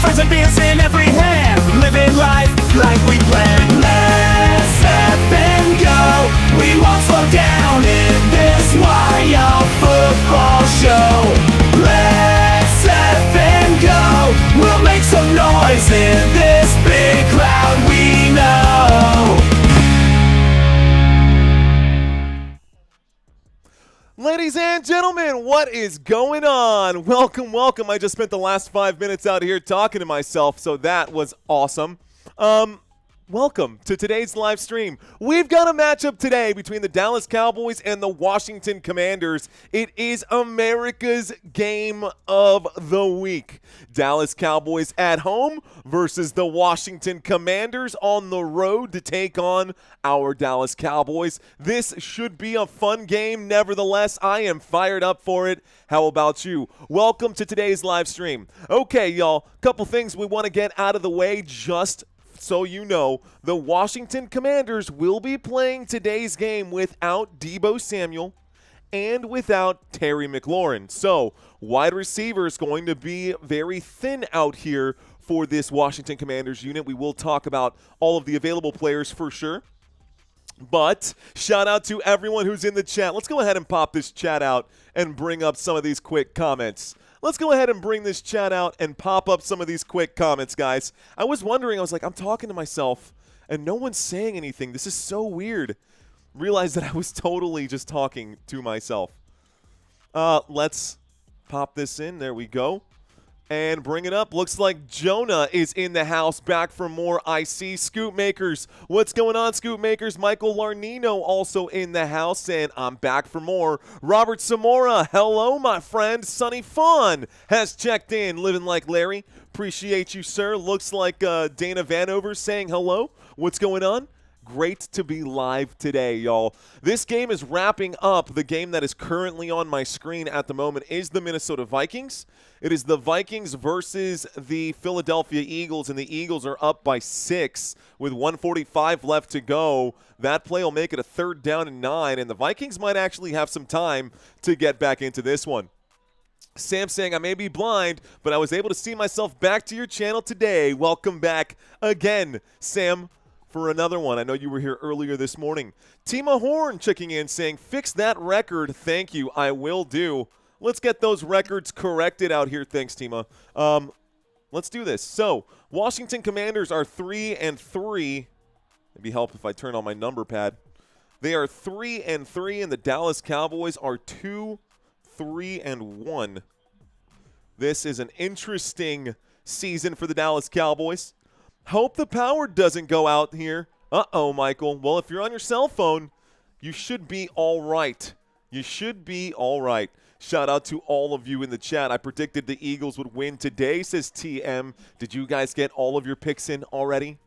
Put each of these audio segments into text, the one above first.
Fries and beers in every hand, living life like we planned. Let's up and go, we won't slow down in this wild football show. Let's up and go, we'll make some noise in this big crowd we know. Ladies and gentlemen, what is going on? Welcome, welcome. I just spent the last 5 minutes out here talking to myself, so that was awesome. Welcome to today's live stream. We've got a matchup today between the Dallas Cowboys and the Washington Commanders. It is America's game of the week. Dallas Cowboys at home versus the Washington Commanders on the road to take on our Dallas Cowboys. This should be a fun game. Nevertheless, I am fired up for it. How about you? Welcome to today's live stream. Okay, y'all, couple things we want to get out of the way just so you know. The Washington Commanders will be playing today's game without Deebo Samuel and without Terry McLaurin. So, wide receiver is going to be very thin out here for this Washington Commanders unit. We will talk about all of the available players for sure. But shout out to everyone who's in the chat. Let's go ahead and pop this chat out and bring up some of these quick comments. Let's go ahead and bring this chat out and pop up some of these quick comments, guys. I was wondering, I was like, I'm talking to myself, and no one's saying anything. This is so weird. Realized that I was totally just talking to myself. Let's pop this in. There we go. And bring it up. Looks like Jonah is in the house, back for more. I see Scoop Makers. What's going on, Scoop Makers? Michael Larnino also in the house, and I'm back for more. Robert Samora, hello, my friend. Sunny Fawn has checked in, living like Larry. Appreciate you, sir. Looks like Dana Vanover saying hello. What's going on? Great to be live today, y'all. This game is wrapping up. The game that is currently on my screen at the moment is the Minnesota Vikings. It is the Vikings versus the Philadelphia Eagles, and the Eagles are up by 6 with 1:45 left to go. That play will make it a 3rd down and 9, and the Vikings might actually have some time to get back into this one. Sam saying, I may be blind, but I was able to see myself back to your channel today. Welcome back again, Sam, for another one. I know you were here earlier this morning. Tima Horn checking in saying, fix that record. Thank you. I will do. Let's get those records corrected out here. Thanks, Tima. Let's do this. So, Washington Commanders are 3-3. Maybe help if I turn on my number pad. They are 3-3, and the Dallas Cowboys are 2-3-1. This is an interesting season for the Dallas Cowboys. Hope the power doesn't go out here. Uh-oh, Michael. Well, if you're on your cell phone, you should be all right. You should be all right. Shout out to all of you in the chat. I predicted the Eagles would win today, says TM. Did you guys get all of your picks in already?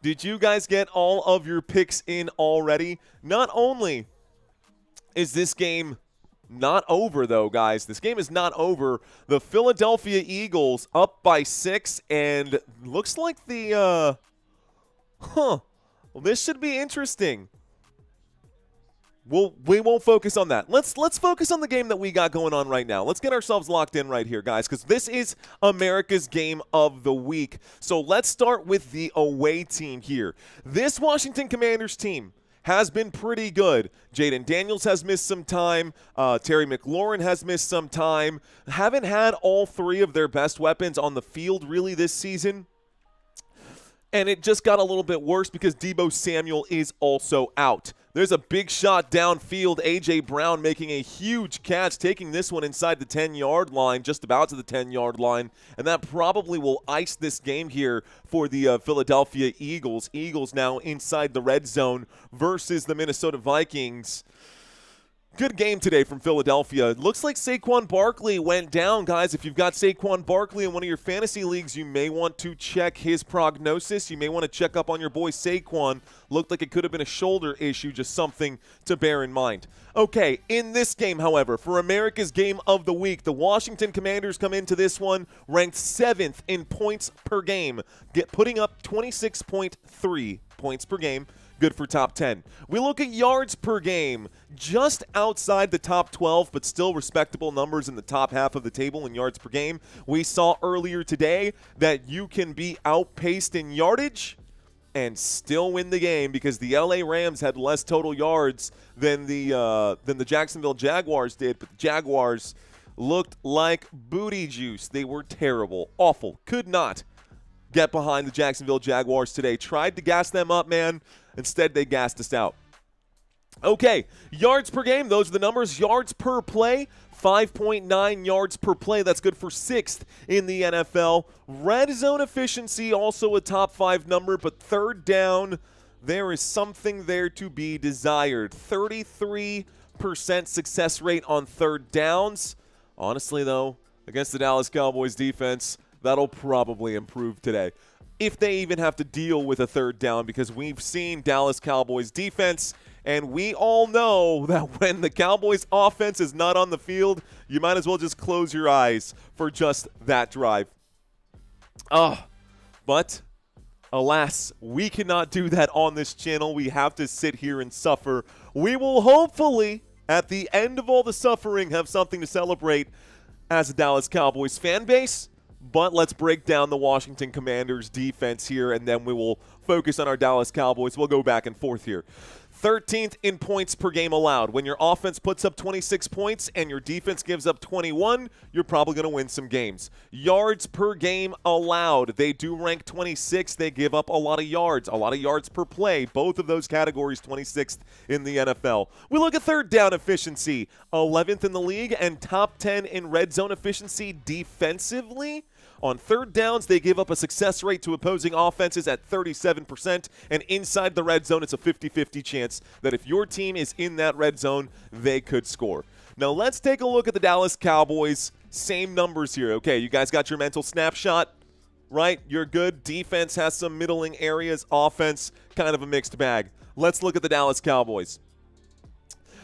Did you guys get all of your picks in already? Not only is this game not over, though, guys. This game is not over. The Philadelphia Eagles up by 6, and looks like the, well, this should be interesting. We won't focus on that. Let's focus on the game that we got going on right now. Let's get ourselves locked in right here, guys, because this is America's game of the week. So let's start with the away team here. This Washington Commanders team has been pretty good. Jayden Daniels has missed some time. Terry McLaurin has missed some time. Haven't had all 3 of their best weapons on the field really this season. And it just got a little bit worse because Deebo Samuel is also out. There's a big shot downfield. A.J. Brown making a huge catch, taking this one inside the 10-yard line, just about to the 10-yard line. And that probably will ice this game here for the Philadelphia Eagles. Eagles now inside the red zone versus the Minnesota Vikings. Good game today from Philadelphia. Looks like Saquon Barkley went down, guys. If you've got Saquon Barkley in one of your fantasy leagues, you may want to check his prognosis. You may want to check up on your boy Saquon. Looked like it could have been a shoulder issue, just something to bear in mind. Okay, in this game, however, for America's game of the week, the Washington Commanders come into this one ranked 7th in points per game, putting up 26.3 Points per game, good for top 10. We look at yards per game, just outside the top 12, but still respectable numbers in the top half of the table in yards per game. We saw earlier today that you can be outpaced in yardage and still win the game because the LA Rams had less total yards than the Jacksonville Jaguars did, but the Jaguars looked like booty juice. They were terrible, awful, could not get behind the Jacksonville Jaguars today. Tried to gas them up, man. Instead, they gassed us out. Okay, yards per game, those are the numbers. Yards per play, 5.9 yards per play. That's good for 6th in the NFL. Red zone efficiency, also a top 5 number, but third down, there is something there to be desired. 33% success rate on third downs. Honestly, though, against the Dallas Cowboys defense, that'll probably improve today, if they even have to deal with a third down, because we've seen Dallas Cowboys defense, and we all know that when the Cowboys offense is not on the field, you might as well just close your eyes for just that drive. But alas, we cannot do that on this channel. We have to sit here and suffer. We will hopefully, at the end of all the suffering, have something to celebrate as a Dallas Cowboys fan base. But let's break down the Washington Commanders defense here, and then we will focus on our Dallas Cowboys. We'll go back and forth here. 13th in points per game allowed. When your offense puts up 26 points and your defense gives up 21, you're probably going to win some games. Yards per game allowed. They do rank 26. They give up a lot of yards per play. Both of those categories 26th in the NFL. We look at third down efficiency, 11th in the league and top 10 in red zone efficiency defensively. On third downs, they give up a success rate to opposing offenses at 37%, and inside the red zone, it's a 50-50 chance that if your team is in that red zone, they could score. Now, let's take a look at the Dallas Cowboys. Same numbers here. Okay, you guys got your mental snapshot, right? You're good. Defense has some middling areas. Offense, kind of a mixed bag. Let's look at the Dallas Cowboys.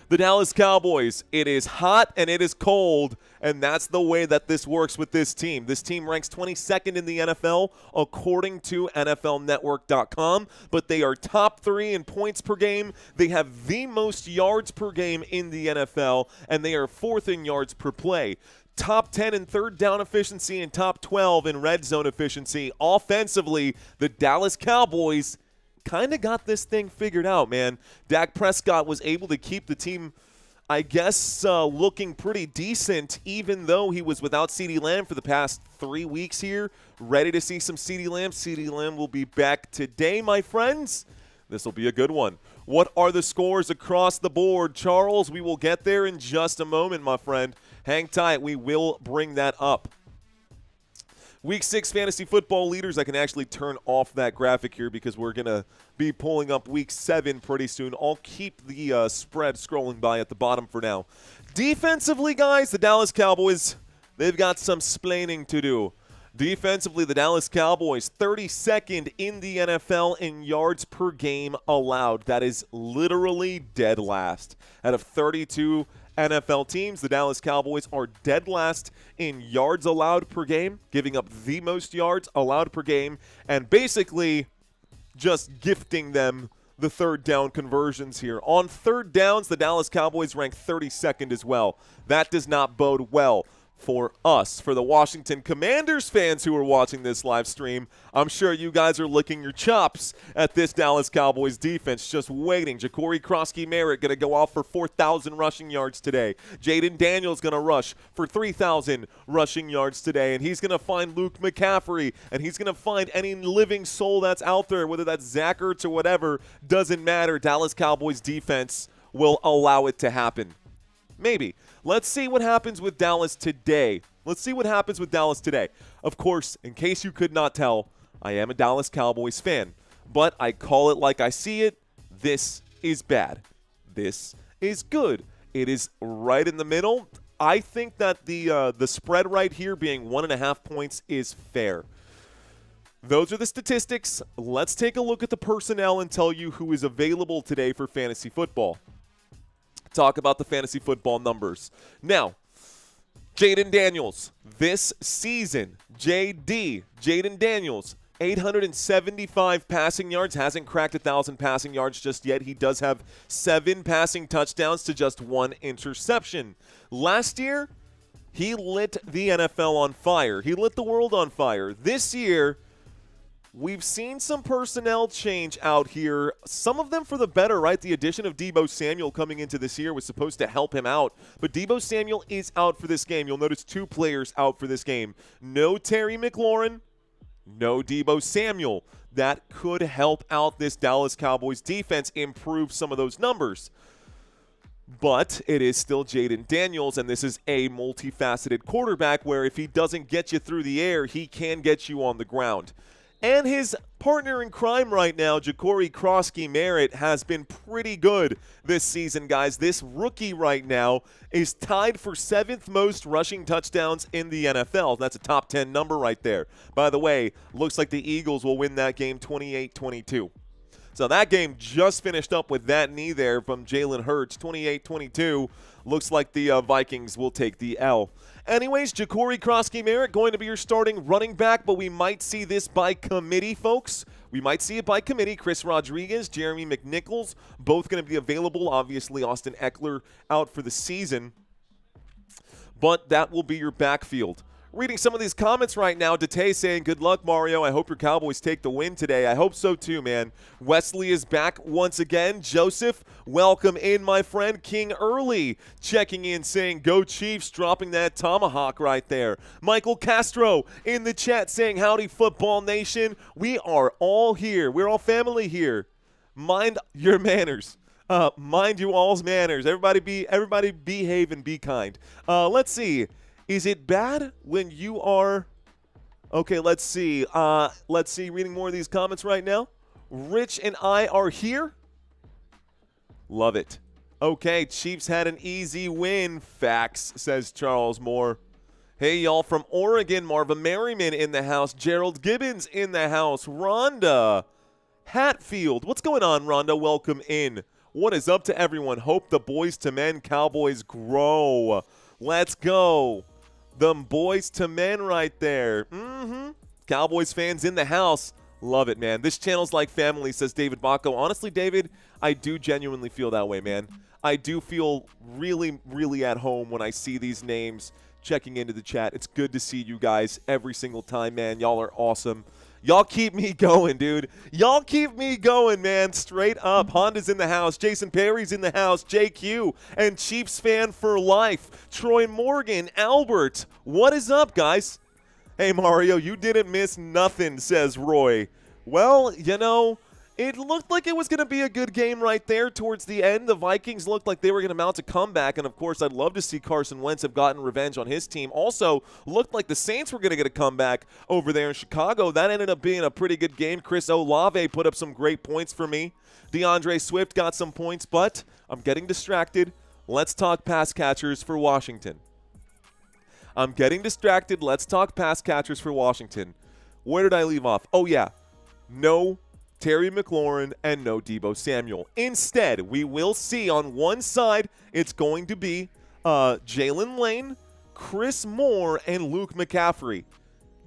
The Dallas Cowboys, it is hot and it is cold, and that's the way that this works with this team. This team ranks 22nd in the NFL according to NFLnetwork.com, but they are top 3 in points per game. They have the most yards per game in the NFL, and they are 4th in yards per play. Top 10 in third down efficiency and top 12 in red zone efficiency. Offensively, the Dallas Cowboys kind of got this thing figured out, man. Dak Prescott was able to keep the team, I guess, looking pretty decent, even though he was without CeeDee Lamb for the past 3 weeks here. Ready to see some CeeDee Lamb. CeeDee Lamb will be back today, my friends. This will be a good one. What are the scores across the board? Charles, we will get there in just a moment, my friend. Hang tight. We will bring that up. Week 6 fantasy football leaders. I can actually turn off that graphic here because we're going to be pulling up Week 7 pretty soon. I'll keep the spread scrolling by at the bottom for now. Defensively, guys, the Dallas Cowboys, they've got some splaining to do. Defensively, the Dallas Cowboys, 32nd in the NFL in yards per game allowed. That is literally dead last. Out of 32 NFL teams, the Dallas Cowboys are dead last in yards allowed per game, giving up the most yards allowed per game, and basically just gifting them the third down conversions here. On third downs, the Dallas Cowboys rank 32nd as well. That does not bode well for us. For the Washington Commanders fans who are watching this live stream, I'm sure you guys are licking your chops at this Dallas Cowboys defense, just waiting. Ja'Cory Krosky-Merritt going to go off for 4,000 rushing yards today. Jayden Daniels going to rush for 3,000 rushing yards today, and he's going to find Luke McCaffrey, and he's going to find any living soul that's out there, whether that's Zach Ertz or whatever, doesn't matter. Dallas Cowboys defense will allow it to happen. Maybe. Let's see what happens with Dallas today. Of course, in case you could not tell, I am a Dallas Cowboys fan, but I call it like I see it. This is bad. This is good. It is right in the middle. I think that the spread right here being 1.5 points is fair. Those are the statistics. Let's take a look at the personnel and tell you who is available today for fantasy football. Talk about the fantasy football numbers. Now, Jayden Daniels, this season, Jayden Daniels, 875 passing yards, hasn't cracked 1,000 passing yards just yet. He does have 7 passing touchdowns to just 1 interception. Last year, he lit the NFL on fire. He lit the world on fire. This year, we've seen some personnel change out here, some of them for the better, right? The addition of Deebo Samuel coming into this year was supposed to help him out, but Deebo Samuel is out for this game. You'll notice 2 players out for this game. No Terry McLaurin, no Deebo Samuel. That could help out this Dallas Cowboys defense improve some of those numbers. But it is still Jayden Daniels, and this is a multifaceted quarterback where if he doesn't get you through the air, he can get you on the ground. And his partner in crime right now, Ja'Cory Krosky-Merritt, has been pretty good this season, guys. This rookie right now is tied for 7th most rushing touchdowns in the NFL. That's a top 10 number right there. By the way, looks like the Eagles will win that game 28-22. So that game just finished up with that knee there from Jalen Hurts, 28-22. Looks like the Vikings will take the L. Anyways, Ja'Cory Krosky-Merritt going to be your starting running back, but we might see this by committee, folks. We might see it by committee. Chris Rodriguez, Jeremy McNichols, both going to be available. Obviously, Austin Eckler out for the season. But that will be your backfield. Reading some of these comments right now, Date saying, good luck, Mario. I hope your Cowboys take the win today. I hope so too, man. Wesley is back once again. Joseph, welcome in, my friend. King Early checking in, saying, go Chiefs, dropping that tomahawk right there. Michael Castro in the chat saying, howdy, Football Nation. We are all here. We're all family here. Mind your manners. Mind you all's manners. Everybody behave and be kind. Let's see. Is it bad when you are – okay, let's see. Reading more of these comments right now. Rich and I are here. Love it. Okay, Chiefs had an easy win. Facts, says Charles Moore. Hey, y'all, from Oregon, Marva Merriman in the house. Gerald Gibbons in the house. Rhonda Hatfield. What's going on, Rhonda? Welcome in. What is up to everyone? Hope the boys to men Cowboys grow. Let's go. Them boys to men right there. Cowboys fans in the house. Love it, man. This channel's like family, says David Bacco. Honestly, David, I do genuinely feel that way, man. I do feel really, really at home when I see these names checking into the chat. It's good to see you guys every single time, man. Y'all are awesome. Y'all keep me going, dude. Y'all keep me going, man. Straight up. Honda's in the house. Jason Perry's in the house. JQ and Chiefs fan for life. Troy Morgan. Albert. What is up, guys? Hey, Mario, you didn't miss nothing, says Roy. Well, you know, it looked like it was going to be a good game right there towards the end. The Vikings looked like they were going to mount a comeback, and, of course, I'd love to see Carson Wentz have gotten revenge on his team. Also, looked like the Saints were going to get a comeback over there in Chicago. That ended up being a pretty good game. Chris Olave put up some great points for me. DeAndre Swift got some points, but I'm getting distracted. Let's talk pass catchers for Washington. I'm getting distracted. Let's talk pass catchers for Washington. Where did I leave off? Oh, yeah. No Terry McLaurin, and no Deebo Samuel. Instead, we will see on one side, it's going to be Jalen Lane, Chris Moore, and Luke McCaffrey.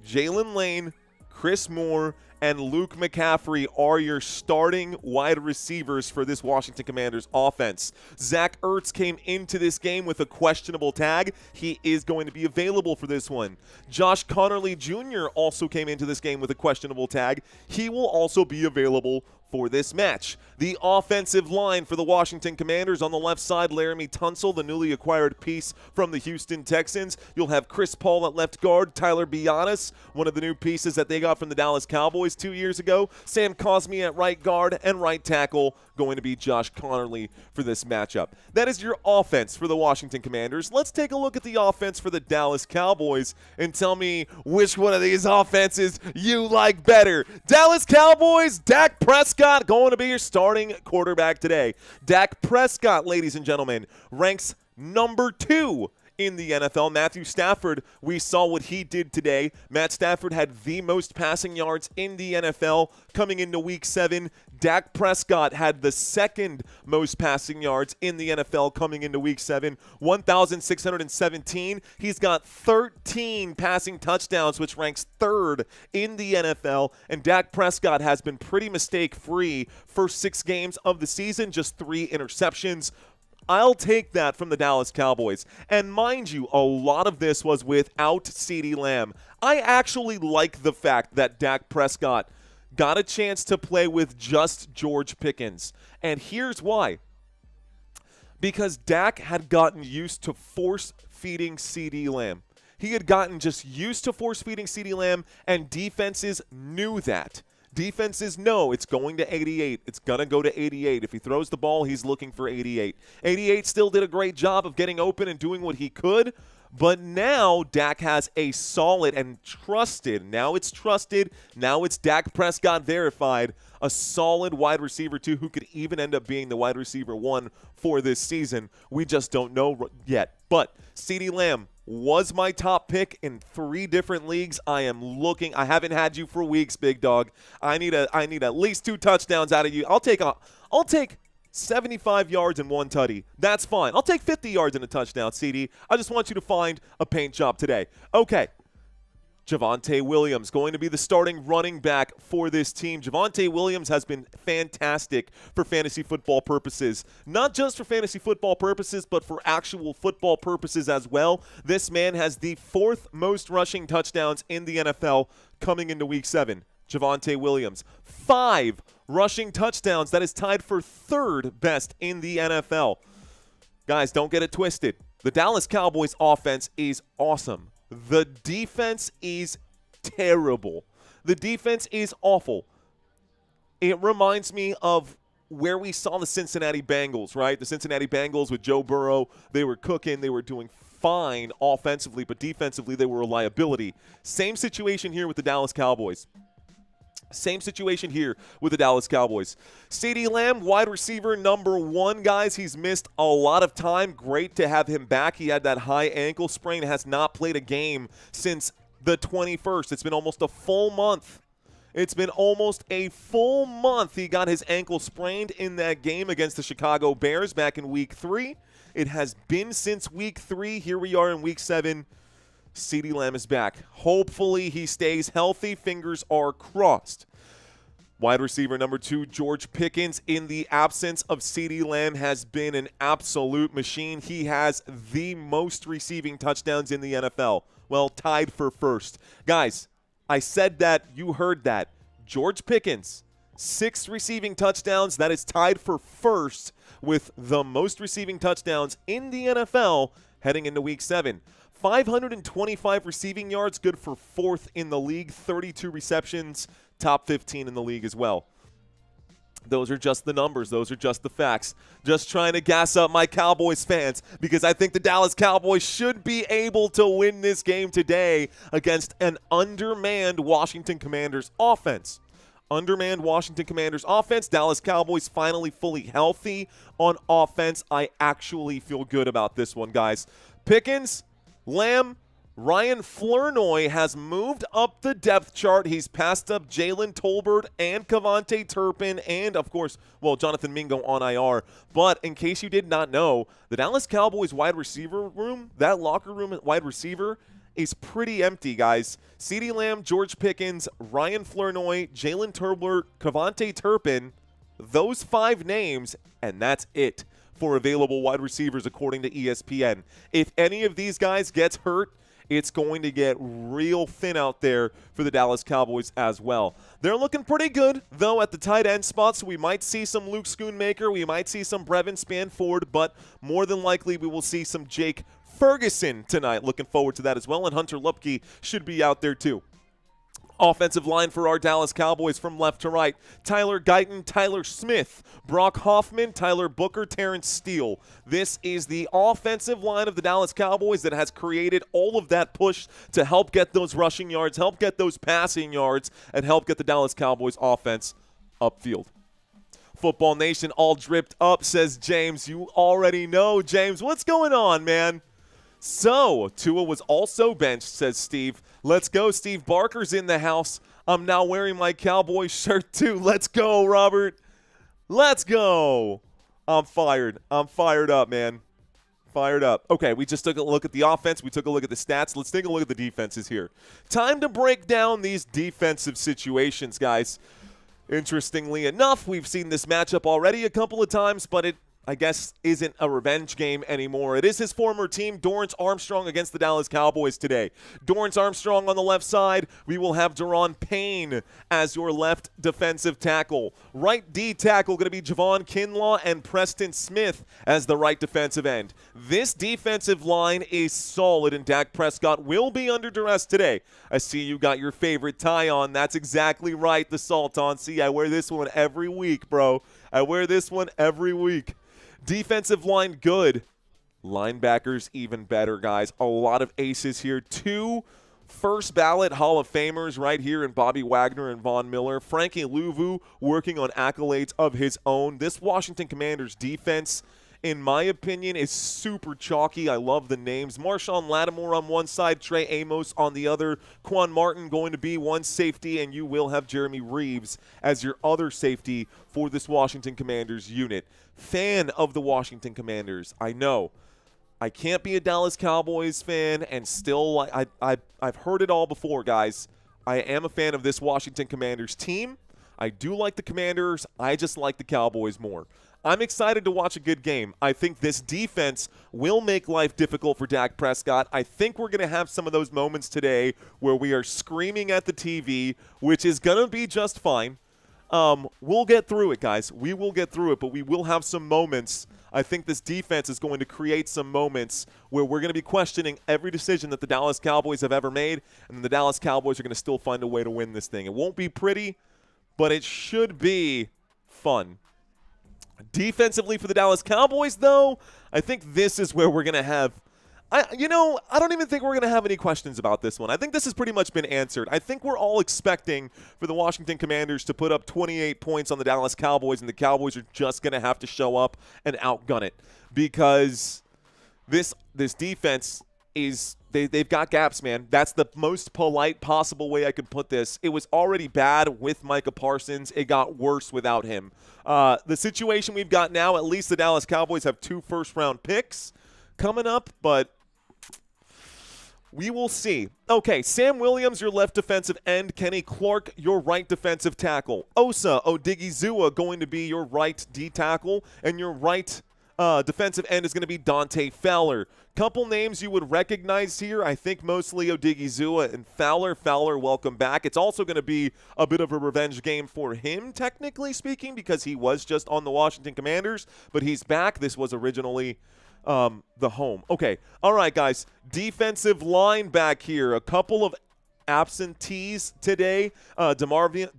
Jalen Lane, Chris Moore, and Luke McCaffrey are your starting wide receivers for this Washington Commanders offense. Zach Ertz came into this game with a questionable tag. He is going to be available for this one. Josh Connerly Jr. also came into this game with a questionable tag. He will also be available for this match. The offensive line for the Washington Commanders on the left side, Laramie Tunsil, the newly acquired piece from the Houston Texans. You'll have Chris Paul at left guard, Tyler Biadasz, one of the new pieces that they got from the Dallas Cowboys 2 years ago, Sam Cosmi at right guard, and right tackle going to be Josh Connerly for this matchup. That is your offense for the Washington Commanders. Let's take a look at the offense for the Dallas Cowboys and tell me which one of these offenses you like better. Dallas Cowboys, Dak Prescott going to be your starting quarterback today. Dak Prescott, ladies and gentlemen, ranks number 2 in the NFL. Matthew Stafford, we saw what he did today. Matt Stafford had the most passing yards in the NFL coming into Week 7. Dak Prescott had the second most passing yards in the NFL coming into Week 7, 1,617. He's got 13 passing touchdowns, which ranks third in the NFL. And Dak Prescott has been pretty mistake-free first 6 games of the season, just 3 interceptions. I'll take that from the Dallas Cowboys. And mind you, a lot of this was without CeeDee Lamb. I actually like the fact that Dak Prescott got a chance to play with just George Pickens. And here's why. Because Dak had gotten used to force-feeding CeeDee Lamb. He had gotten just used to force-feeding CeeDee Lamb, and defenses knew that. Defenses know it's going to 88. It's going to go to 88. If he throws the ball, he's looking for 88. 88 still did a great job of getting open and doing what he could, but now Dak has a solid and trusted, now it's Dak Prescott verified, a solid wide receiver 2 who could even end up being the wide receiver 1 for this season. We just don't know yet. But CeeDee Lamb was my top pick in 3 different leagues. I haven't had you for weeks, big dog. I need at least 2 touchdowns out of you. I'll take 75 yards and 1 tutty. That's fine. I'll take 50 yards and a touchdown, CD. I just want you to find a paint job today. Okay. Javonte Williams going to be the starting running back for this team. Javonte Williams has been fantastic for fantasy football purposes. Not just for fantasy football purposes, but for actual football purposes as well. This man has the 4th most rushing touchdowns in the NFL coming into Week 7. Javonte Williams, 5 rushing touchdowns. That is tied for 3rd best in the NFL. Guys, don't get it twisted. The Dallas Cowboys offense is awesome. The defense is terrible. The defense is awful. It reminds me of where we saw the Cincinnati Bengals, right? The Cincinnati Bengals with Joe Burrow, they were cooking. They were doing fine offensively, but defensively they were a liability. Same situation here with the Dallas Cowboys. Same situation here with the Dallas Cowboys. CeeDee Lamb, wide receiver number 1, guys. He's missed a lot of time. Great to have him back. He had that high ankle sprain, has not played a game since the 21st. It's been almost a full month. He got his ankle sprained in that game against the Chicago Bears back in Week 3. It has been since Week 3. Here we are in Week 7. CeeDee Lamb is back. Hopefully he stays healthy. Fingers are crossed. Wide receiver number 2, George Pickens, in the absence of CeeDee Lamb, has been an absolute machine. He has the most receiving touchdowns in the NFL. Well, tied for 1st. Guys, I said that. You heard that. George Pickens, 6 receiving touchdowns. That is tied for 1st with the most receiving touchdowns in the NFL heading into Week 7. 525 receiving yards, good for 4th in the league. 32 receptions, top 15 in the league as well. Those are just the numbers. Those are just the facts. Just trying to gas up my Cowboys fans because I think the Dallas Cowboys should be able to win this game today against an undermanned Washington Commanders offense. Undermanned Washington Commanders offense. Dallas Cowboys finally fully healthy on offense. I actually feel good about this one, guys. Pickens, Lamb, Ryan Flournoy has moved up the depth chart. He's passed up Jalen Tolbert and Kevontae Turpin and, of course, Jonathan Mingo on IR. But in case you did not know, the Dallas Cowboys wide receiver room, that locker room at wide receiver, is pretty empty, guys. CeeDee Lamb, George Pickens, Ryan Flournoy, Jalen Tolbert, Kevontae Turpin, those 5 names, and that's it for available wide receivers according to ESPN. If any of these guys gets hurt, it's going to get real thin out there for the Dallas Cowboys as well. They're looking pretty good, though, at the tight end spot, so we might see some Luke Schoonmaker, we might see some Brevin Spanford, but more than likely we will see some Jake Ferguson tonight. Looking forward to that as well, and Hunter Lupke should be out there too. Offensive line for our Dallas Cowboys from left to right: Tyler Guyton, Tyler Smith, Brock Hoffman, Tyler Booker, Terrence Steele. This is the offensive line of the Dallas Cowboys that has created all of that push to help get those rushing yards, help get those passing yards, and help get the Dallas Cowboys offense upfield. Football Nation all dripped up, says James. You already know, James. What's going on, man? So, Tua was also benched, says Steve. Let's go. Steve Barker's in the house. I'm now wearing my Cowboy shirt, too. Let's go, Robert. Let's go. I'm fired. I'm fired up, man. Fired up. Okay, we just took a look at the offense. We took a look at the stats. Let's take a look at the defenses here. Time to break down these defensive situations, guys. Interestingly enough, we've seen this matchup already a couple of times, but it, I guess, isn't a revenge game anymore. It is his former team, Dorrance Armstrong, against the Dallas Cowboys today. Dorrance Armstrong on the left side. We will have Daron Payne as your left defensive tackle. Right D tackle going to be Javon Kinlaw and Preston Smith as the right defensive end. This defensive line is solid, and Dak Prescott will be under duress today. I see you got your favorite tie on. That's exactly right, the Sultan. See, I wear this one every week, bro. I wear this one every week. Defensive line good. Linebackers even better, guys. A lot of aces here. 2 first ballot Hall of Famers right here in Bobby Wagner and Von Miller. Frankie Louvu working on accolades of his own. This Washington Commanders defense, in my opinion, is super chalky. I love the names. Marshawn Lattimore on one side, Trey Amos on the other. Quan Martin going to be one safety, and you will have Jeremy Reeves as your other safety for this Washington Commanders unit. Fan of the Washington Commanders. I know I can't be a Dallas Cowboys fan, and still I've heard it all before, guys. I am a fan of this Washington Commanders team. I do like the Commanders. I just like the Cowboys more. I'm excited to watch a good game. I think this defense will make life difficult for Dak Prescott. I think we're going to have some of those moments today where we are screaming at the TV, which is going to be just fine. We'll get through it, guys. We will get through it, but we will have some moments. I think this defense is going to create some moments where we're going to be questioning every decision that the Dallas Cowboys have ever made, and the Dallas Cowboys are going to still find a way to win this thing. It won't be pretty, but it should be fun. Defensively for the Dallas Cowboys, though, I think this is where we're going to have I don't even think we're going to have any questions about this one. I think this has pretty much been answered. I think we're all expecting for the Washington Commanders to put up 28 points on the Dallas Cowboys, and the Cowboys are just going to have to show up and outgun it because this defense is they've got gaps, man. That's the most polite possible way I could put this. It was already bad with Micah Parsons. It got worse without him. The situation we've got now, at least the Dallas Cowboys have 2 first-round picks coming up, but we will see. Okay, Sam Williams, your left defensive end. Kenny Clark, your right defensive tackle. Osa Odigizua going to be your right D tackle, and your right defensive end is going to be Dante Fowler. Couple names you would recognize here. I think mostly Odigizua and Fowler. Fowler, welcome back. It's also going to be a bit of a revenge game for him, technically speaking, because he was just on the Washington Commanders, but he's back. This was originally the home. Okay. All right, guys. Defensive line back here. A couple of absentees today. DeMarvion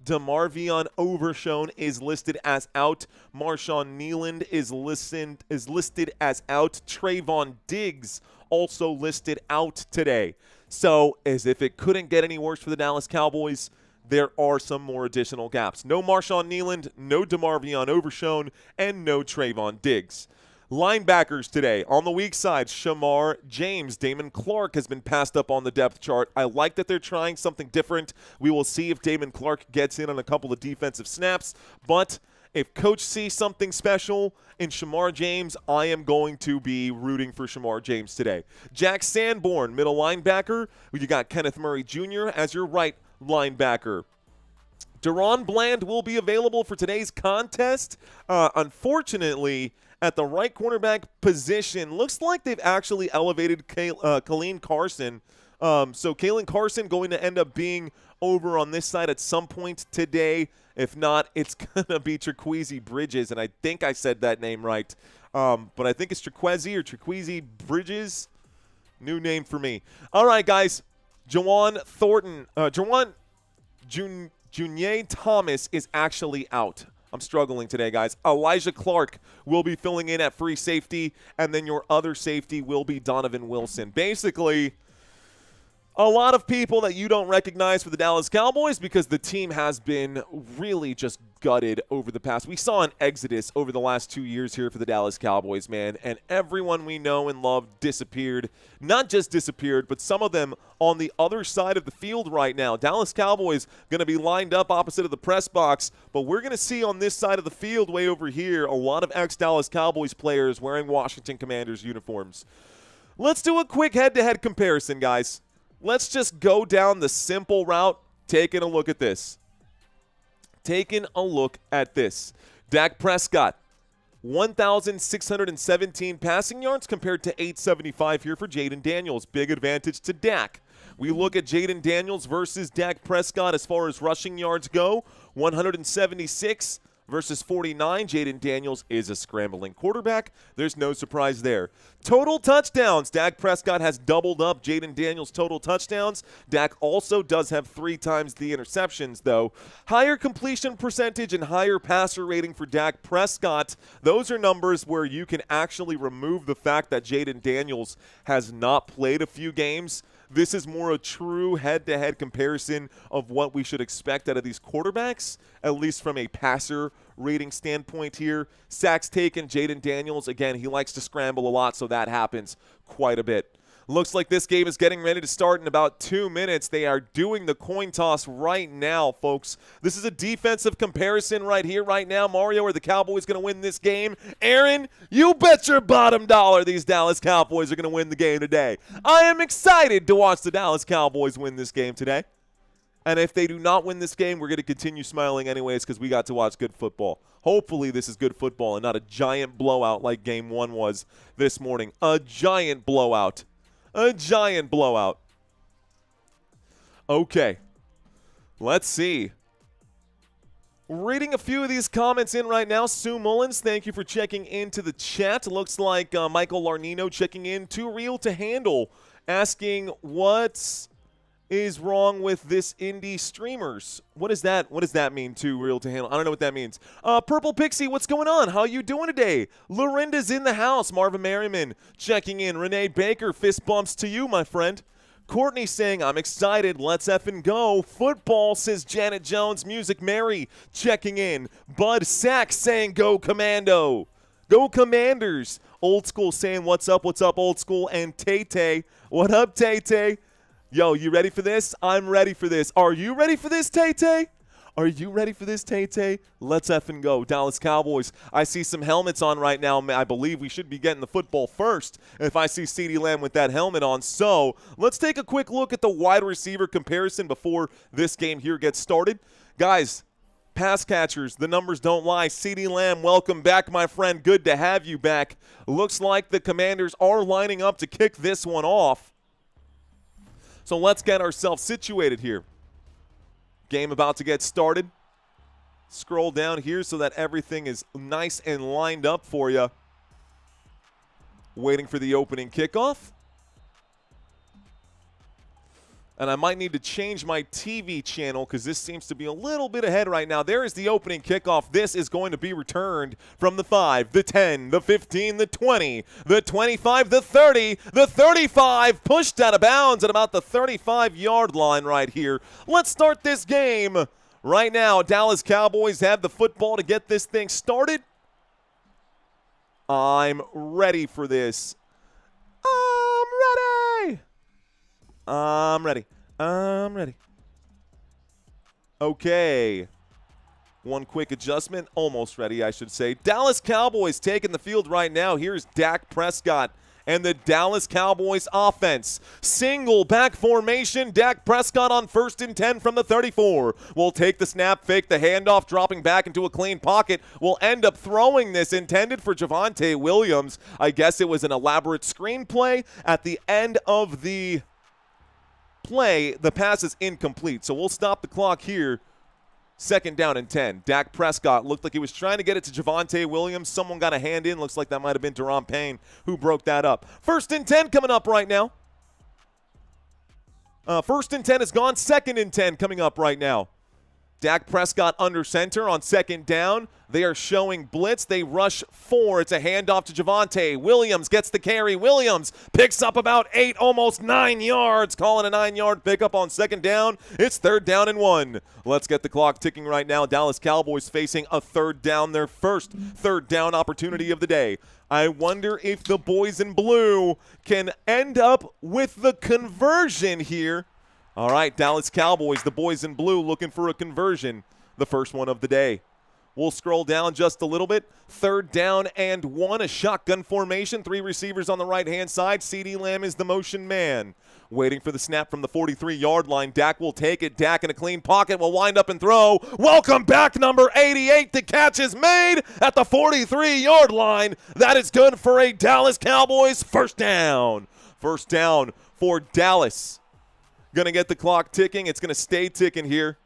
Overshone is listed as out. Marshawn Nealand is listed as out. Trayvon Diggs also listed out today. So, as if it couldn't get any worse for the Dallas Cowboys, there are some more additional gaps. No Marshawn Nealand, no DeMarvion Overshone, and no Trayvon Diggs. Linebackers today. On the weak side, Shamar James. Damon Clark has been passed up on the depth chart. I like that they're trying something different. We will see if Damon Clark gets in on a couple of defensive snaps. But if Coach sees something special in Shamar James, I am going to be rooting for Shamar James today. Jack Sanborn, middle linebacker. You got Kenneth Murray Jr. as your right linebacker. Deron Bland will be available for today's contest. Unfortunately, at the right cornerback position, looks like they've actually elevated Kalen Carson. So Kalen Carson going to end up being over on this side at some point today. If not, it's going to be Trequezie Bridges, and I think I said that name right. But I think it's Trequezie Bridges. New name for me. All right, guys. Juwan Junier Thomas is actually out. I'm struggling today, guys. Elijah Clark will be filling in at free safety, and then your other safety will be Donovan Wilson. Basically, A lot of people that you don't recognize for the Dallas Cowboys because the team has been really just gutted over the past. We saw an exodus over the last 2 years here for the Dallas Cowboys, man, and everyone we know and love disappeared. Not just disappeared, but some of them on the other side of the field right now. Dallas Cowboys going to be lined up opposite of the press box, but we're going to see on this side of the field way over here a lot of ex-Dallas Cowboys players wearing Washington Commanders uniforms. Let's do a quick head-to-head comparison, guys. Let's just go down the simple route, taking a look at this. Taking a look at this. Dak Prescott, 1,617 passing yards compared to 875 here for Jayden Daniels. Big advantage to Dak. We look at Jayden Daniels versus Dak Prescott as far as rushing yards go. 176 versus 49. Jayden Daniels is a scrambling quarterback. There's no surprise there. Total touchdowns. Dak Prescott has doubled up Jayden Daniels' total touchdowns. Dak also does have 3 times the interceptions, though. Higher completion percentage and higher passer rating for Dak Prescott. Those are numbers where you can actually remove the fact that Jayden Daniels has not played a few games. This is more a true head-to-head comparison of what we should expect out of these quarterbacks, at least from a passer rating standpoint here. Sacks taken, Jayden Daniels, again, he likes to scramble a lot, so that happens quite a bit. Looks like this game is getting ready to start in about 2 minutes. They are doing the coin toss right now, folks. This is a defensive comparison right here, right now. Mario, are the Cowboys going to win this game? Aaron, you bet your bottom dollar these Dallas Cowboys are going to win the game today. I am excited to watch the Dallas Cowboys win this game today. And if they do not win this game, we're going to continue smiling anyways because we got to watch good football. Hopefully this is good football and not a giant blowout like Game 1 was this morning. A giant blowout. A giant blowout. Okay. Let's see. Reading a few of these comments in right now. Sue Mullins, thank you for checking into the chat. Looks like Michael Larnino checking in. Too real to handle. Asking what is wrong with this indie streamers. What is that? What does that mean, too real to handle? I don't know what that means. Purple Pixie, what's going on? How you doing today? Lorinda's in the house. Marvin Merriman checking in. Renee Baker, fist bumps to you, my friend. Courtney saying, I'm excited. Let's effing go. Football, says Janet Jones. Music Mary checking in. Bud Sachs saying, go Commando. Go Commanders. Old School saying, what's up, Old School? And Tay-Tay, what up, Tay-Tay? Yo, you ready for this? I'm ready for this. Are you ready for this, Tay-Tay? Are you ready for this, Tay-Tay? Let's effing go. Dallas Cowboys. I see some helmets on right now. I believe we should be getting the football first if I see CeeDee Lamb with that helmet on. So let's take a quick look at the wide receiver comparison before this game here gets started. Guys, pass catchers, the numbers don't lie. CeeDee Lamb, welcome back, my friend. Good to have you back. Looks like the Commanders are lining up to kick this one off. So let's get ourselves situated here. Game about to get started. Scroll down here so that everything is nice and lined up for you. Waiting for the opening kickoff. And I might need to change my TV channel because this seems to be a little bit ahead right now. There is the opening kickoff. This is going to be returned from the 5, the 10, the 15, the 20, the 25, the 30, the 35. Pushed out of bounds at about the 35-yard line right here. Let's start this game right now. Dallas Cowboys have the football to get this thing started. I'm ready for this. I'm ready. I'm ready. I'm ready. Okay. One quick adjustment. Almost ready, I should say. Dallas Cowboys taking the field right now. Here's Dak Prescott and the Dallas Cowboys offense. Single back formation. Dak Prescott on 1st and 10 from the 34. Will take the snap, fake the handoff, dropping back into a clean pocket. Will end up throwing this, intended for Javonte Williams. I guess it was an elaborate screenplay. At the end of the play, the pass is incomplete. So we'll stop the clock here. 2nd down and 10. Dak Prescott looked like he was trying to get it to Javonte Williams. Someone got a hand in. Looks like that might have been Deron Payne who broke that up. 1st and 10 coming up right now. 1st and 10 is gone. 2nd and 10 coming up right now. Dak Prescott under center on second down. They are showing blitz. They rush 4. It's a handoff to Javonte. Williams gets the carry. Williams picks up about 8, almost 9 yards. Calling a 9-yard pickup on second down. It's 3rd down and 1. Let's get the clock ticking right now. Dallas Cowboys facing a 3rd down, their first 3rd down opportunity of the day. I wonder if the boys in blue can end up with the conversion here. All right, Dallas Cowboys, the boys in blue looking for a conversion, the first one of the day. We'll scroll down just a little bit. 3rd down and 1, a shotgun formation. 3 receivers on the right-hand side. CeeDee Lamb is the motion man. Waiting for the snap from the 43-yard line. Dak will take it. Dak in a clean pocket will wind up and throw. Welcome back, number 88. The catch is made at the 43-yard line. That is good for a Dallas Cowboys first down. First down for Dallas. Going to get the clock ticking. It's going to stay ticking here.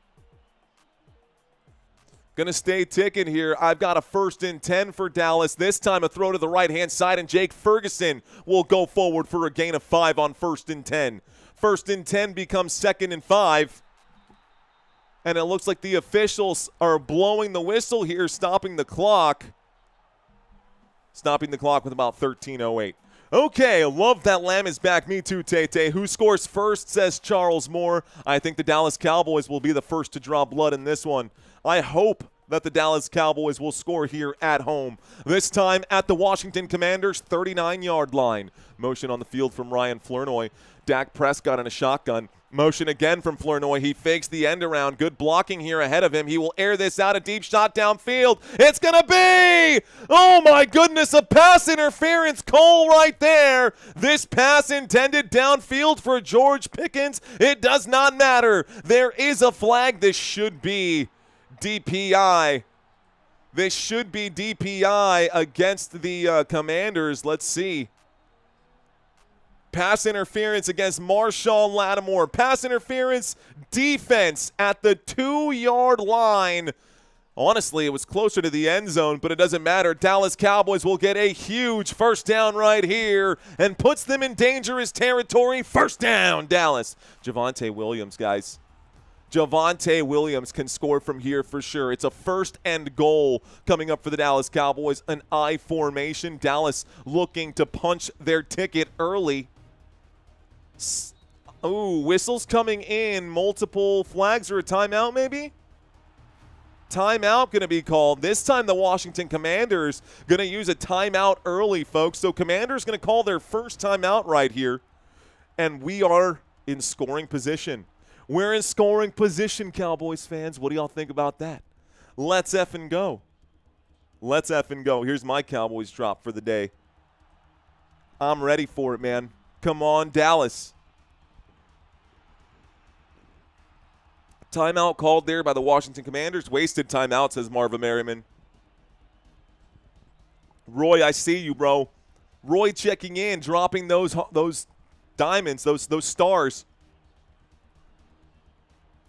Going to stay ticking here. I've got a 1st and 10 for Dallas. This time a throw to the right-hand side, and Jake Ferguson will go forward for a gain of 5 on 1st and 10. 1st and 10 becomes 2nd and 5. And it looks like the officials are blowing the whistle here, stopping the clock. Stopping the clock with about 13:08. Okay, love that Lamb is back. Me too, Tay-Tay. Who scores first, says Charles Moore. I think the Dallas Cowboys will be the first to draw blood in this one. I hope that the Dallas Cowboys will score here at home. This time at the Washington Commanders' 39-yard line. Motion on the field from Ryan Flournoy. Dak Prescott in a shotgun. Motion again from Flournoy. He fakes the end around. Good blocking here ahead of him. He will air this out, a deep shot downfield. It's going to be, oh my goodness, a pass interference call right there. This pass intended downfield for George Pickens. It does not matter. There is a flag. This should be DPI. This should be DPI against the Commanders. Let's see. Pass interference against Marshawn Lattimore. Pass interference, defense at the 2-yard line. Honestly, it was closer to the end zone, but it doesn't matter. Dallas Cowboys will get a huge first down right here and puts them in dangerous territory. First down, Dallas. Javonte Williams, guys. Javonte Williams can score from here for sure. It's a 1st and goal coming up for the Dallas Cowboys. An I formation. Dallas looking to punch their ticket early. Ooh, whistles coming in. Multiple flags or a timeout maybe? Timeout going to be called. This time the Washington Commanders going to use a timeout early, folks. So Commanders going to call their first timeout right here. And we are in scoring position. We're in scoring position, Cowboys fans. What do y'all think about that? Let's effing go. Let's effing go. Here's my Cowboys drop for the day. I'm ready for it, man. Come on, Dallas. Timeout called there by the Washington Commanders. Wasted timeout, says Marva Merriman. Roy, I see you, bro. Roy checking in, dropping those diamonds, those stars.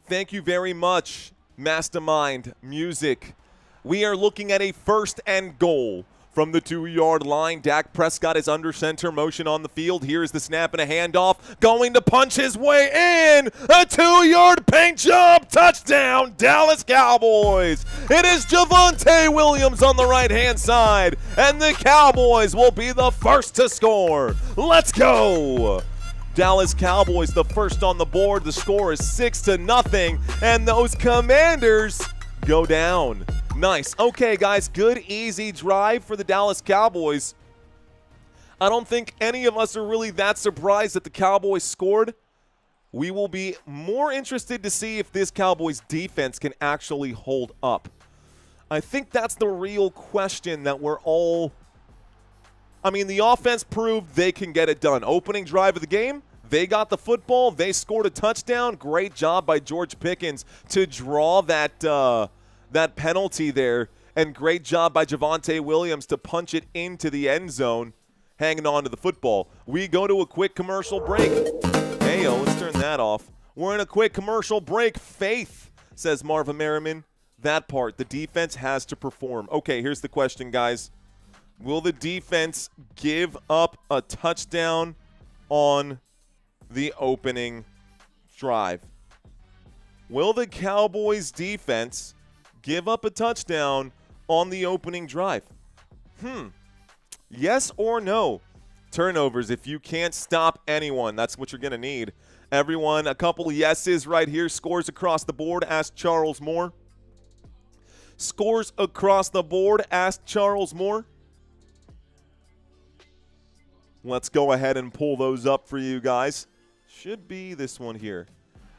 Thank you very much, Mastermind Music. We are looking at a 1st and goal from the 2-yard line. Dak Prescott is under center, motion on the field. Here's the snap and a handoff. Going to punch his way in. A 2-yard paint job. Touchdown, Dallas Cowboys. It is Javonte Williams on the right-hand side, and the Cowboys will be the first to score. Let's go. Dallas Cowboys the first on the board. The score is 6-0, and those Commanders go down. Nice. Okay, guys, good, easy drive for the Dallas Cowboys. I don't think any of us are really that surprised that the Cowboys scored. We will be more interested to see if this Cowboys defense can actually hold up. I think that's the real question that we're all – I mean, the offense proved they can get it done. Opening drive of the game, they got the football. They scored a touchdown. Great job by George Pickens to draw that penalty there, and great job by Javonte Williams to punch it into the end zone, hanging on to the football. We go to a quick commercial break. Hey, let's turn that off. We're in a quick commercial break. Faith, says Marva Merriman. That part, the defense has to perform. Okay, here's the question, guys. Will the defense give up a touchdown on the opening drive? Will the Cowboys defense give up a touchdown on the opening drive? Yes or no? Turnovers, if you can't stop anyone, that's what you're going to need. Everyone, a couple yeses right here. Scores across the board, ask Charles Moore. Scores across the board, ask Charles Moore. Let's go ahead and pull those up for you guys. Should be this one here.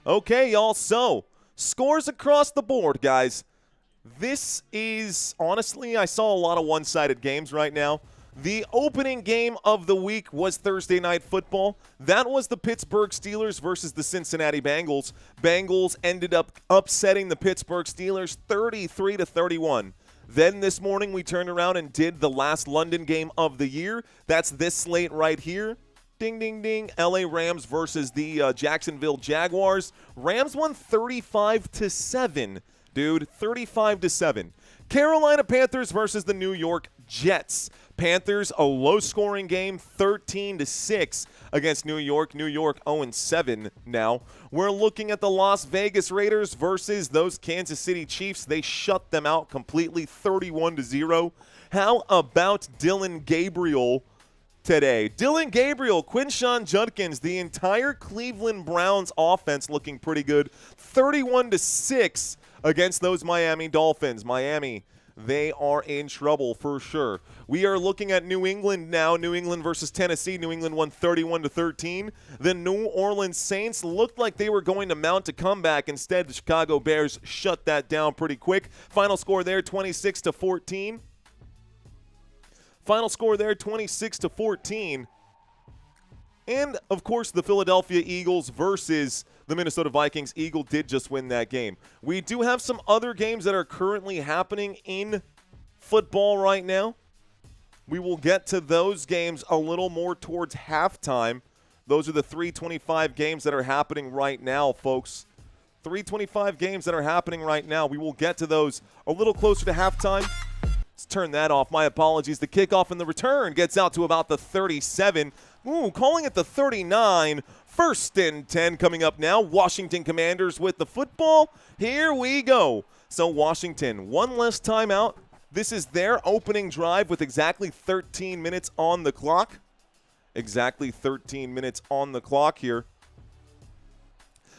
Okay, y'all, so scores across the board, guys. This is, honestly, I saw a lot of one-sided games right now. The opening game of the week was Thursday Night Football. That was the Pittsburgh Steelers versus the Cincinnati Bengals. Bengals ended up upsetting the Pittsburgh Steelers 33-31. Then this morning we turned around and did the last London game of the year. That's this slate right here. Ding, ding, ding. LA Rams versus the Jacksonville Jaguars. Rams won 35-7. Dude, 35-7. Carolina Panthers versus the New York Jets. Panthers, a low-scoring game, 13-6 against New York. New York 0-7 now. We're looking at the Las Vegas Raiders versus those Kansas City Chiefs. They shut them out completely, 31-0. How about Dylan Gabriel today? Dylan Gabriel, Quinshon Judkins, the entire Cleveland Browns offense looking pretty good, 31-6 against those Miami Dolphins. Miami, they are in trouble for sure. We are looking at New England now. New England versus Tennessee. New England won 31-13. The New Orleans Saints looked like they were going to mount a comeback. Instead, the Chicago Bears shut that down pretty quick. Final score there, 26-14. Final score there, 26-14. And, of course, the Philadelphia Eagles versus the Minnesota Vikings. Eagle did just win that game. We do have some other games that are currently happening in football right now. We will get to those games a little more towards halftime. Those are the 325 games that are happening right now, folks. 325 games that are happening right now. We will get to those a little closer to halftime. Let's turn that off. My apologies. The kickoff and the return gets out to about the 37. Ooh, calling it the 39. First and 10 coming up now. Washington Commanders with the football. Here we go. So Washington, one less timeout. This is their opening drive with exactly 13 minutes on the clock. Exactly 13 minutes on the clock here.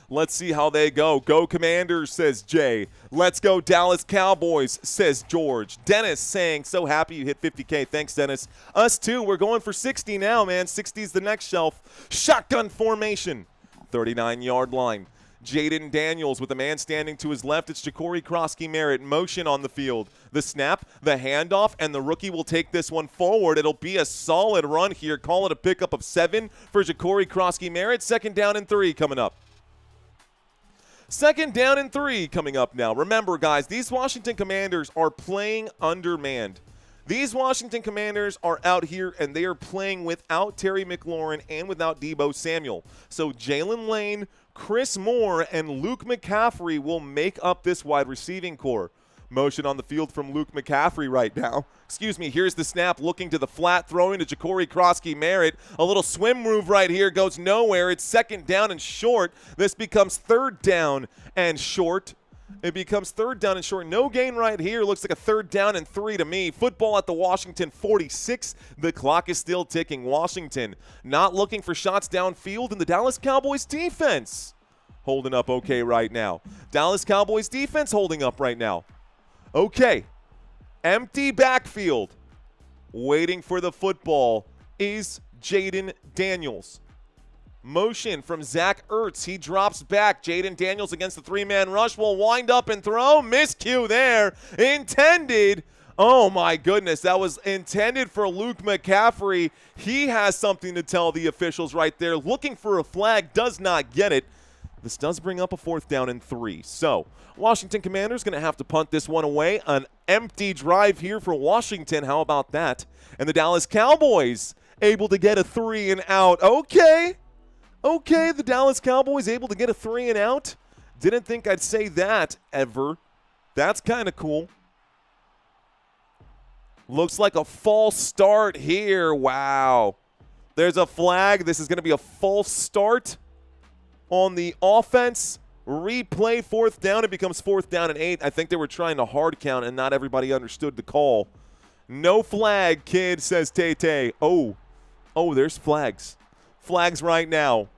Let's see how they go. Go Commanders, says Jay. Let's go Dallas Cowboys, says George. Dennis saying, so happy you hit 50K. Thanks, Dennis. Us too. We're going for 60 now, man. 60's the next shelf. Shotgun formation. 39-yard line. Jayden Daniels with a man standing to his left. It's Ja'Cory Krosky-Merritt. Motion on the field. The snap, the handoff, and the rookie will take this one forward. It'll be a solid run here. Call it a pickup of 7 for Ja'Cory Krosky-Merritt. Second down and 3 coming up. Second down and 3 coming up now. Remember, guys, these Washington Commanders are playing undermanned. These Washington Commanders are out here, and they are playing without Terry McLaurin and without Deebo Samuel. So Jalen Lane, Chris Moore, and Luke McCaffrey will make up this wide receiving core. Motion on the field from Luke McCaffrey right now. Excuse me, here's the snap, looking to the flat, throwing to Ja'Cory Krosky-Merritt. A little swim move right here, goes nowhere. It's second down and short. This becomes third down and short. It becomes third down and short. No gain right here. Looks like a third down and 3 to me. Football at the Washington 46. The clock is still ticking. Washington not looking for shots downfield, and the Dallas Cowboys defense holding up okay right now. Dallas Cowboys defense holding up right now. Okay, empty backfield. Waiting for the football is Jayden Daniels. Motion from Zach Ertz. He drops back. Jayden Daniels against the 3-man rush will wind up and throw. Miscue there. Intended. Oh, my goodness. That was intended for Luke McCaffrey. He has something to tell the officials right there. Looking for a flag. Does not get it. This does bring up a fourth down and 3. So, Washington Commanders going to have to punt this one away. An empty drive here for Washington. How about that? And the Dallas Cowboys able to get a 3 and out. Okay, the Dallas Cowboys able to get a 3 and out. Didn't think I'd say that ever. That's kind of cool. Looks like a false start here. Wow. There's a flag. This is going to be a false start on the offense. Replay 4th down. It becomes 4th down and 8. I think they were trying to hard count, and not everybody understood the call. No flag, kid, says Tay-Tay. Oh, there's flags. Flags right now.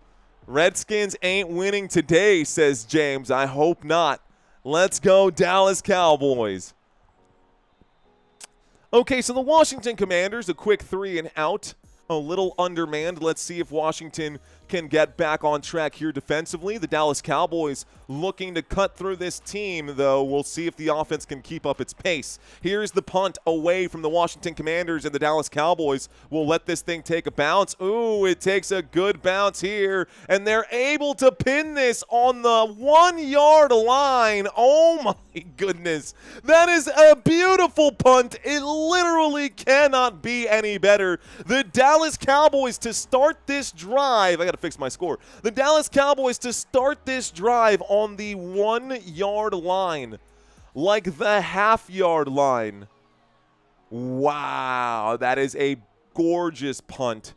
Redskins ain't winning today, says James. I hope not. Let's go, Dallas Cowboys. Okay, so the Washington Commanders, a quick 3 and out. A little undermanned. Let's see if Washington can get back on track here defensively. The Dallas Cowboys looking to cut through this team, though. We'll see if the offense can keep up its pace. Here's the punt away from the Washington Commanders, and the Dallas Cowboys will let this thing take a bounce. Ooh, it takes a good bounce here, and they're able to pin this on the 1-yard line. Oh, my goodness. That is a beautiful punt. It literally cannot be any better. The Dallas Cowboys to start this drive. I got to fix my score. The Dallas Cowboys to start this drive on the 1-yard line, like the half-yard line. Wow, that is a gorgeous punt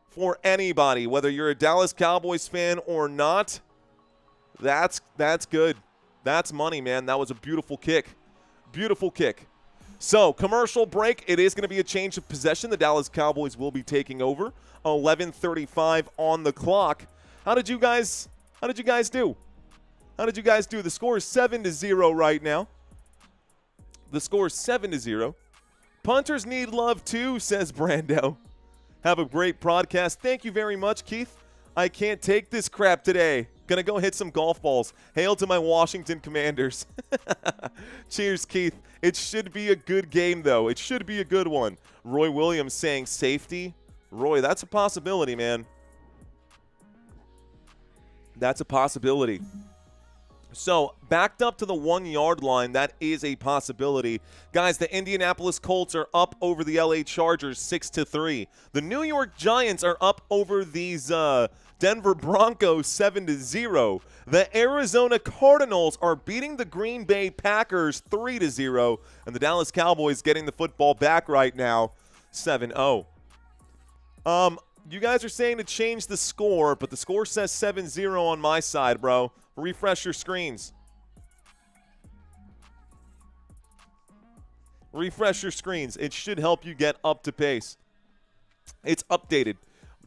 for anybody, whether you're a Dallas Cowboys fan or not. That's good. That's money, man. That was a beautiful kick. Beautiful kick. So, commercial break. It is going to be a change of possession. The Dallas Cowboys will be taking over. 11:35 on the clock. How did you guys do? How did you guys do? The score is 7-0 right now. The score is 7-0. Punters need love too, says Brando. Have a great broadcast. Thank you very much, Keith. I can't take this crap today. Gonna go hit some golf balls. Hail to my Washington Commanders. Cheers, Keith. It should be a good game, though. It should be a good one. Roy Williams saying safety. Roy, that's a possibility, man. That's a possibility. So, backed up to the 1-yard line, that is a possibility. Guys, the Indianapolis Colts are up over the LA Chargers 6-3. The New York Giants are up over these Denver Broncos 7-0. The Arizona Cardinals are beating the Green Bay Packers 3-0. And the Dallas Cowboys getting the football back right now 7-0. You guys are saying to change the score, but the score says 7-0 on my side, bro. Refresh your screens. Refresh your screens. It should help you get up to pace. It's updated.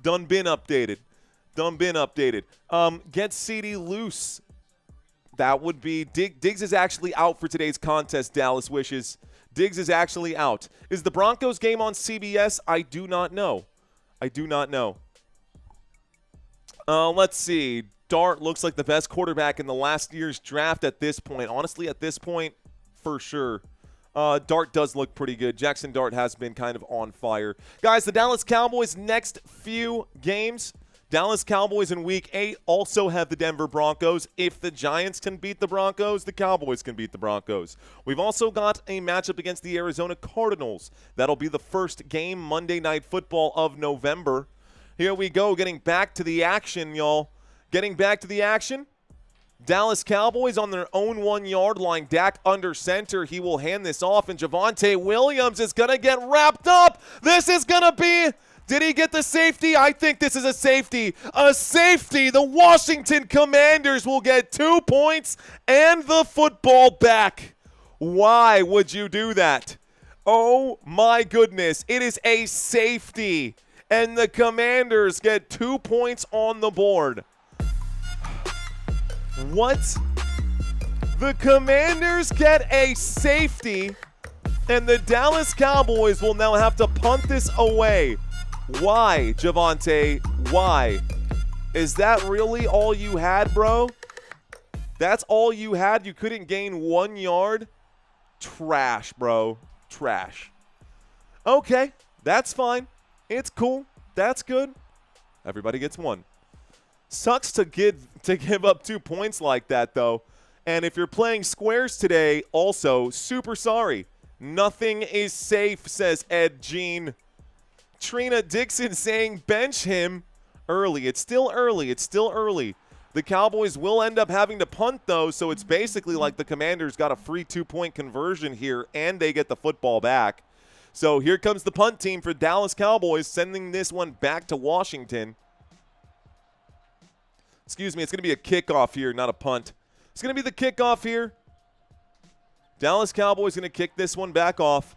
Done been updated. Done been updated. Get CD loose. That would be Diggs is actually out for today's contest, Dallas wishes. Diggs is actually out. Is the Broncos game on CBS? I do not know. I do not know. Let's see. Dart looks like the best quarterback in the last year's draft at this point. Honestly, at this point, for sure. Dart does look pretty good. Jackson Dart has been kind of on fire. Guys, the Dallas Cowboys' next few games. Dallas Cowboys in Week 8 also have the Denver Broncos. If the Giants can beat the Broncos, the Cowboys can beat the Broncos. We've also got a matchup against the Arizona Cardinals. That'll be the first game, Monday Night Football of November. Here we go, getting back to the action, y'all. Getting back to the action. Dallas Cowboys on their own 1-yard line. Dak under center. He will hand this off, and Javonte Williams is going to get wrapped up. This is going to be... Did he get the safety? I think this is a safety. A safety. The Washington Commanders will get 2 points and the football back. Why would you do that? Oh, my goodness. It is a safety. And the Commanders get 2 points on the board. What? The Commanders get a safety, and the Dallas Cowboys will now have to punt this away. Why, Javonte? Why? Is that really all you had, bro? That's all you had? You couldn't gain 1 yard? Trash, bro. Trash. Okay, that's fine. It's cool. That's good. Everybody gets 1. Sucks to give up 2 points like that, though. And if you're playing squares today, also, super sorry. Nothing is safe, says Ed Jean. Trina Dixon saying bench him early. It's still early. It's still early. The Cowboys will end up having to punt, though, so it's basically like the Commanders got a free 2-point conversion here, and they get the football back. So here comes the punt team for Dallas Cowboys, sending this one back to Washington. Excuse me, it's going to be a kickoff here, not a punt. It's going to be the kickoff here. Dallas Cowboys going to kick this one back off.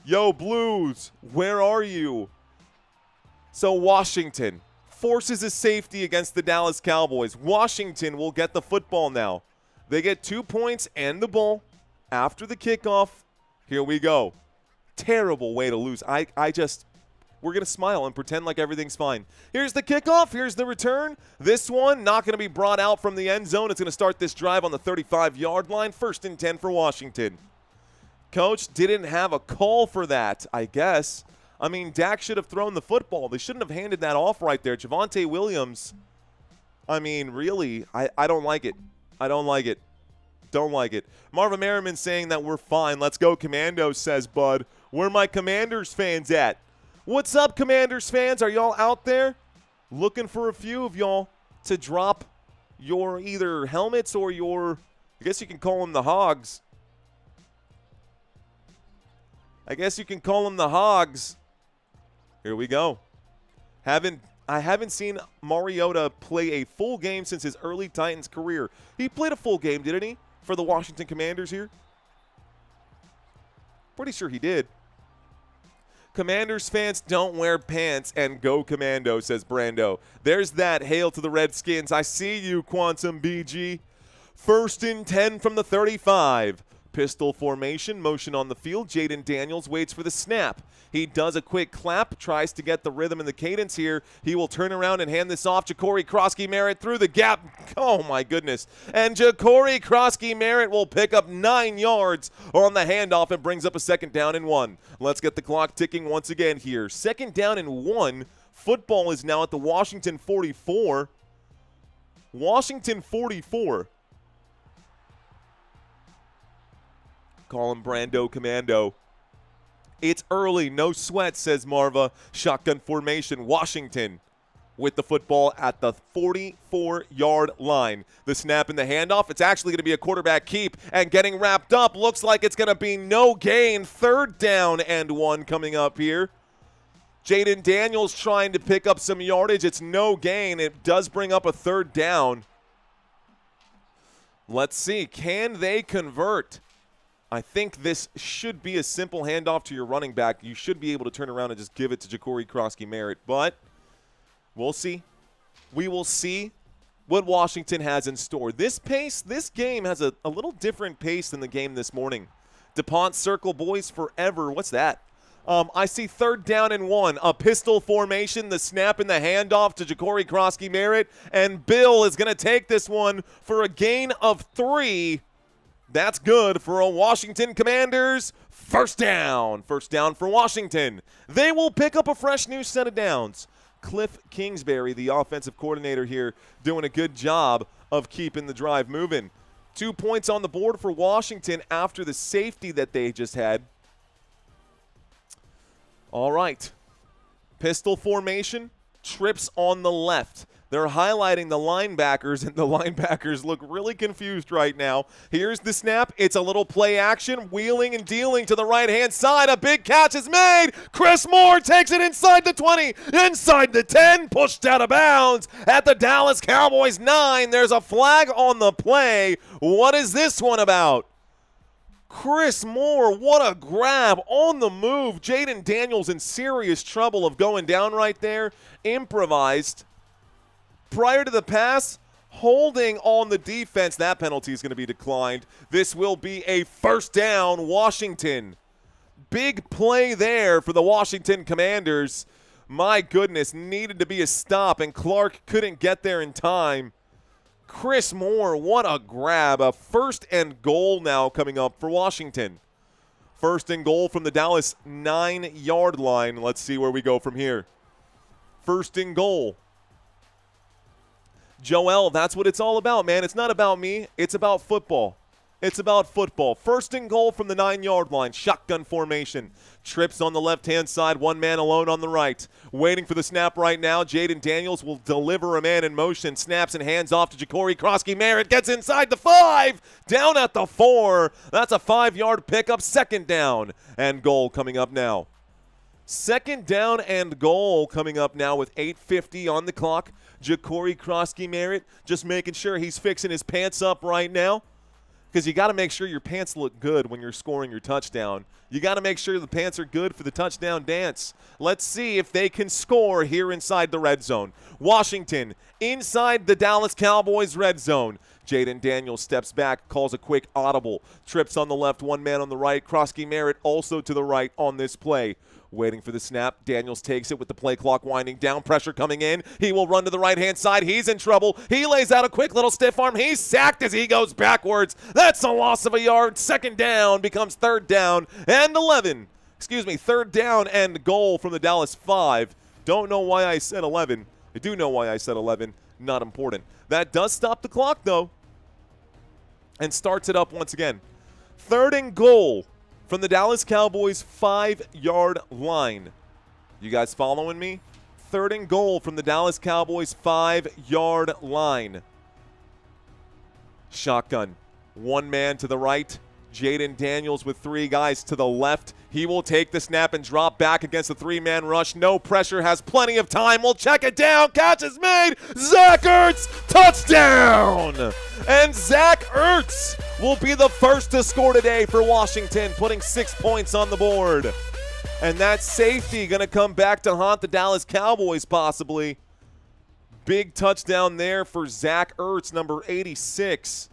Yo, Blues, where are you? So Washington forces a safety against the Dallas Cowboys. Washington will get the football now. They get 2 points and the ball after the kickoff. Here we go. Terrible way to lose. We're going to smile and pretend like everything's fine. Here's the kickoff. Here's the return. This one not going to be brought out from the end zone. It's going to start this drive on the 35-yard line. 1st and 10 for Washington. Coach didn't have a call for that, I guess. I mean, Dak should have thrown the football. They shouldn't have handed that off right there. Javonte Williams, I mean, really, I don't like it. I don't like it. Don't like it. Marvin Merriman saying that we're fine. Let's go, Commandos, says Bud. Where my Commanders fans at? What's up, Commanders fans? Are y'all out there? Looking for a few of y'all to drop your either helmets or your, I guess you can call them the hogs. I guess you can call them the hogs. Here we go. I haven't seen Mariota play a full game since his early Titans career. He played a full game, didn't he, for the Washington Commanders here? Pretty sure he did. Commanders fans don't wear pants and go Commando, says Brando. There's that. Hail to the Redskins. I see you, Quantum BG. 1st and 10 from the 35. Pistol formation, motion on the field. Jayden Daniels waits for the snap. He does a quick clap, tries to get the rhythm and the cadence here. He will turn around and hand this off. Ja'Cory Crosky-Merritt through the gap. Oh, my goodness. And Ja'Cory Crosky-Merritt will pick up 9 yards on the handoff and brings up a 2nd down and 1. Let's get the clock ticking once again here. 2nd down and 1. Football is now at the Washington 44. Washington 44. Call him Brando Commando. It's early, no sweat, says Marva. Shotgun formation, Washington with the football at the 44-yard line. The snap and the handoff, it's actually going to be a quarterback keep, and getting wrapped up, looks like it's going to be no gain. 3rd down and 1 coming up here. Jayden Daniels trying to pick up some yardage. It's no gain. It does bring up a 3rd down. Let's see, can they convert? I think this should be a simple handoff to your running back. You should be able to turn around and just give it to Ja'Cory Crosky-Merritt. But we'll see. We will see what Washington has in store. This game has a little different pace than the game this morning. DuPont Circle boys forever. What's that? I see 3rd down and 1. A pistol formation, the snap and the handoff to Ja'Cory Crosky-Merritt. And Bill is going to take this one for a gain of 3. That's good for a Washington Commanders. 1st down. 1st down for Washington. They will pick up a fresh new set of downs. Cliff Kingsbury, the offensive coordinator here, doing a good job of keeping the drive moving. 2 points on the board for Washington after the safety that they just had. All right. Pistol formation, trips on the left. They're highlighting the linebackers, and the linebackers look really confused right now. Here's the snap. It's a little play action, wheeling and dealing to the right-hand side. A big catch is made. Chris Moore takes it inside the 20, inside the 10, pushed out of bounds at the Dallas Cowboys 9. There's a flag on the play. What is this one about? Chris Moore, what a grab on the move. Jayden Daniels in serious trouble of going down right there. Improvised. Prior to the pass, holding on the defense. That penalty is going to be declined. This will be a 1st down, Washington. Big play there for the Washington Commanders. My goodness, needed to be a stop, and Clark couldn't get there in time. Chris Moore, what a grab. A 1st and goal now coming up for Washington. 1st and goal from the Dallas 9-yard line. Let's see where we go from here. 1st and goal. Joel, that's what it's all about, man. It's not about me. It's about football. It's about football. 1st and goal from the 9-yard line. Shotgun formation. Trips on the left-hand side. 1 man alone on the right. Waiting for the snap right now. Jayden Daniels will deliver a man in motion. Snaps and hands off to Ja'Cory Crosky-Merritt. Gets inside the 5. Down at the 4. That's a 5-yard pickup. 2nd down and goal coming up now. Second down and goal coming up now with 8:50 on the clock. Ja'Cory Krosky-Merritt just making sure he's fixing his pants up right now, because you got to make sure your pants look good when you're scoring your touchdown. You got to make sure the pants are good for the touchdown dance. Let's see if they can score here inside the red zone. Washington inside the Dallas Cowboys red zone. Jayden Daniels steps back, calls a quick audible. Trips on the left, one man on the right. Krosky-Merritt also to the right on this play. Waiting for the snap. Daniels takes it with the play clock winding down. Pressure coming in. He will run to the right-hand side. He's in trouble. He lays out a quick little stiff arm. He's sacked as he goes backwards. That's a loss of a yard. Second down becomes third down and 11. Third down and goal from the Dallas 5. Don't know why I said 11. I do know why I said 11. Not important. That does stop the clock, though, and starts it up once again. Third and goal from the Dallas Cowboys 5-yard line. You guys following me? Third and goal from the Dallas Cowboys 5-yard line. Shotgun. One man to the right. Jayden Daniels with three guys to the left. He will take the snap and drop back against the three-man rush. No pressure, has plenty of time. We'll check it down. Catch is made. Zach Ertz, touchdown! And Zach Ertz will be the first to score today for Washington, putting 6 points on the board. And that safety going to come back to haunt the Dallas Cowboys possibly. Big touchdown there for Zach Ertz, number 86.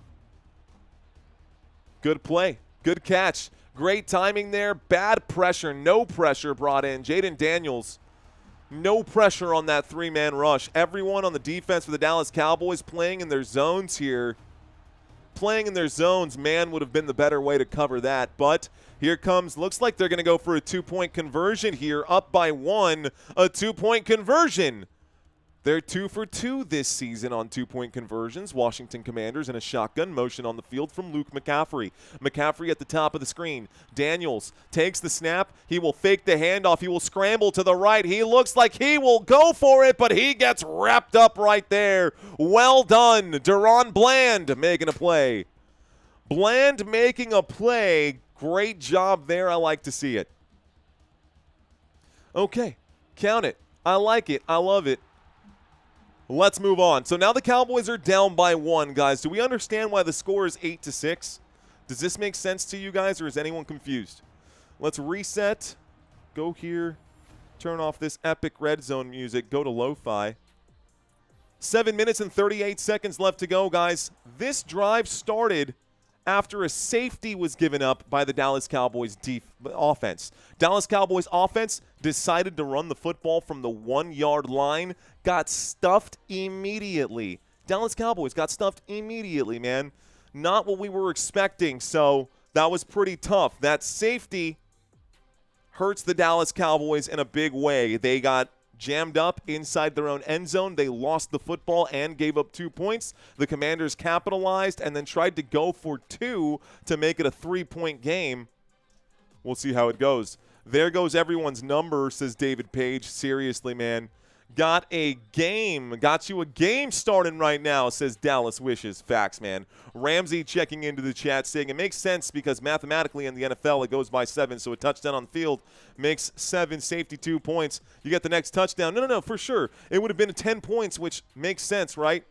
Good play. Good catch. Great timing there. Bad pressure. No pressure brought in. Jayden Daniels, no pressure on that three-man rush. Everyone on the defense for the Dallas Cowboys playing in their zones here. Playing in their zones, man, would have been the better way to cover that. But here comes, looks like they're going to go for a two-point conversion here. Up by one, a two-point conversion. They're 2 for 2 this season on two-point conversions. Washington Commanders in a shotgun motion on the field from Luke McCaffrey. McCaffrey at the top of the screen. Daniels takes the snap. He will fake the handoff. He will scramble to the right. He looks like he will go for it, but he gets wrapped up right there. Well done. Deron Bland making a play. Bland making a play. Great job there. I like to see it. Okay, count it. I like it. I love it. Let's move on. So now the Cowboys are down by one, guys. Do we understand why the score is 8-6? Does this make sense to you guys, or is anyone confused? Let's reset. Go here. Turn off this epic red zone music. Go to lo-fi. 7 minutes and 38 seconds left to go, guys. This drive started after a safety was given up by the Dallas Cowboys offense. Dallas Cowboys offense decided to run the football from the 1-yard line, got stuffed immediately. Dallas Cowboys got stuffed immediately, man. Not what we were expecting, so that was pretty tough. That safety hurts the Dallas Cowboys in a big way. They got jammed up inside their own end zone. They lost the football and gave up 2 points. The Commanders capitalized and then tried to go for 2 to make it a 3-point game. We'll see how it goes. There goes everyone's number, says David Page. Seriously, man. Got a game. Got you a game starting right now, says Dallas Wishes. Facts, man. Ramsey checking into the chat saying it makes sense because mathematically in the NFL it goes by 7, so a touchdown on the field makes 7, safety 2 points. You get the next touchdown. No, for sure. It would have been 10 points, which makes sense, right?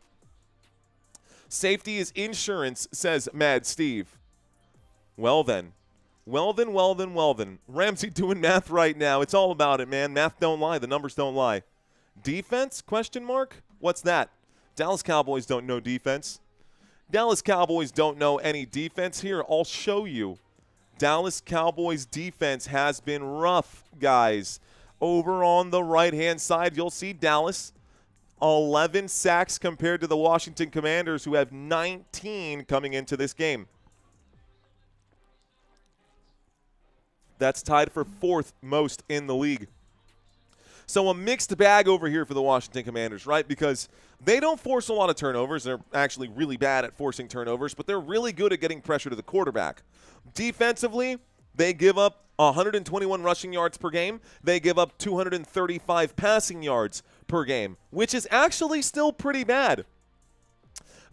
Safety is insurance, says Mad Steve. Well then. Ramsey doing math right now. It's all about it, man. Math don't lie. The numbers don't lie. Defense? Question mark? What's that? Dallas Cowboys don't know defense. Dallas Cowboys don't know any defense. Here, I'll show you. Dallas Cowboys defense has been rough, guys. Over on the right-hand side, you'll see Dallas. 11 sacks compared to the Washington Commanders, who have 19 coming into this game. That's tied for 4th most in the league. So a mixed bag over here for the Washington Commanders, right? Because they don't force a lot of turnovers. They're actually really bad at forcing turnovers, but they're really good at getting pressure to the quarterback. Defensively, they give up 121 rushing yards per game. They give up 235 passing yards per game, which is actually still pretty bad.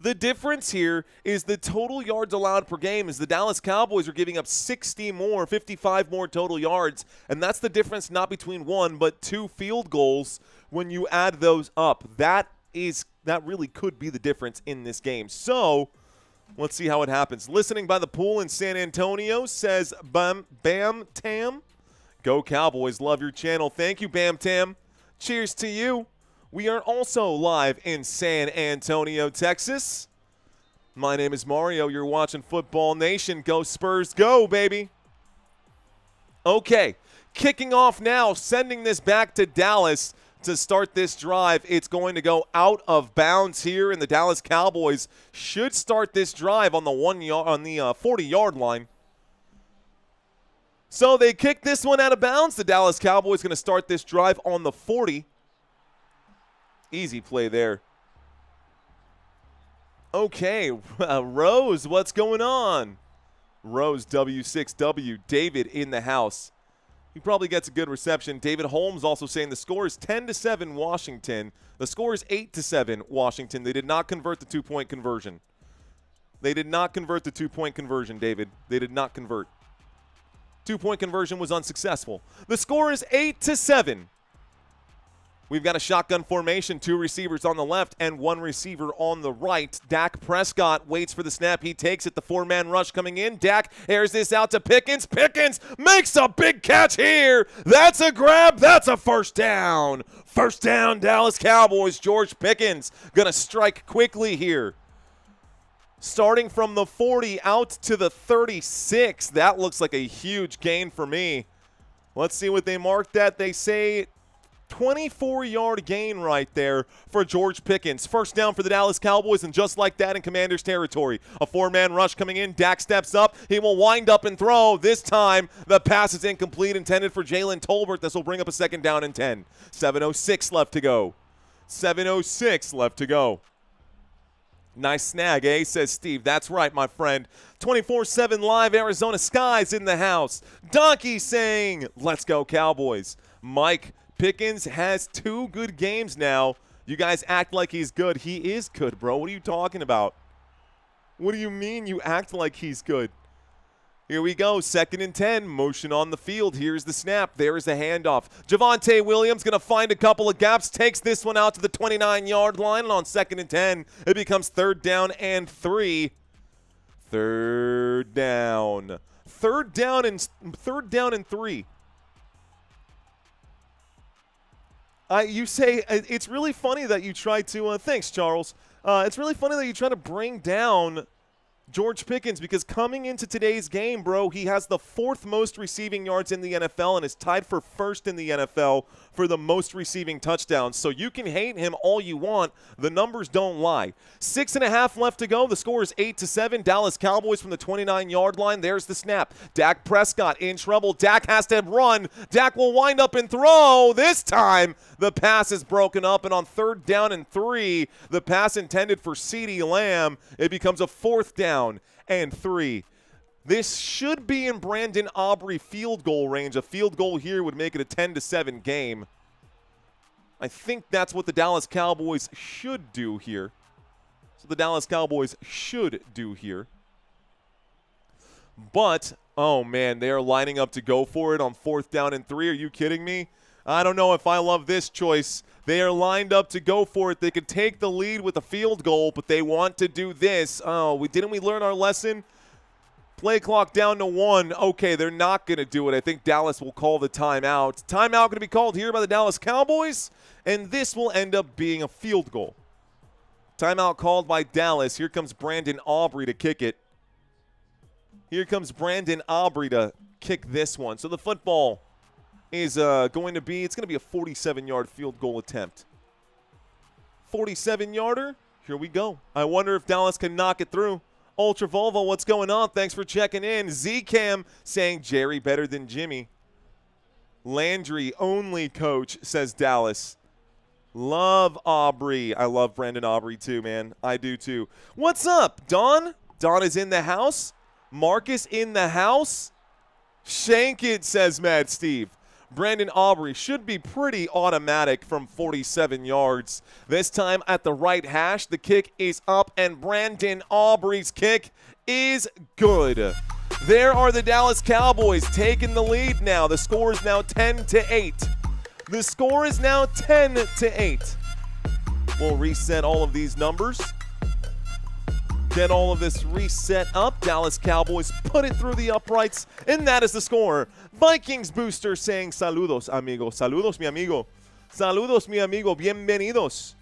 The difference here is the total yards allowed per game is the Dallas Cowboys are giving up 55 more total yards, and that's the difference not between 1 but 2 field goals when you add those up. That really could be the difference in this game. So let's see how it happens. Listening by the pool in San Antonio says Bam Tam. Go Cowboys, love your channel. Thank you, Bam Tam. Cheers to you. We are also live in San Antonio, Texas. My name is Mario. You're watching Football Nation. Go Spurs, go, baby. Okay, kicking off now, sending this back to Dallas to start this drive. It's going to go out of bounds here, and the Dallas Cowboys should start this drive on the 40-yard line. So they kick this one out of bounds. The Dallas Cowboys going to start this drive on the 40. Easy play there. Okay, Rose, what's going on? Rose, W6W, David in the house. He probably gets a good reception. David Holmes also saying the score is 10-7 Washington. The score is 8-7 Washington. They did not convert the two-point conversion. They did not convert the two-point conversion, David. They did not convert. Two-point conversion was unsuccessful. The score is 8-7. We've got a shotgun formation, 2 receivers on the left and 1 receiver on the right. Dak Prescott waits for the snap. He takes it. The 4-man rush coming in. Dak airs this out to Pickens. Pickens makes a big catch here. That's a grab. That's a first down. First down, Dallas Cowboys. George Pickens going to strike quickly here. Starting from the 40 out to the 36. That looks like a huge gain for me. Let's see what they marked that. They say 24-yard gain right there for George Pickens. First down for the Dallas Cowboys, and just like that in Commander's territory. A 4-man rush coming in. Dak steps up. He will wind up and throw. This time, the pass is incomplete, intended for Jalen Tolbert. This will bring up a 2nd down and 10. 7:06 left to go. 7:06 left to go. Nice snag, eh, says Steve. That's right, my friend. 24/7 live Arizona Skies in the house. Donkey saying, let's go Cowboys. Mike, Pickens has 2 good games now. You guys act like he's good. He is good, bro. What are you talking about? What do you mean you act like he's good? Here we go. 2nd and 10. Motion on the field. Here's the snap. There's the handoff. Javonte Williams going to find a couple of gaps. Takes this one out to the 29-yard line. And on 2nd and 10, it becomes 3rd down and 3. 3rd down. 3rd down and 3. You say it's really funny that you try to thanks, Charles. It's really funny that you try to bring down George Pickens, because coming into today's game, bro, he has the 4th most receiving yards in the NFL and is tied for 1st in the NFL for the most receiving touchdowns. So you can hate him all you want. The numbers don't lie. 6.5 left to go. The score is 8-7. Dallas Cowboys from the 29-yard line. There's the snap. Dak Prescott in trouble. Dak has to run. Dak will wind up and throw. This time, the pass is broken up, and on 3rd down and 3, the pass intended for CeeDee Lamb, it becomes a 4th down and 3. This should be in Brandon Aubrey field goal range. A field goal here would make it a 10-7 game. I think that's what the Dallas Cowboys should do here. So the Dallas Cowboys should do here. But, oh man, they are lining up to go for it on 4th down and 3. Are you kidding me? I don't know if I love this choice. They are lined up to go for it. They could take the lead with a field goal, but they want to do this. Oh, didn't we learn our lesson? Play clock down to 1. Okay, they're not going to do it. I think Dallas will call the timeout. Timeout going to be called here by the Dallas Cowboys, and this will end up being a field goal. Timeout called by Dallas. Here comes Brandon Aubrey to kick it. Here comes Brandon Aubrey to kick this one. So the football is going to be a 47-yard field goal attempt. 47-yarder. Here we go. I wonder if Dallas can knock it through. Ultra Volvo, what's going on? Thanks for checking in. Z-Cam saying Jerry better than Jimmy. Landry only coach, says Dallas. Love Aubrey. I love Brandon Aubrey too, man. I do too. What's up, Don? Don is in the house. Marcus in the house. Shank it, says Mad Steve. Brandon Aubrey should be pretty automatic from 47 yards. This time at the right hash, the kick is up, and Brandon Aubrey's kick is good. There are the Dallas Cowboys taking the lead now. The score is now 10-8. The score is now 10-8. We'll reset all of these numbers. Get all of this reset up. Dallas Cowboys put it through the uprights, and that is the score. Vikings booster saying saludos, amigo. Saludos, mi amigo. Saludos, mi amigo. Bienvenidos.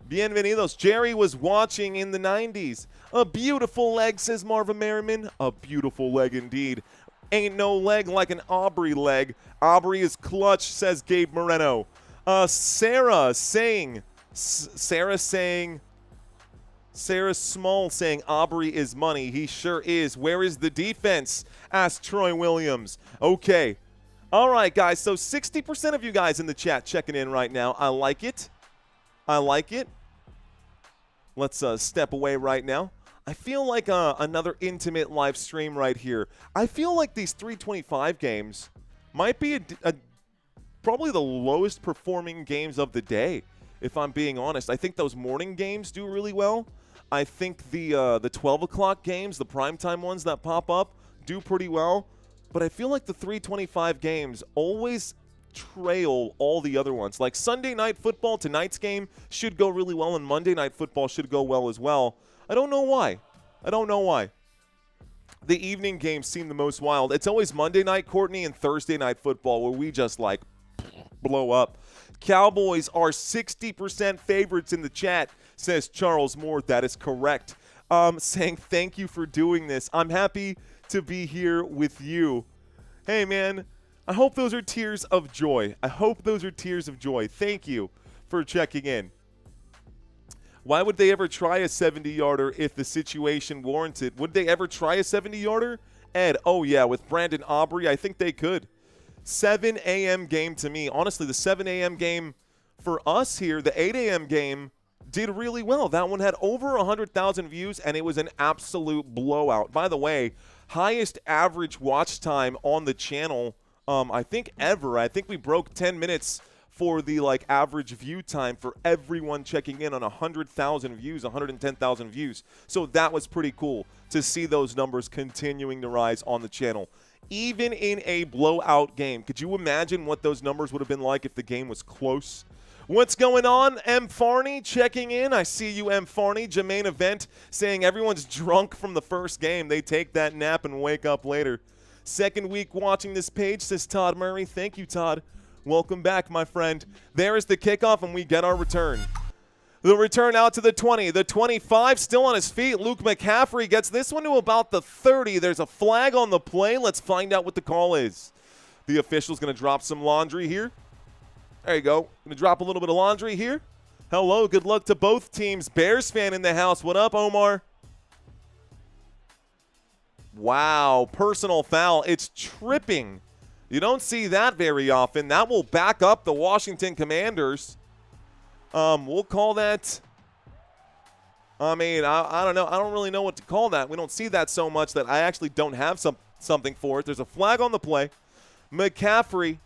Bienvenidos. Jerry was watching in the 90s. A beautiful leg, says Marvin Merriman. A beautiful leg indeed. Ain't no leg like an Aubrey leg. Aubrey is clutch, says Gabe Moreno. Sarah Small saying Aubrey is money. He sure is. Where is the defense? Asked Troy Williams. Okay. All right, guys. So 60% of you guys in the chat checking in right now. I like it. I like it. Let's step away right now. I feel like another intimate live stream right here. I feel like these 325 games might be probably the lowest performing games of the day, if I'm being honest. I think those morning games do really well. I think the 12 o'clock games, the primetime ones that pop up, do pretty well. But I feel like the 325 games always trail all the other ones. Like Sunday Night Football, tonight's game should go really well, and Monday Night Football should go well as well. I don't know why. I don't know why. The evening games seem the most wild. It's always Monday night, Courtney, and Thursday Night Football where we just, like, blow up. Cowboys are 60% favorites in the chat, says Charles Moore. That is correct. Saying thank you for doing this. I'm happy to be here with you. Hey, man, I hope those are tears of joy. I hope those are tears of joy. Thank you for checking in. Why would they ever try a 70-yarder if the situation warranted? Would they ever try a 70-yarder? Ed, oh, yeah, with Brandon Aubrey, I think they could. 7 a.m. game to me. Honestly, the 7 a.m. game for us here, the 8 a.m. game, did really well. That one had over 100,000 views, and it was an absolute blowout. By the way, highest average watch time on the channel, I think ever. I think we broke 10 minutes for the average view time for everyone checking in on 100,000 views, 110,000 views. So that was pretty cool to see those numbers continuing to rise on the channel. Even in a blowout game, could you imagine what those numbers would have been like if the game was close? What's going on? M. Farney checking in. I see you, M. Farney. Jermaine Event saying everyone's drunk from the first game. They take that nap and wake up later. Second week watching this page, says Todd Murray. Thank you, Todd. Welcome back, my friend. There is the kickoff, and we get our return. The return out to the 20. The 25 still on his feet. Luke McCaffrey gets this one to about the 30. There's a flag on the play. Let's find out what the call is. The official's going to drop some laundry here. There you go. Going to drop a little bit of laundry here. Hello. Good luck to both teams. Bears fan in the house. What up, Omar? Wow. Personal foul. It's tripping. You don't see that very often. That will back up the Washington Commanders. We'll call that, I mean, I don't know. I don't really know what to call that. We don't see that so much that I actually don't have something for it. There's a flag on the play. McCaffrey.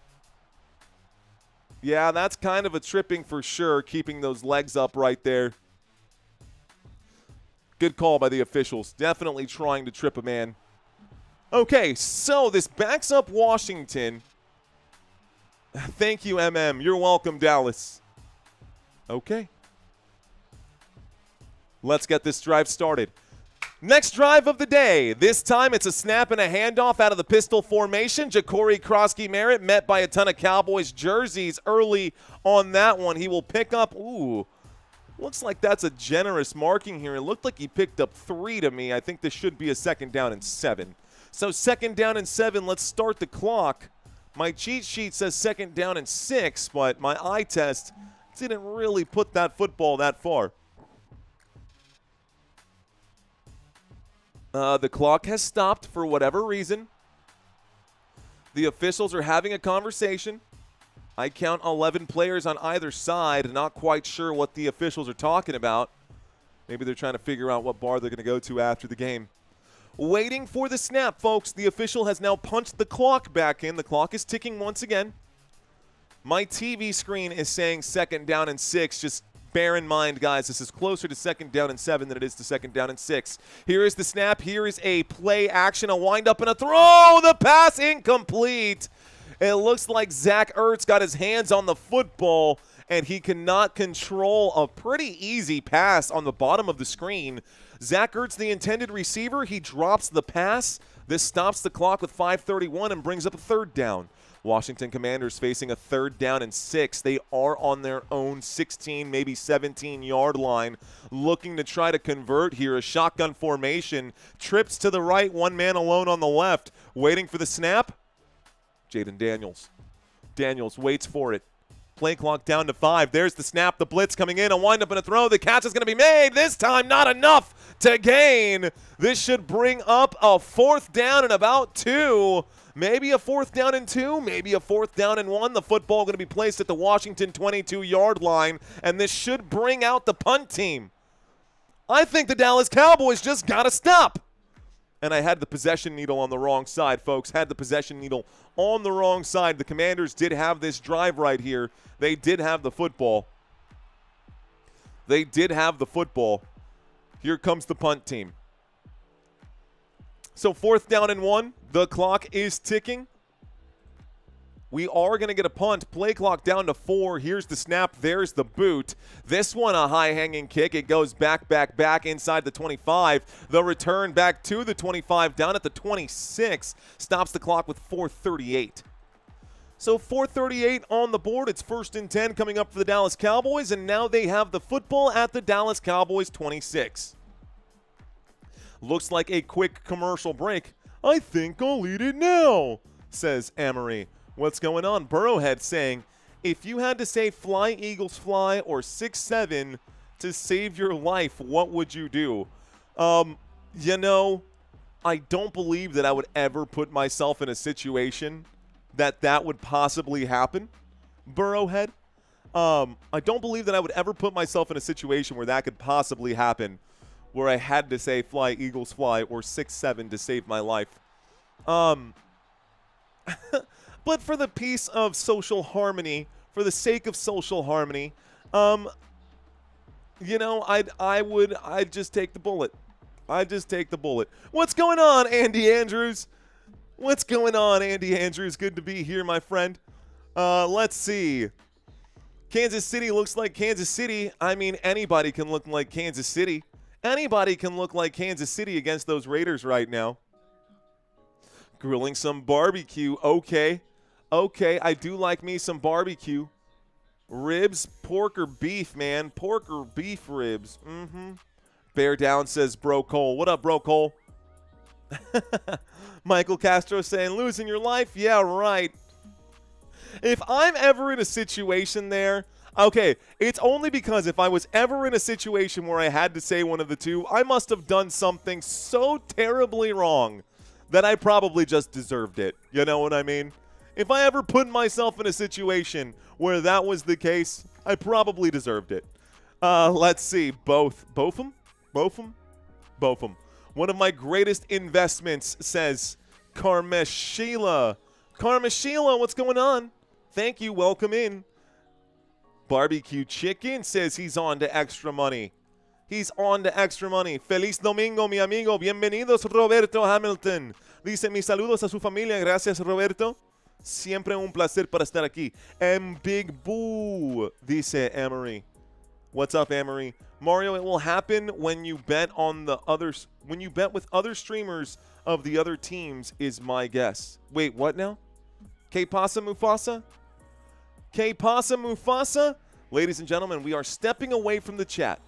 Yeah, that's kind of a tripping for sure, keeping those legs up right there. Good call by the officials. Definitely trying to trip a man. Okay, so this backs up Washington. Thank you, MM. You're welcome, Dallas. Okay. Let's get this drive started. Next drive of the day. This time it's a snap and a handoff out of the pistol formation. Ja'Cory Krosky-Merritt met by a ton of Cowboys jerseys early on that one. He will pick up, looks like that's a generous marking here. It looked like he picked up 3 to me. I think this should be a 2nd down and 7. So 2nd down and 7, let's start the clock. My cheat sheet says 2nd down and 6, but my eye test didn't really put that football that far. The clock has stopped for whatever reason. The officials are having a conversation. I count 11 players on either side. Not quite sure what the officials are talking about. Maybe they're trying to figure out what bar they're going to go to after the game. Waiting for the snap, folks. The official has now punched the clock back in. The clock is ticking once again. My TV screen is saying 2nd down and 6. Just bear in mind, guys, this is closer to 2nd down and 7 than it is to 2nd down and 6. Here is the snap. Here is a play action, a wind-up and a throw. The pass incomplete. It looks like Zach Ertz got his hands on the football, and he cannot control a pretty easy pass on the bottom of the screen. Zach Ertz, the intended receiver, he drops the pass. This stops the clock with 5:31 and brings up a 3rd down. Washington Commanders facing a 3rd down and 6. They are on their own 16, maybe 17-yard line, looking to try to convert here. A shotgun formation, trips to the right, one man alone on the left. Waiting for the snap, Jayden Daniels. Daniels waits for it. Play clock down to 5. There's the snap, the blitz coming in, a wind-up and a throw. The catch is going to be made. This time not enough to gain. This should bring up a 4th down and about 2. Maybe a 4th down and 2, maybe a 4th down and 1. The football going to be placed at the Washington 22-yard line, and this should bring out the punt team. I think the Dallas Cowboys just got to stop. And I had the possession needle on the wrong side, folks. Had the possession needle on the wrong side. The Commanders did have this drive right here. They did have the football. They did have the football. Here comes the punt team. So 4th down and 1. The clock is ticking. We are going to get a punt. Play clock down to 4. Here's the snap. There's the boot. This one a high-hanging kick. It goes back inside the 25. The return back to the 25, down at the 26. Stops the clock with 4:38. So 4:38 on the board. It's 1st and 10 coming up for the Dallas Cowboys, and now they have the football at the Dallas Cowboys 26. Looks like a quick commercial break. I think I'll eat it now, says Amory. What's going on? Burrowhead saying, if you had to say fly, Eagles fly, or 6'7" to save your life, what would you do? You know, I don't believe that I would ever put myself in a situation that would possibly happen, Burrowhead. I don't believe that I would ever put myself in a situation where that could possibly happen, where I had to say fly, Eagles fly, or 6'7" to save my life. But for the peace of social harmony, for the sake of social harmony, you know, I'd just take the bullet. I'd just take the bullet. What's going on, Andy Andrews? What's going on, Andy Andrews? Good to be here, my friend. Let's see. Kansas City looks like Kansas City. I mean, anybody can look like Kansas City. Anybody can look like Kansas City against those Raiders right now. Grilling some barbecue. Okay. Okay, I do like me some barbecue. Ribs, pork or beef, man. Pork or beef ribs. Bear down, says Bro Cole. What up, Bro Cole? Michael Castro saying, losing your life? Yeah, right. If I'm ever in a situation there, okay, it's only because if I was ever in a situation where I had to say one of the two, I must have done something so terribly wrong that I probably just deserved it. You know what I mean? If I ever put myself in a situation where that was the case, I probably deserved it. Let's see. Both them? One of my greatest investments, says Carmeshila. Carmeshila, what's going on? Thank you. Welcome in. Barbecue Chicken says he's on to extra money. He's on to extra money. Feliz domingo, mi amigo. Bienvenidos, Roberto Hamilton. Dice, mis saludos a su familia. Gracias, Roberto. Siempre un placer para estar aquí. And Big Boo, dice Amory. What's up, Amory? Mario, it will happen when you bet on the others. When you bet with other streamers of the other teams, is my guess. Wait, what now? K-Pasa Mufasa? K-Pasa Mufasa? Ladies and gentlemen, we are stepping away from the chat.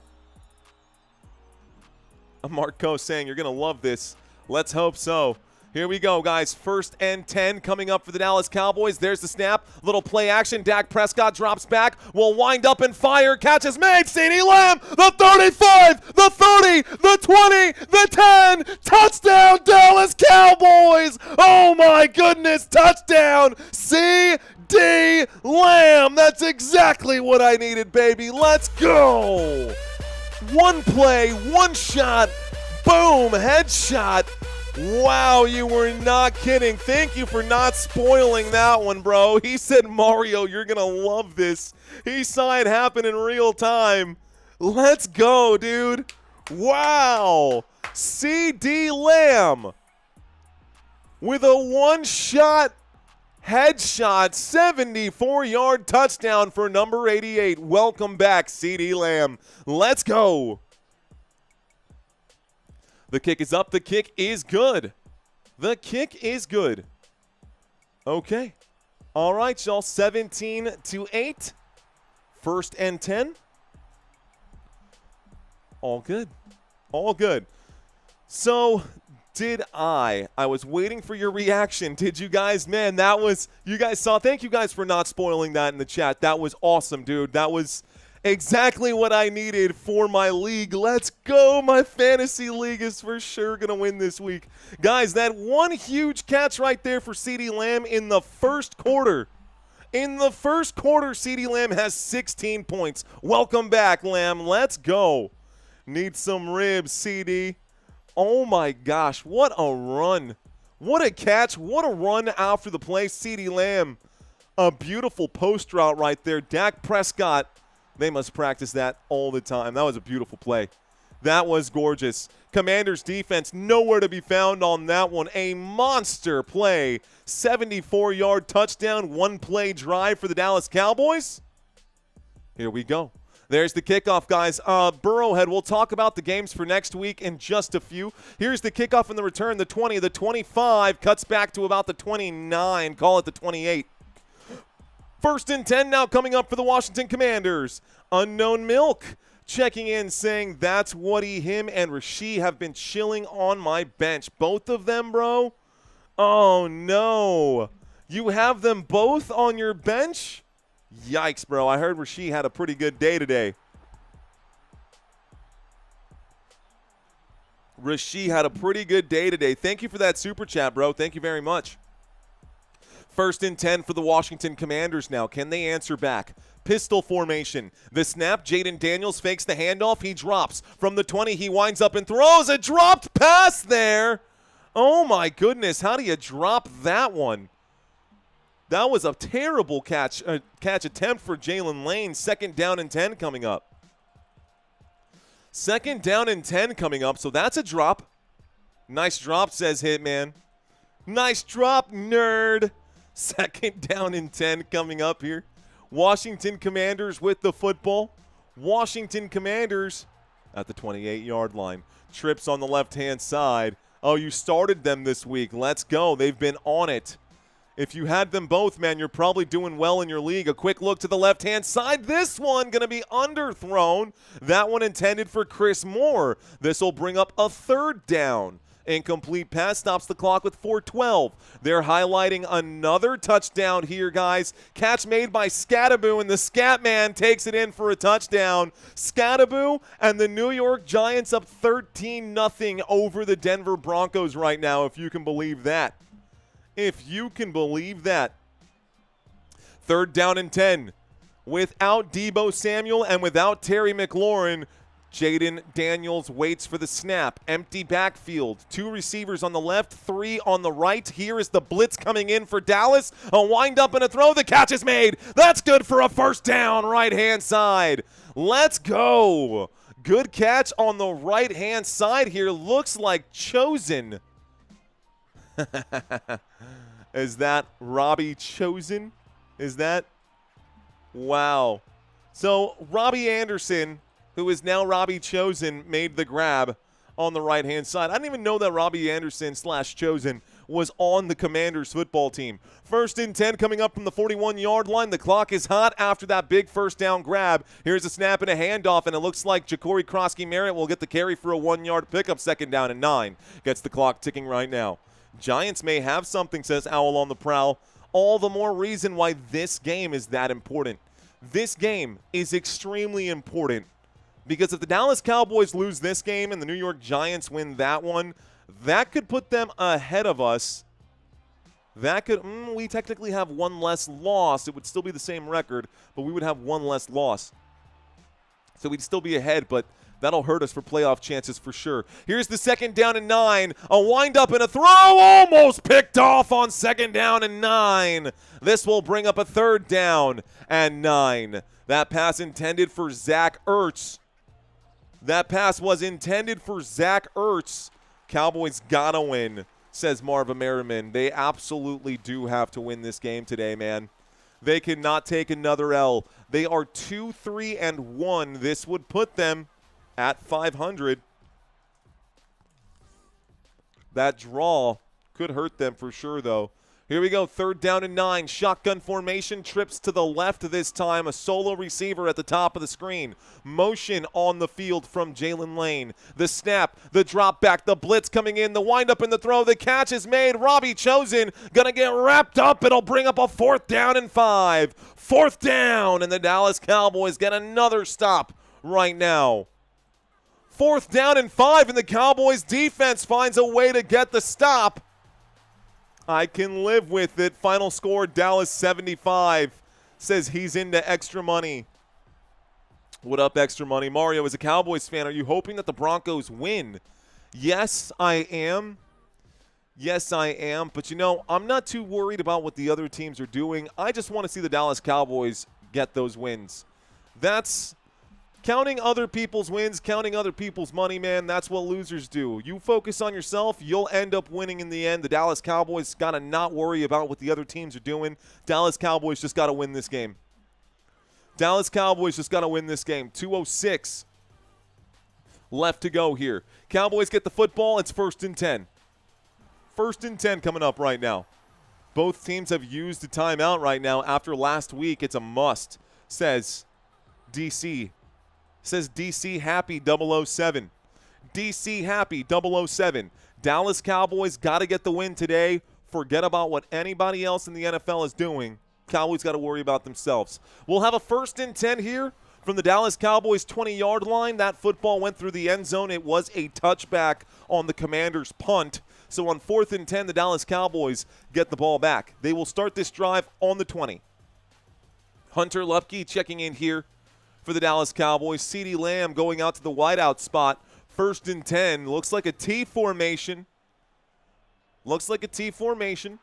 Marco saying you're going to love this. Let's hope so. Here we go, guys. 1st and 10 coming up for the Dallas Cowboys. There's the snap. Little play action. Dak Prescott drops back. Will wind up and fire. Catch is made. CeeDee Lamb. The 35. The 30. The 20. The 10. Touchdown, Dallas Cowboys. Oh, my goodness. Touchdown. CeeDee Lamb. That's exactly what I needed, baby. Let's go. One play. One shot. Boom. Headshot. Wow, you were not kidding. Thank you for not spoiling that one, bro. He said, Mario, you're going to love this. He saw it happen in real time. Let's go, dude. Wow. CD Lamb with a one-shot headshot, 74-yard touchdown for number 88. Welcome back, CD Lamb. Let's go. The kick is up. The kick is good. The kick is good. Okay. All right, y'all. 17-8. First and 10. All good. All good. So, I was waiting for your reaction. Did you guys? Man, that was, you guys saw. Thank you guys for not spoiling that in the chat. That was awesome, dude. That was exactly what I needed for my league. Let's go. My fantasy league is for sure going to win this week. Guys, that one huge catch right there for CeeDee Lamb in the first quarter. In the first quarter, CeeDee Lamb has 16 points. Welcome back, Lamb. Let's go. Need some ribs, CD. Oh, my gosh. What a run. What a catch. What a run after the play. CeeDee Lamb. A beautiful post route right there. Dak Prescott. They must practice that all the time. That was a beautiful play. That was gorgeous. Commanders defense nowhere to be found on that one. A monster play. 74-yard touchdown, one-play drive for the Dallas Cowboys. Here we go. There's the kickoff, guys. Burrowhead, we'll talk about the games for next week in just a few. Here's the kickoff and the return. The 20, the 25, cuts back to about the 29. Call it the 28. First and 10 now coming up for the Washington Commanders. Unknown Milk checking in saying that's Woody, him, and Rasheed have been chilling on my bench. Both of them, bro? Oh, no. You have them both on your bench? Yikes, bro. I heard Rasheed had a pretty good day today. Rasheed had a pretty good day today. Thank you for that super chat, bro. Thank you very much. First and 10 for the Washington Commanders now. Can they answer back? Pistol formation. The snap, Jayden Daniels fakes the handoff. He drops. From the 20, he winds up and throws a dropped pass there. Oh, my goodness. How do you drop that one? That was a terrible catch attempt for Jalen Lane. Second down and 10 coming up. Second down and 10 coming up, so that's a drop. Nice drop, says Hitman. Nice drop, nerd. Second down and 10 coming up here. Washington Commanders with the football. Washington Commanders at the 28-yard line. Trips on the left-hand side. Oh, you started them this week. Let's go. They've been on it. If you had them both, man, you're probably doing well in your league. A quick look to the left-hand side. This one going to be underthrown. That one intended for Chris Moore. This will bring up a third down. Incomplete pass stops the clock with 4:12. They're highlighting another touchdown here, guys. Catch made by Scattaboo, and the Scat Man takes it in for a touchdown. Scattaboo and the New York Giants up 13-0 over the Denver Broncos right now, if you can believe that. If you can believe that. Third down and 10. Without Deebo Samuel and without Terry McLaurin, Jayden Daniels waits for the snap. Empty backfield. Two receivers on the left, three on the right. Here is the blitz coming in for Dallas. A wind up and a throw. The catch is made. That's good for a first down, right-hand side. Let's go. Good catch on the right-hand side here. Looks like Chosen. Is that Robbie Chosen? Is that? Wow. So Robbie Anderson, who is now Robbie Chosen, made the grab on the right-hand side. I didn't even know that Robbie Anderson / Chosen was on the Commanders football team. First and 10 coming up from the 41-yard line. The clock is hot after that big first down grab. Here's a snap and a handoff, and it looks like Ja'Cory Krosky-Merritt will get the carry for a 1-yard pickup. Second down and 9. Gets the clock ticking right now. Giants may have something, says Owl on the Prowl. All the more reason why this game is that important. This game is extremely important because if the Dallas Cowboys lose this game and the New York Giants win that one, that could put them ahead of us. That could, we technically have one less loss. It would still be the same record, but we would have one less loss. So we'd still be ahead, but That'll hurt us for playoff chances for sure. Here's the 2nd down and 9. A wind-up and a throw. Almost picked off on 2nd down and 9. This will bring up a 3rd down and 9. That pass intended for Zach Ertz. That pass was intended for Zach Ertz. Cowboys gotta win, says Marva Merriman. They absolutely do have to win this game today, man. They cannot take another L. They are 2-3-1. This would put them at 500. That draw could hurt them for sure, though. Here we go, 3rd down and 9. Shotgun formation, trips to the left this time. A solo receiver at the top of the screen. Motion on the field from Jalen Lane. The snap, the drop back, the blitz coming in, the windup and the throw. The catch is made. Robbie Chosen gonna get wrapped up. It'll bring up a 4th down and 5. 4th down, and the Dallas Cowboys get another stop right now. 4th down and 5, and the Cowboys defense finds a way to get the stop. I can live with it. Final score, Dallas 75. Says he's into extra money. What up, extra money? Mario, as a Cowboys fan, are you hoping that the Broncos win? Yes, I am. Yes, I am. But, you know, I'm not too worried about what the other teams are doing. I just want to see the Dallas Cowboys get those wins. That's counting other people's wins, counting other people's money, man. That's what losers do. You focus on yourself, you'll end up winning in the end. The Dallas Cowboys got to not worry about what the other teams are doing. Dallas Cowboys just got to win this game. Dallas Cowboys just got to win this game. 2:06 left to go here. Cowboys get the football. It's 1st and 10. 1st and 10 coming up right now. Both teams have used a timeout right now. After last week, it's a must, says DC. Says DC Happy 007. DC Happy 007. Dallas Cowboys got to get the win today. Forget about what anybody else in the NFL is doing. Cowboys got to worry about themselves. We'll have a 1st and 10 here from the Dallas Cowboys 20-yard line. That football went through the end zone. It was a touchback on the Commanders' punt. So on 4th and 10, the Dallas Cowboys get the ball back. They will start this drive on the 20. Hunter Luepke checking in here for the Dallas Cowboys. CeeDee Lamb going out to the wideout spot. 1st and 10. Looks like a T formation. Looks like a T formation.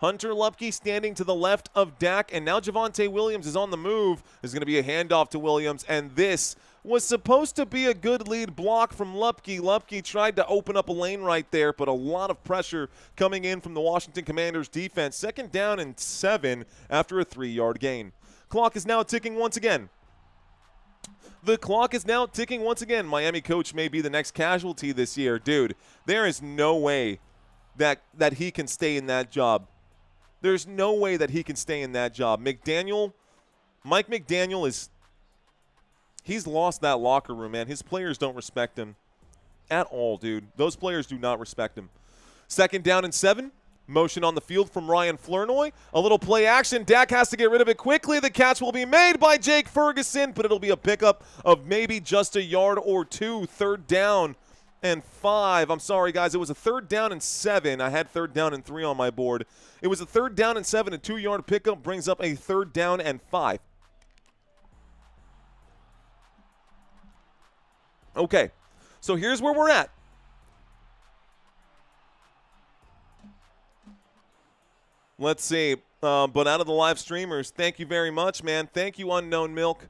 Hunter Luepke standing to the left of Dak, and now Javonte Williams is on the move. There's going to be a handoff to Williams, and this was supposed to be a good lead block from Luepke. Luepke tried to open up a lane right there, but a lot of pressure coming in from the Washington Commanders defense. 2nd down and 7 after a 3-yard gain. Clock is now ticking once again. The clock is now ticking once again. Miami coach may be the next casualty this year. Dude, there is no way that he can stay in that job. There's no way that he can stay in that job. Mike McDaniel he's lost that locker room, man. His players don't respect him at all, dude. Those players do not respect him. 2nd down and 7. Motion on the field from Ryan Flournoy. A little play action. Dak has to get rid of it quickly. The catch will be made by Jake Ferguson, but it'll be a pickup of maybe just a yard or 2. 3rd down and 5. I'm sorry, guys. It was a 3rd down and 7. I had 3rd down and 3 on my board. It was a 3rd down and 7. A 2-yard pickup brings up a 3rd down and 5. Okay, so here's where we're at. Let's see. But out of the live streamers, thank you very much, man. Thank you, Unknown Milk.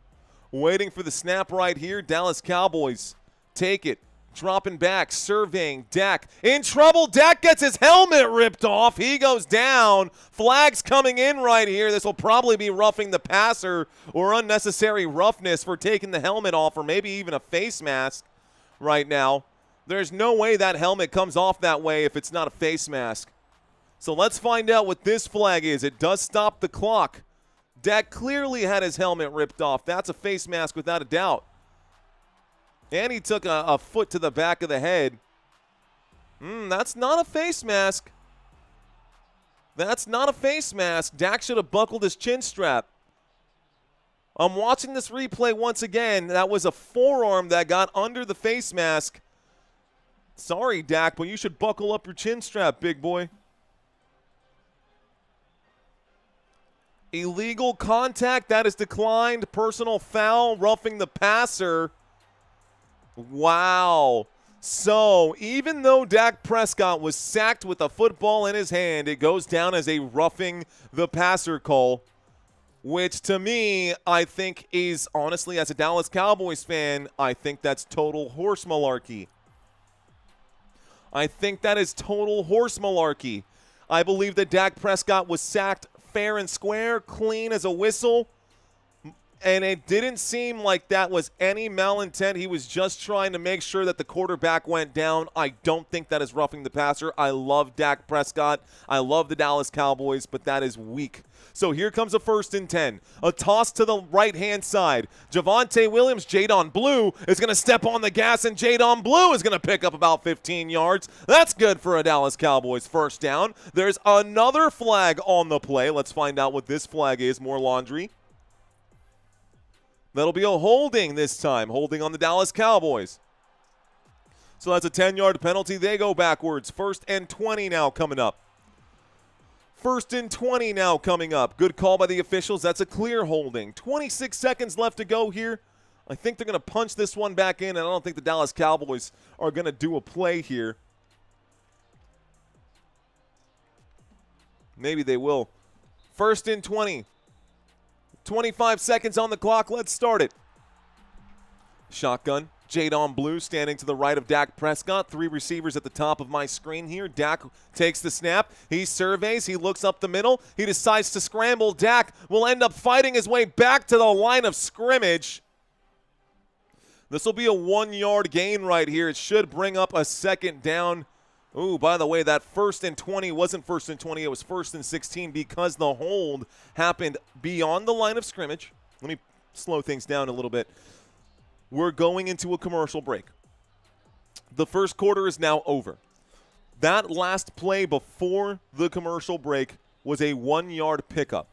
Waiting for the snap right here. Dallas Cowboys take it. Dropping back, surveying Dak. In trouble. Dak gets his helmet ripped off. He goes down. Flags coming in right here. This will probably be roughing the passer or unnecessary roughness for taking the helmet off, or maybe even a face mask right now. There's no way that helmet comes off that way if it's not a face mask. So let's find out what this flag is. It does stop the clock. Dak clearly had his helmet ripped off. That's a face mask without a doubt. And he took a foot to the back of the head. That's not a face mask. That's not a face mask. Dak should have buckled his chin strap. I'm watching this replay once again. That was a forearm that got under the face mask. Sorry, Dak, but you should buckle up your chin strap, big boy. Illegal contact, that is declined. Personal foul, roughing the passer. Wow. So, even though Dak Prescott was sacked with a football in his hand, it goes down as a roughing the passer call, which to me, I think is, honestly, as a Dallas Cowboys fan, I think that's total horse malarkey. I think that is total horse malarkey. I believe that Dak Prescott was sacked fair and square, clean as a whistle. And it didn't seem like that was any malintent. He was just trying to make sure that the quarterback went down. I don't think that is roughing the passer. I love Dak Prescott. I love the Dallas Cowboys, but that is weak. So here comes a 1st and 10. A toss to the right-hand side. Javonte Williams, Jayden Blue, is going to step on the gas, and Jayden Blue is going to pick up about 15 yards. That's good for a Dallas Cowboys first down. There's another flag on the play. Let's find out what this flag is. More laundry. That'll be a holding this time, holding on the Dallas Cowboys. So that's a 10-yard penalty. They go backwards. 1st and 20 now coming up. 1st and 20 now coming up. Good call by the officials. That's a clear holding. 26 seconds left to go here. I think they're going to punch this one back in, and I don't think the Dallas Cowboys are going to do a play here. Maybe they will. 1st and 20. 25 seconds on the clock. Let's start it. Shotgun. Jayden Blue standing to the right of Dak Prescott. 3 receivers at the top of my screen here. Dak takes the snap. He surveys. He looks up the middle. He decides to scramble. Dak will end up fighting his way back to the line of scrimmage. This will be a 1-yard gain right here. It should bring up a 2nd down. Ooh, by the way, that 1st and 20 wasn't 1st and 20. It was 1st and 16 because the hold happened beyond the line of scrimmage. Let me slow things down a little bit. We're going into a commercial break. The first quarter is now over. That last play before the commercial break was a 1-yard pickup.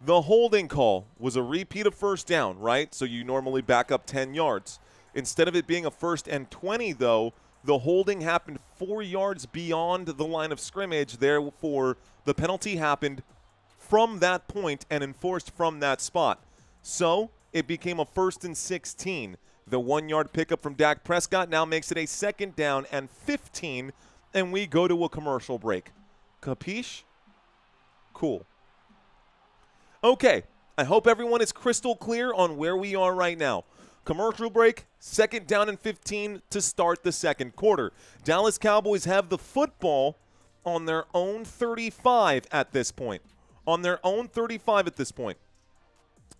The holding call was a repeat of 1st down, right? So you normally back up 10 yards. Instead of it being a 1st and 20, though, the holding happened 4 yards beyond the line of scrimmage. Therefore, the penalty happened from that point and enforced from that spot. So it became a 1st and 16. The 1-yard pickup from Dak Prescott now makes it a 2nd down and 15, and we go to a commercial break. Capiche? Cool. Okay, I hope everyone is crystal clear on where we are right now. Commercial break, 2nd down and 15 to start the 2nd quarter. Dallas Cowboys have the football on their own 35 at this point. On their own 35 at this point.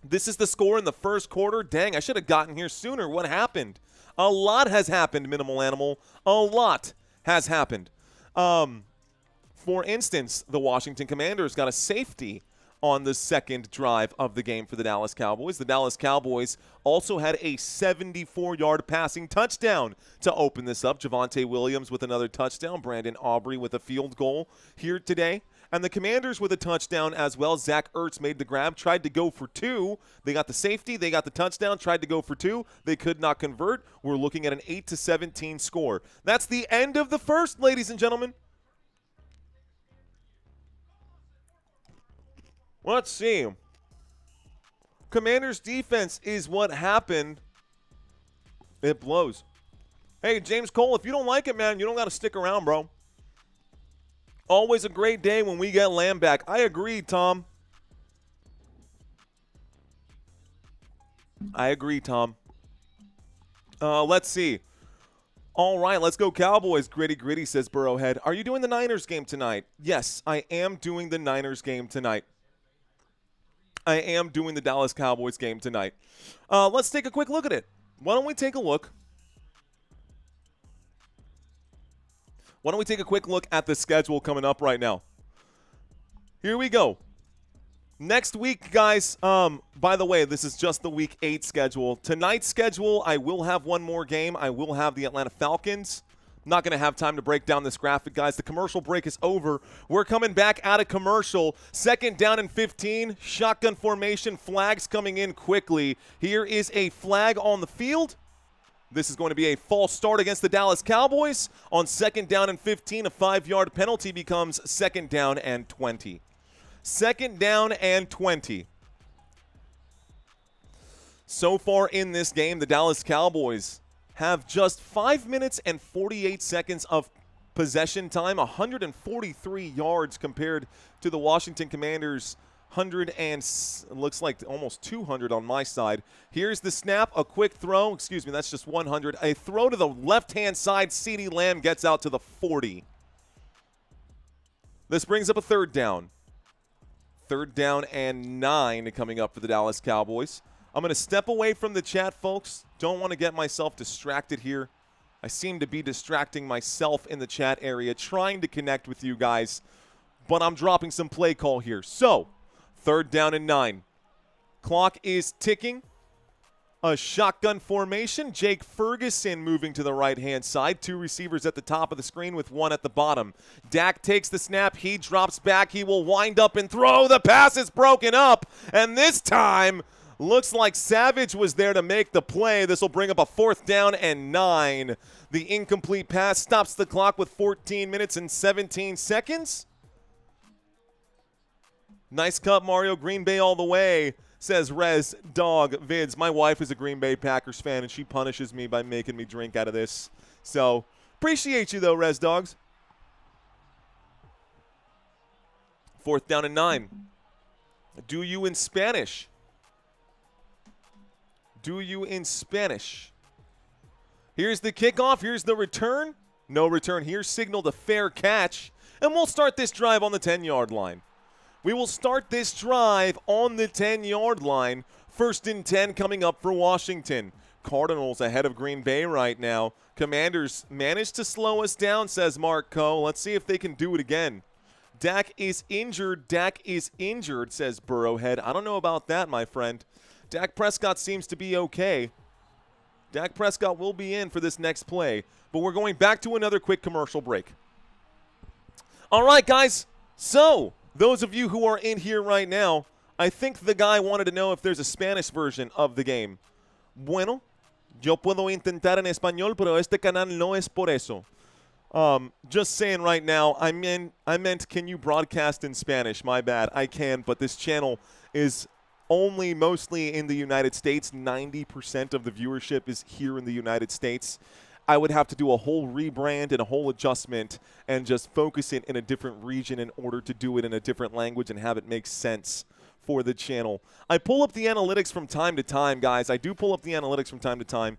This is the score in the first quarter. Dang, I should have gotten here sooner. What happened? A lot has happened, Minimal Animal. A lot has happened. For instance, the Washington Commanders got a safety on the 2nd drive of the game for the Dallas Cowboys. The Dallas Cowboys also had a 74-yard passing touchdown to open this up. Javonte Williams with another touchdown. Brandon Aubrey with a field goal here today. And the Commanders with a touchdown as well. Zach Ertz made the grab, tried to go for 2. They got the safety, they got the touchdown, tried to go for 2. They could not convert. We're looking at an 8-17 score. That's the end of the first, ladies and gentlemen. Let's see. Commanders defense is what happened. It blows. Hey, James Cole, if you don't like it, man, you don't got to stick around, bro. Always a great day when we get Lamb back. I agree, Tom. I agree, Tom. Let's see. All right, let's go Cowboys. Gritty says Burrowhead. Are you doing the Niners game tonight? Yes, I am doing the Niners game tonight. I am doing the Dallas Cowboys game tonight. Let's take a quick look at it. Why don't we take a look? Why don't we take a quick look at the schedule coming up right now? Here we go. Next week, guys, by the way, this is just the Week 8 schedule. Tonight's schedule, I will have one more game. I will have the Atlanta Falcons. I'm not going to have time to break down this graphic, guys. The commercial break is over. We're coming back out of commercial. 2nd down and 15. Shotgun formation. Flags coming in quickly. Here is a flag on the field. This is going to be a false start against the Dallas Cowboys. On 2nd down and 15, a 5-yard penalty becomes 2nd down and 20. 2nd down and 20. So far in this game, the Dallas Cowboys have just 5 minutes and 48 seconds of possession time, 143 yards compared to the Washington Commanders' 100 and looks like almost 200 on my side. Here's the snap, a quick throw. Excuse me, that's just 100. A throw to the left-hand side. CeeDee Lamb gets out to the 40. This brings up a third down. Third down and 9 coming up for the Dallas Cowboys. I'm going to step away from the chat, folks. Don't want to get myself distracted here. I seem to be distracting myself in the chat area, trying to connect with you guys, but I'm dropping some play call here. So, third down and 9. Clock is ticking. A shotgun formation. Jake Ferguson moving to the right-hand side. 2 receivers at the top of the screen with 1 at the bottom. Dak takes the snap. He drops back. He will wind up and throw. The pass is broken up. And this time, looks like Savage was there to make the play. This will bring up a 4th down and 9. The incomplete pass stops the clock with 14 minutes and 17 seconds. Nice cut, Mario. Green Bay all the way, says Rez Dog Vids. My wife is a Green Bay Packers fan, and she punishes me by making me drink out of this. So, appreciate you, though, Rez Dogs. 4th down and 9. Do you in Spanish? Do you in Spanish? Here's the kickoff. Here's the return. No return here. Signaled a fair catch. And we'll start this drive on the 10-yard line. We will start this drive on the 10-yard line. 1st and 10 coming up for Washington. Cardinals ahead of Green Bay right now. Commanders managed to slow us down, says Mark Coe. Let's see if they can do it again. Dak is injured. Dak is injured, says Burrowhead. I don't know about that, my friend. Dak Prescott seems to be okay. Dak Prescott will be in for this next play, but we're going back to another quick commercial break. All right, guys. So, those of you who are in here right now, I think the guy wanted to know if there's a Spanish version of the game. Bueno, yo puedo intentar en español, pero este canal no es por eso. Just saying right now, I meant can you broadcast in Spanish? My bad. I can, but this channel is only mostly in the United States. 90% of the viewership is here in the United States. I would have to do a whole rebrand and a whole adjustment and just focus it in a different region in order to do it in a different language and have it make sense for the channel. I pull up the analytics from time to time, guys. I do pull up the analytics from time to time.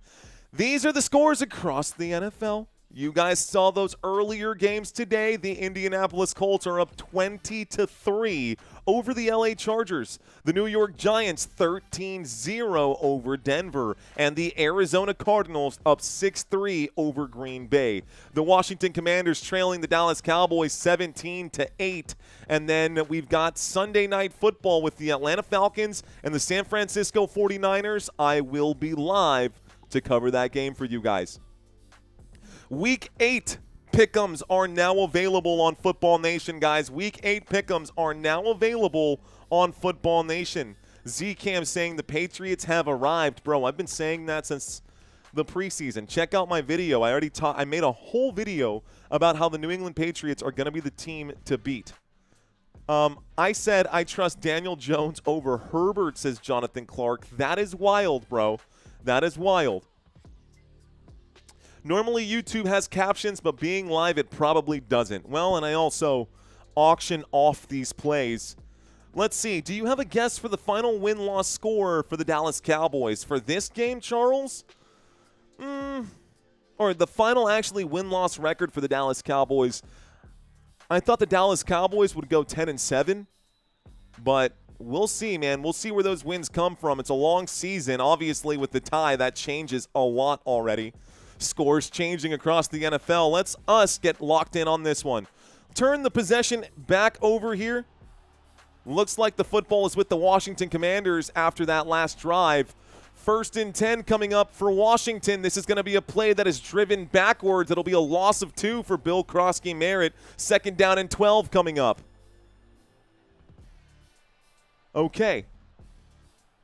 These are the scores across the NFL. You guys saw those earlier games today. The Indianapolis Colts are up 20-3 over the LA Chargers. The New York Giants 13-0 over Denver. And the Arizona Cardinals up 6-3 over Green Bay. The Washington Commanders trailing the Dallas Cowboys 17-8. And then we've got Sunday Night Football with the Atlanta Falcons and the San Francisco 49ers. I will be live to cover that game for you guys. Week 8 pick'ems are now available on Football Nation, guys. Week 8 pick'ems are now available on Football Nation. Z-Cam saying the Patriots have arrived. Bro, I've been saying that since the preseason. Check out my video. I made a whole video about how the New England Patriots are going to be the team to beat. I said I trust Daniel Jones over Herbert, says Jonathan Clark. That is wild, bro. That is wild. Normally, YouTube has captions, but being live, it probably doesn't. Well, and I also auction off these plays. Let's see. Do you have a guess for the final win-loss score for the Dallas Cowboys? For this game, Charles? Or the final, actually, win-loss record for the Dallas Cowboys. I thought the Dallas Cowboys would go 10-7, but we'll see, man. We'll see where those wins come from. It's a long season. Obviously, with the tie, that changes a lot already. Scores changing across the NFL. Let's us get locked in on this one. Turn the possession back over here. Looks like the football is with the Washington Commanders after that last drive. 1st and 10 coming up for Washington. This is going to be a play that is driven backwards. It'll be a loss of 2 for Bill Krosky-Merritt. 2nd down and 12 coming up. Okay.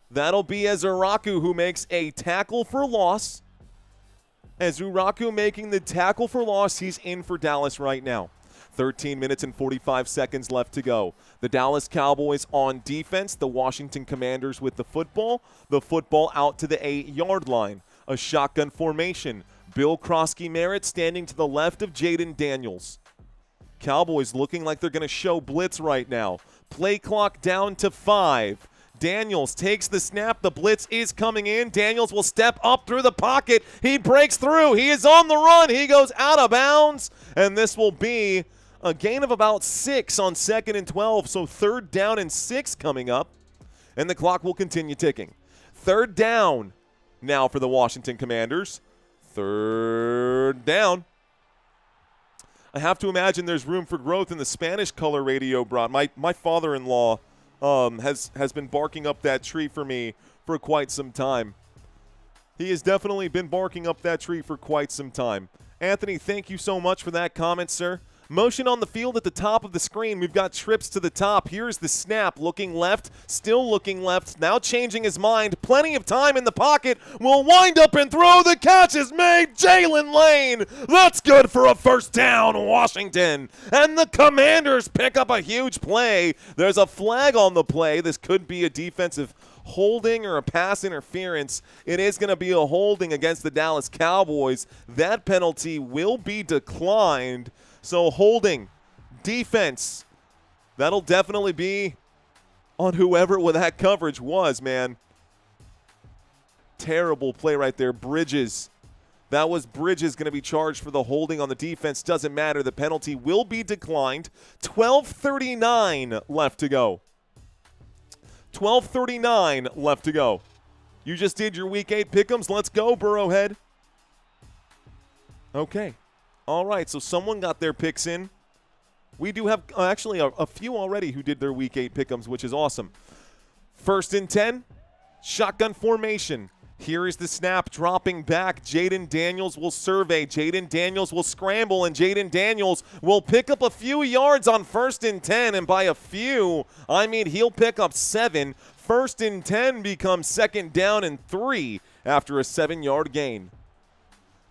That'll be Ezuraku who makes a tackle for loss. Ezuraku making the tackle for loss. He's in for Dallas right now. 13 minutes and 45 seconds left to go. The Dallas Cowboys on defense, the Washington Commanders with the football out to the 8-yard line. A shotgun formation. Bill Krosky-Merritt standing to the left of Jayden Daniels. Cowboys looking like they're going to show blitz right now. Play clock down to 5. Daniels takes the snap. The blitz is coming in. Daniels will step up through the pocket. He breaks through. He is on the run. He goes out of bounds. And this will be a gain of about 6 on 2nd and 12. So 3rd down and 6 coming up. And the clock will continue ticking. 3rd down now for the Washington Commanders. 3rd down. I have to imagine there's room for growth in the Spanish color radio brought. My father-in-law has been barking up that tree for me for quite some time. He has definitely been barking up that tree for quite some time. Anthony, thank you so much for that comment, sir. Motion on the field at the top of the screen. We've got trips to the top. Here's the snap. Looking left. Still looking left. Now changing his mind. Plenty of time in the pocket. Will wind up and throw. The catch is made. Jalen Lane. That's good for a 1st down, Washington. And the Commanders pick up a huge play. There's a flag on the play. This could be a defensive holding or a pass interference. It is going to be a holding against the Dallas Cowboys. That penalty will be declined. So holding, defense, that'll definitely be on whoever that coverage was, man. Terrible play right there. Bridges. That was Bridges going to be charged for the holding on the defense. Doesn't matter. The penalty will be declined. 12:39 left to go. 12:39 left to go. You just did your Week 8 pick'ems. Let's go, Burrowhead. Okay. All right, so someone got their picks in. We do have actually a few already who did their Week 8 pick'ems, which is awesome. 1st and 10, shotgun formation. Here is the snap, dropping back. Jayden Daniels will survey. Jayden Daniels will scramble, and Jayden Daniels will pick up a few yards on 1st and 10, and by a few, I mean he'll pick up 7. 1st and 10 becomes 2nd down and 3 after a 7-yard gain.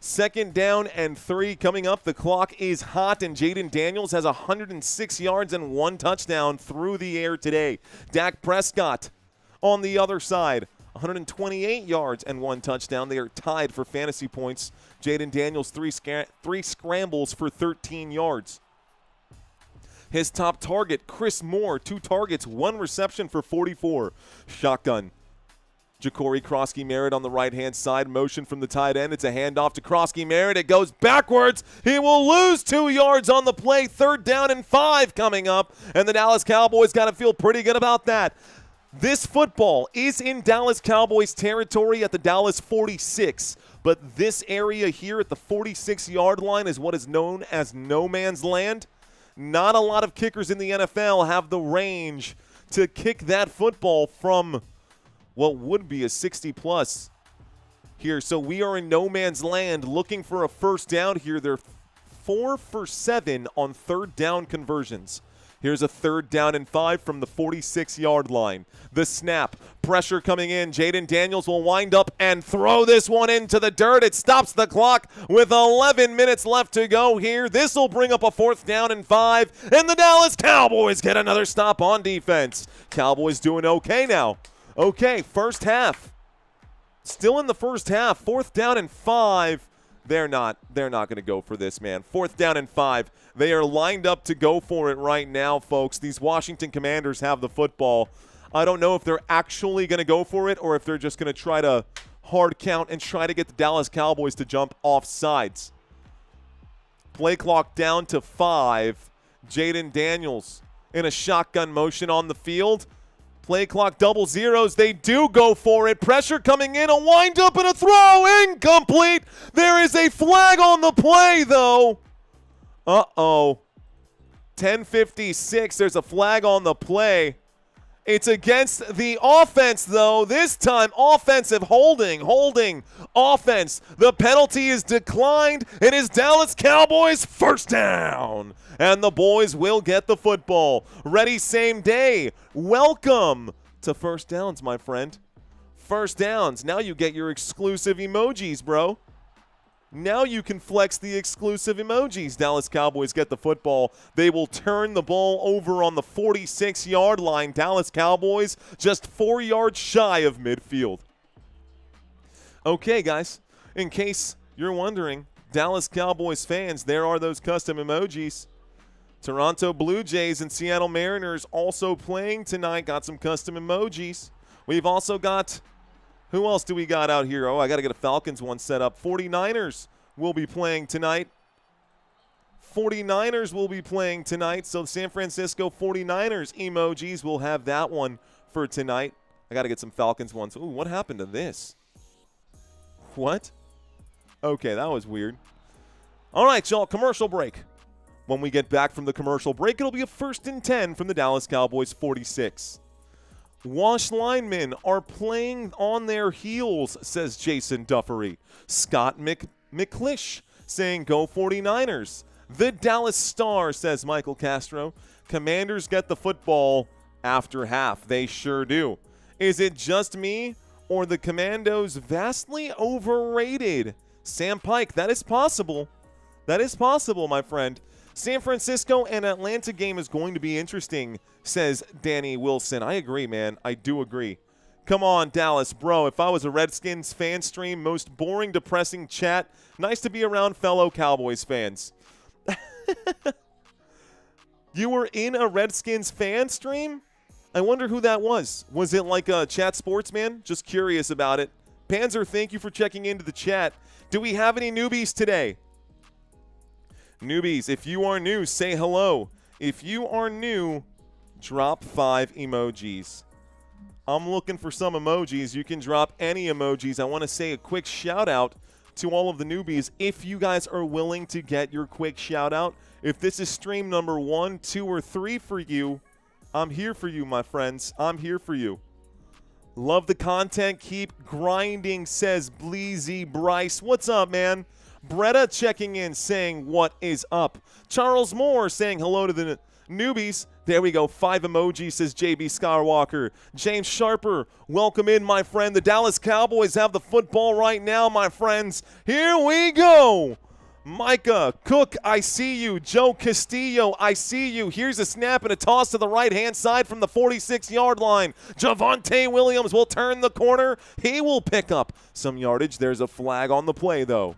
2nd down and 3 coming up. The clock is hot, and Jayden Daniels has 106 yards and 1 touchdown through the air today. Dak Prescott on the other side, 128 yards and 1 touchdown. They are tied for fantasy points. Jayden Daniels, 3 scrambles for 13 yards. His top target, Chris Moore, 2 targets, 1 reception for 44. Shotgun. Ja'Cory Krosky-Merritt on the right-hand side. Motion from the tight end. It's a handoff to Krosky-Merritt. It goes backwards. He will lose 2 yards on the play. 3rd down and 5 coming up. And the Dallas Cowboys got to feel pretty good about that. This football is in Dallas Cowboys territory at the Dallas 46. But this area here at the 46-yard line is what is known as no man's land. Not a lot of kickers in the NFL have the range to kick that football from what would be a 60-plus here. So we are in no man's land looking for a 1st down here. They're 4 for 7 on 3rd down conversions. Here's a 3rd down and 5 from the 46-yard line. The snap, pressure coming in. Jayden Daniels will wind up and throw this one into the dirt. It stops the clock with 11 minutes left to go here. This will bring up a 4th down and 5, and the Dallas Cowboys get another stop on defense. Cowboys doing okay now. Okay, 1st half. Still in the 1st half. 4th down and 5. They're not going to go for this, man. 4th down and 5. They are lined up to go for it right now, folks. These Washington Commanders have the football. I don't know if they're actually going to go for it or if they're just going to try to hard count and try to get the Dallas Cowboys to jump off sides. Play clock down to 5. Jayden Daniels in a shotgun motion on the field. Play clock double zeros. They do go for it. Pressure coming in. A wind up and a throw. Incomplete. There is a flag on the play, though. Uh-oh. 10:56. There's a flag on the play. It's against the offense, though. This time, offensive holding, offense. The penalty is declined. It is Dallas Cowboys 1st down. And the boys will get the football. Ready same day. Welcome to 1st downs, my friend. 1st downs. Now you get your exclusive emojis, bro. Now you can flex the exclusive emojis. Dallas Cowboys get the football. They will turn the ball over on the 46-yard line. Dallas Cowboys just 4 yards shy of midfield. Okay, guys, in case you're wondering, Dallas Cowboys fans, there are those custom emojis. Toronto Blue Jays and Seattle Mariners also playing tonight. Got some custom emojis. We've also got, who else do we got out here? Oh, I got to get a Falcons one set up. 49ers will be playing tonight. 49ers will be playing tonight. So San Francisco 49ers emojis will have that one for tonight. I got to get some Falcons ones. Ooh, what happened to this? What? Okay, that was weird. All right, y'all, commercial break. When we get back from the commercial break, it'll be a 1st and 10 from the Dallas Cowboys 46. Wash linemen are playing on their heels, says Jason Duffery. Scott McClish saying go 49ers. The Dallas Star, says Michael Castro. Commanders get the football after half. They sure do. Is it just me or the Commandos vastly overrated? Sam Pike, that is possible. That is possible, my friend. San Francisco and Atlanta game is going to be interesting, says Danny Wilson. I agree, man. I do agree. Come on, Dallas. Bro, if I was a Redskins fan stream, most boring, depressing chat. Nice to be around fellow Cowboys fans. You were in a Redskins fan stream? I wonder who that was. Was it like a Chat Sportsman? Just curious about it. Panzer, thank you for checking into the chat. Do we have any newbies today? Newbies, if you are new, say hello. If you are new, drop 5 emojis. I'm looking for some emojis. You can drop any emojis. I want to say a quick shout out to all of the newbies. If you guys are willing to get your quick shout out, if this is stream number 1, 2, or 3 for you, I'm here for you, my friends. I'm here for you. Love the content. Keep grinding, says Bleezy Bryce. What's up, man? Bretta checking in saying what is up. Charles Moore saying hello to the newbies. There we go. 5 emojis, says JB Skywalker. James Sharper, welcome in, my friend. The Dallas Cowboys have the football right now, my friends. Here we go. Micah, Cook, I see you. Joe Castillo, I see you. Here's a snap and a toss to the right-hand side from the 46-yard line. Javonte Williams will turn the corner. He will pick up some yardage. There's a flag on the play, though.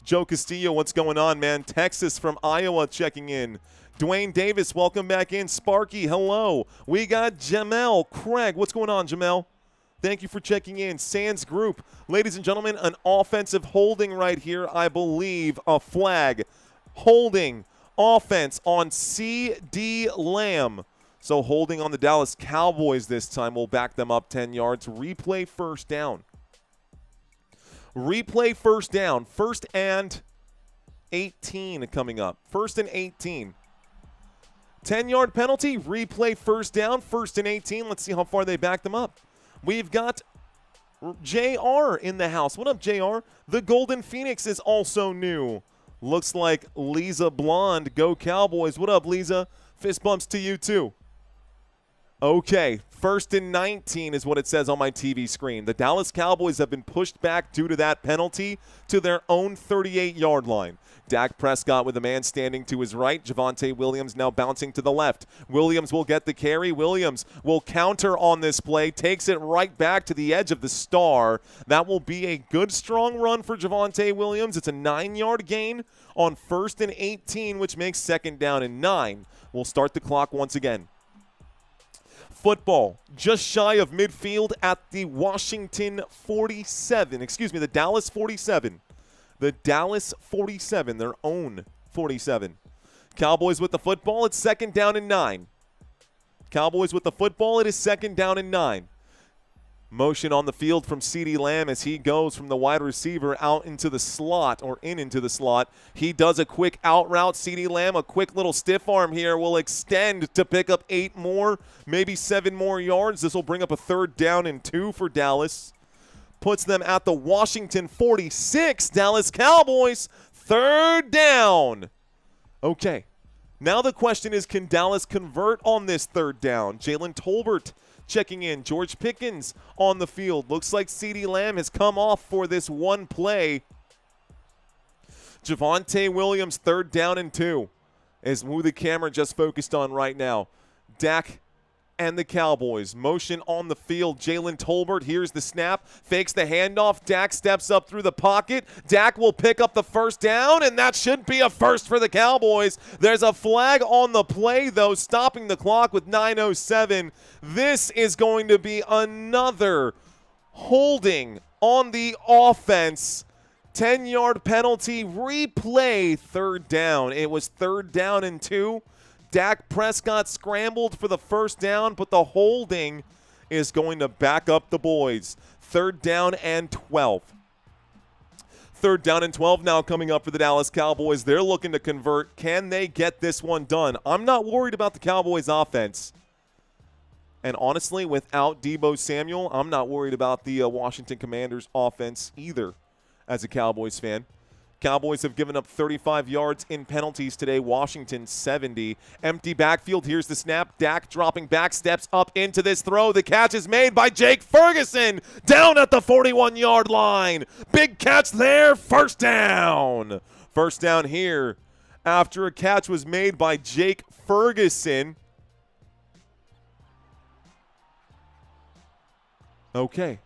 Joe Castillo, what's going on, man? Texas from Iowa checking in. Dwayne Davis, welcome back in. Sparky, hello. We got Jamel Craig. What's going on, Jamel? Thank you for checking in. Sands Group. Ladies and gentlemen, an offensive holding right here. I believe a flag. Holding offense on C.D. Lamb. So holding on the Dallas Cowboys this time. We'll back them up 10 yards. Replay first down. Replay first down. 1st and 18 coming up. 1st and 18. 10-yard penalty. Replay first down. 1st and 18. Let's see how far they back them up. We've got JR in the house. What up, JR? The Golden Phoenix is also new. Looks like Lisa Blonde. Go Cowboys. What up, Lisa? Fist bumps to you, too. Okay, 1st and 19 is what it says on my TV screen. The Dallas Cowboys have been pushed back due to that penalty to their own 38-yard line. Dak Prescott with a man standing to his right. Javonte Williams now bouncing to the left. Williams will get the carry. Williams will counter on this play. Takes it right back to the edge of the star. That will be a good, strong run for Javonte Williams. It's a 9-yard gain on 1st and 18, which makes 2nd down and 9. We'll start the clock once again. Football just shy of midfield at the Washington 47. Excuse me, the Dallas 47. The Dallas 47, their own 47. Cowboys with the football. It's 2nd down and 9. Cowboys with the football. It is 2nd down and 9. Motion on the field from CeeDee Lamb as he goes from the wide receiver out into the slot or into the slot. He does a quick out route. CeeDee Lamb, a quick little stiff arm here, will extend to pick up 8 more, maybe 7 more yards. This will bring up a 3rd down and 2 for Dallas. Puts them at the Washington 46. Dallas Cowboys, 3rd down. Okay. Now the question is, can Dallas convert on this 3rd down? Jalen Tolbert checking in. George Pickens on the field. Looks like CeeDee Lamb has come off for this one play. Javonte Williams, 3rd down and 2 is who the camera just focused on right now. Dak and the Cowboys. Motion on the field. Jalen Tolbert, here's the snap. Fakes the handoff. Dak steps up through the pocket. Dak will pick up the 1st down, and that should be a first for the Cowboys. There's a flag on the play, though, stopping the clock with 9:07. This is going to be another holding on the offense. 10-yard penalty. Replay 3rd down. It was 3rd down and 2. Dak Prescott scrambled for the 1st down, but the holding is going to back up the boys. 3rd down and 12. 3rd down and 12 now coming up for the Dallas Cowboys. They're looking to convert. Can they get this one done? I'm not worried about the Cowboys offense. And honestly, without Deebo Samuel, I'm not worried about the Washington Commanders offense either as a Cowboys fan. Cowboys have given up 35 yards in penalties today. Washington 70. Empty backfield. Here's the snap. Dak dropping back, steps up into this throw. The catch is made by Jake Ferguson down at the 41-yard line. Big catch there. 1st down. 1st down here after a catch was made by Jake Ferguson. Okay.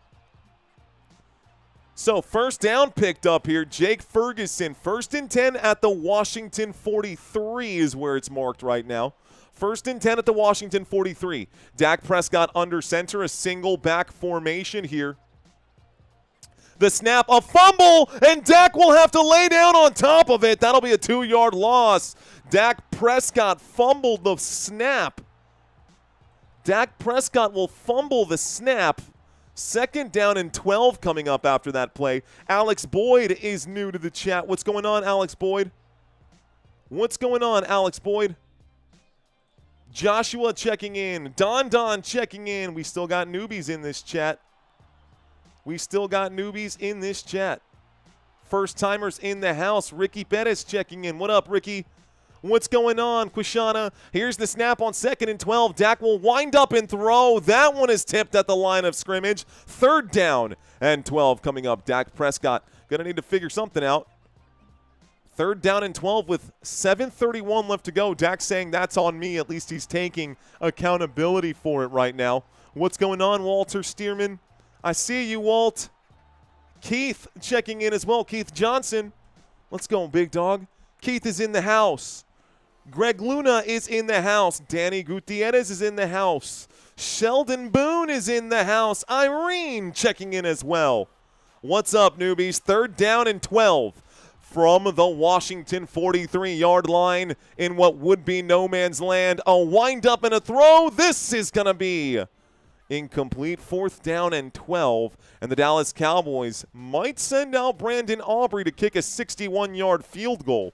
So 1st down picked up here. Jake Ferguson, 1st and 10 at the Washington 43 is where it's marked right now. 1st and 10 at the Washington 43. Dak Prescott under center, a single back formation here. The snap, a fumble, and Dak will have to lay down on top of it. That'll be a 2-yard loss. Dak Prescott fumbled the snap. Dak Prescott will fumble the snap. 2nd down and 12 coming up after that play. Alex Boyd is new to the chat. What's going on, Alex Boyd? What's going on, Alex Boyd? Joshua checking in. Don checking in. We still got newbies in this chat. First-timers in the house. Ricky Bettis checking in. What up, Ricky? What's going on, Quishana? Here's the snap on 2nd and 12. Dak will wind up and throw. That one is tipped at the line of scrimmage. 3rd down and 12 coming up. Dak Prescott going to need to figure something out. 3rd down and 12 with 7:31 left to go. Dak saying that's on me. At least he's taking accountability for it right now. What's going on, Walter Stearman? I see you, Walt. Keith checking in as well. Keith Johnson. Let's go, big dog. Keith is in the house. Greg Luna is in the house. Danny Gutierrez is in the house. Sheldon Boone is in the house. Irene checking in as well. What's up, newbies? 3rd down and 12 from the Washington 43-yard line in what would be no man's land. A wind-up and a throw. This is going to be incomplete. 4th down and 12. And the Dallas Cowboys might send out Brandon Aubrey to kick a 61-yard field goal.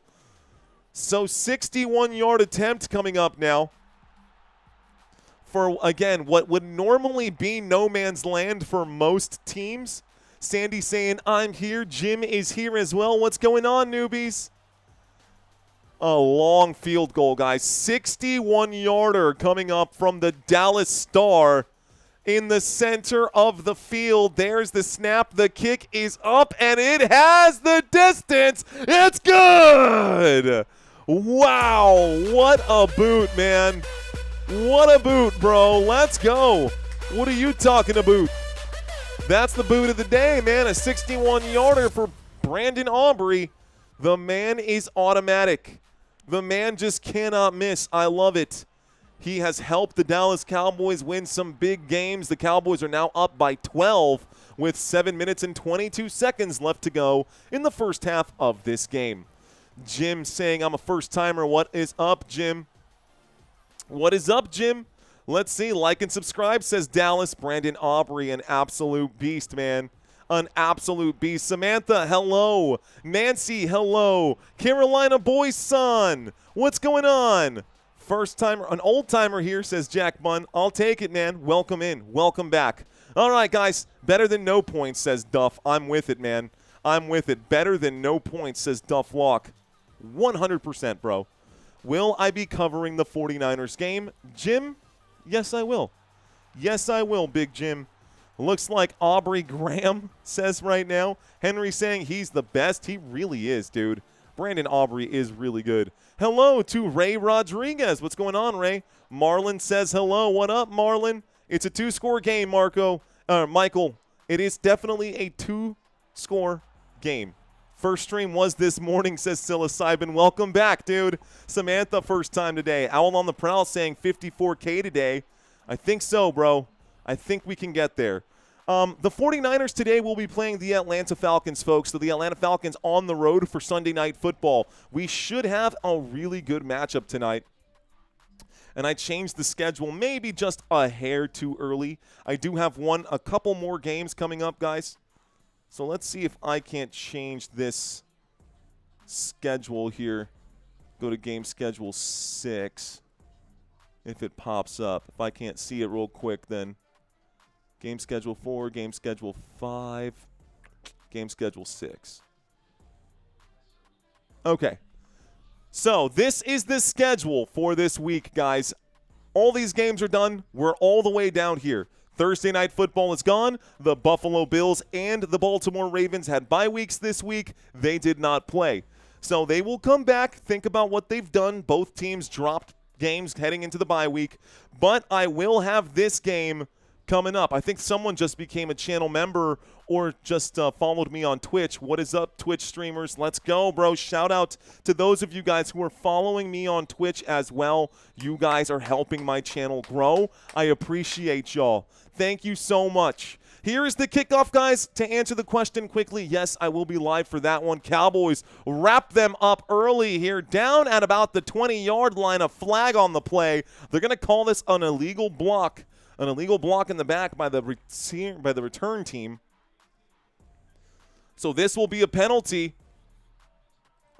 So 61-yard attempt coming up now for, again, what would normally be no man's land for most teams. Sandy saying, I'm here. Jim is here as well. What's going on, newbies? A long field goal, guys. 61-yarder coming up from the Dallas Star in the center of the field. There's the snap. The kick is up, and it has the distance. It's good. Wow, what a boot, man. What a boot, bro. Let's go. What are you talking about? That's the boot of the day, man. A 61-yarder for Brandon Aubrey. The man is automatic. The man just cannot miss. I love it. He has helped the Dallas Cowboys win some big games. The Cowboys are now up by 12 with 7 minutes and 22 seconds left to go in the first half of this game. Jim saying, I'm a first-timer. What is up, Jim? What is up, Jim? Let's see. Like and subscribe, says Dallas. Brandon Aubrey, an absolute beast, man. An absolute beast. Samantha, hello. Nancy, hello. Carolina Boy's son. What's going on? First-timer, an old-timer here, says Jack Bunn. I'll take it, man. Welcome in. Welcome back. All right, guys. Better than no points, says Duff. I'm with it, man. I'm with it. Better than no points, says Duff Walk. 100%, bro. Will I be covering the 49ers game? Jim? Yes, I will. Yes, I will, Big Jim. Looks like Aubrey Graham says right now. Henry saying he's the best. He really is, dude. Brandon Aubrey is really good. Hello to Ray Rodriguez. What's going on, Ray? Marlon says hello. What up, Marlon? It's a 2-score game, Michael. It is definitely a 2-score game. First stream was this morning, says Psilocybin. Welcome back, dude. Samantha, first time today. Owl on the Prowl saying 54K today. I think so, bro. I think we can get there. The 49ers today will be playing the Atlanta Falcons, folks. So the Atlanta Falcons on the road for Sunday Night Football. We should have a really good matchup tonight. And I changed the schedule maybe just a hair too early. I do have a couple more games coming up, guys. So let's see if I can't change this schedule here. Go to game schedule 6. If it pops up. If I can't see it real quick, then game schedule 4, game schedule 5, game schedule 6. Okay. So this is the schedule for this week, guys. All these games are done. We're all the way down here. Thursday Night Football is gone. The Buffalo Bills and the Baltimore Ravens had bye weeks this week. They did not play. So they will come back, think about what they've done. Both teams dropped games heading into the bye week. But I will have this game coming up. I think someone just became a channel member or just followed me on Twitch. What is up, Twitch streamers? Let's go, bro. Shout out to those of you guys who are following me on Twitch as well. You guys are helping my channel grow. I appreciate y'all. Thank you so much. Here is the kickoff, guys. To answer the question quickly, yes, I will be live for that one. Cowboys wrap them up early here, down at about the 20-yard line, a flag on the play. They're going to call this an illegal block. An illegal block in the back by the return team. So this will be a penalty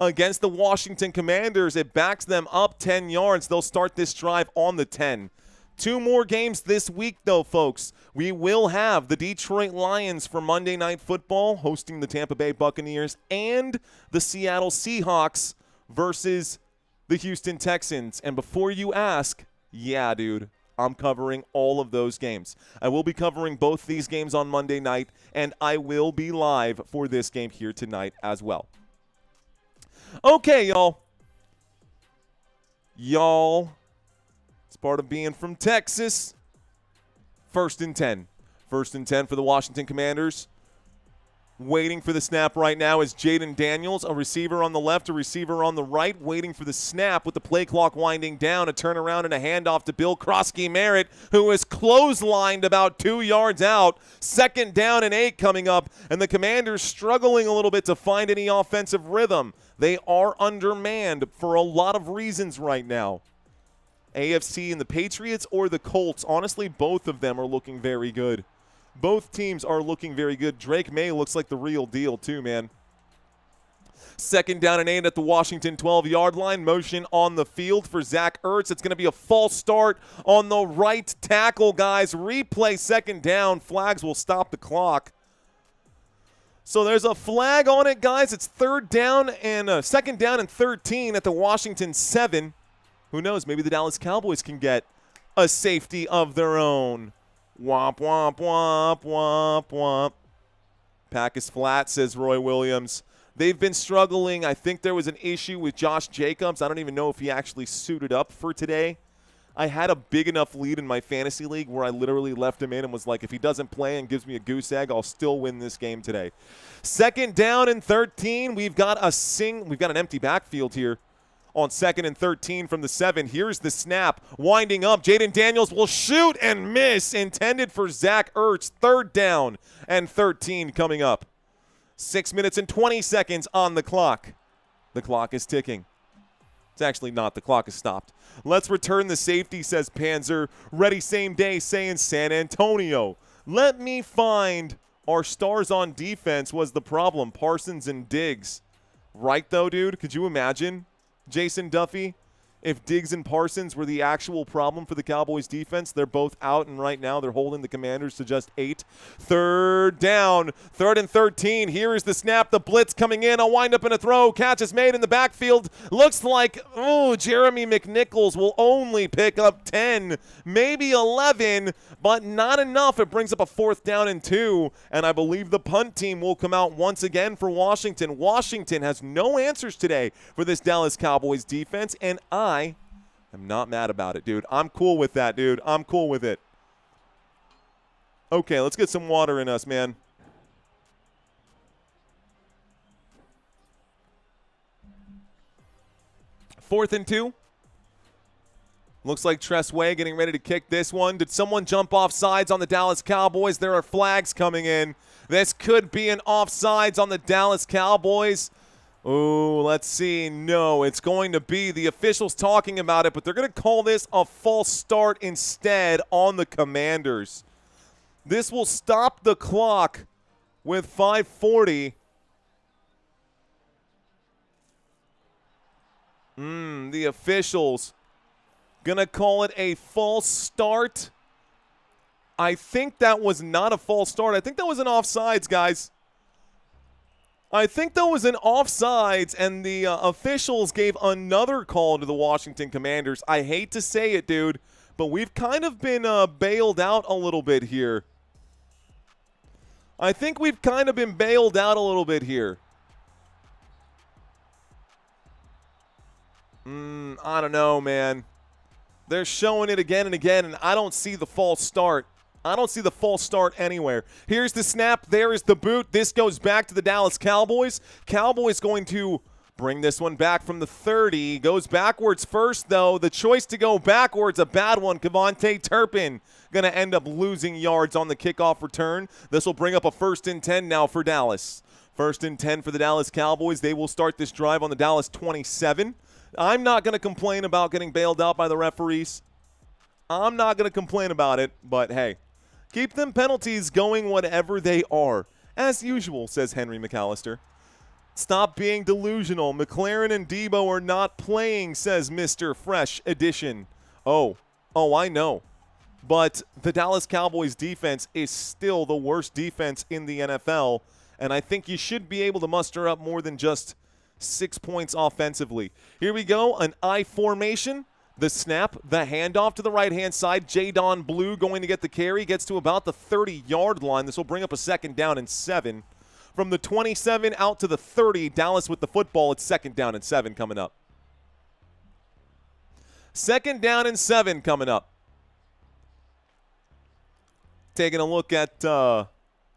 against the Washington Commanders. It backs them up 10 yards. They'll start this drive on the 10. 2 more games this week, though, folks. We will have the Detroit Lions for Monday Night Football hosting the Tampa Bay Buccaneers and the Seattle Seahawks versus the Houston Texans. And before you ask, yeah, dude, I'm covering all of those games. I will be covering both these games on Monday night, and I will be live for this game here tonight as well. Okay, y'all. It's part of being from Texas. 1st and 10. 1st and 10 for the Washington Commanders. Waiting for the snap right now is Jayden Daniels, a receiver on the left, a receiver on the right, waiting for the snap with the play clock winding down, a turnaround and a handoff to Bill Krosky-Merritt, who is clotheslined about 2 yards out. 2nd down and 8 coming up, and the Commanders struggling a little bit to find any offensive rhythm. They are undermanned for a lot of reasons right now. AFC and the Patriots or the Colts, honestly, both of them are looking very good. Both teams are looking very good. Drake May looks like the real deal too, man. 2nd down and 8 at the Washington 12-yard line. Motion on the field for Zach Ertz. It's going to be a false start on the right tackle, guys. Replay 2nd down. Flags will stop the clock. So there's a flag on it, guys. It's 2nd down and 13 at the Washington 7. Who knows? Maybe the Dallas Cowboys can get a safety of their own. Womp, womp, womp, womp, womp. Pack is flat, says Roy Williams. They've been struggling. I think there was an issue with Josh Jacobs. I don't even know if he actually suited up for today. I had a big enough lead in my fantasy league where I literally left him in and was like, if he doesn't play and gives me a goose egg, I'll still win this game today. 2nd down and 13. We've got an empty backfield here. On 2nd and 13 from the 7. Here's the snap. Winding up. Jayden Daniels will shoot and miss. Intended for Zach Ertz. 3rd down and 13 coming up. 6 minutes and 20 seconds on the clock. The clock is ticking. It's actually not. The clock is stopped. Let's return the safety, says Panzer. Ready same day, saying San Antonio. Let me find our stars on defense was the problem. Parsons and Diggs. Right, though, dude? Could you imagine? Jason Duffy, if Diggs and Parsons were the actual problem for the Cowboys defense. They're both out, and right now they're holding the Commanders to just 8. Third down, 3rd and 13. Here is the snap. The blitz coming in. I'll wind up in a throw. Catch is made in the backfield. Looks like, Jeremy McNichols will only pick up 10, maybe 11, but not enough. It brings up a 4th down and 2, and I believe the punt team will come out once again for Washington. Washington has no answers today for this Dallas Cowboys defense, and I am not mad about it, dude. I'm cool with that, dude. I'm cool with it. Okay, let's get some water in us, man. Fourth and 2. Looks like Tress Way getting ready to kick this one. Did someone jump off sides on the Dallas Cowboys? There are flags coming in. This could be an offsides on the Dallas Cowboys. Oh, let's see. No, it's going to be the officials talking about it, but they're going to call this a false start instead on the Commanders. This will stop the clock with 5:40. The officials going to call it a false start. I think that was not a false start. I think that was an offsides, guys. I think that was an offsides, and the officials gave another call to the Washington Commanders. I hate to say it, dude, but we've kind of been bailed out a little bit here. I think we've kind of been bailed out a little bit here. I don't know, man. They're showing it again and again, and I don't see the false start. I don't see the false start anywhere. Here's the snap. There is the boot. This goes back to the Dallas Cowboys. Cowboys going to bring this one back from the 30. Goes backwards first, though. The choice to go backwards, a bad one. Kevontae Turpin going to end up losing yards on the kickoff return. This will bring up a 1st and 10 now for Dallas. 1st and 10 for the Dallas Cowboys. They will start this drive on the Dallas 27. I'm not going to complain about getting bailed out by the referees. I'm not going to complain about it, but hey, keep them penalties going whatever they are. As usual, says Henry McAllister. Stop being delusional. McLaren and Debo are not playing, says Mr. Fresh Edition. Oh, I know. But the Dallas Cowboys defense is still the worst defense in the NFL, and I think you should be able to muster up more than just 6 points offensively. Here we go, an I formation. The snap, the handoff to the right-hand side. Jayden Blue going to get the carry. Gets to about the 30-yard line. This will bring up a 2nd down and 7. From the 27 out to the 30, Dallas with the football. It's 2nd down and 7 coming up. 2nd down and 7 coming up. Taking a look at,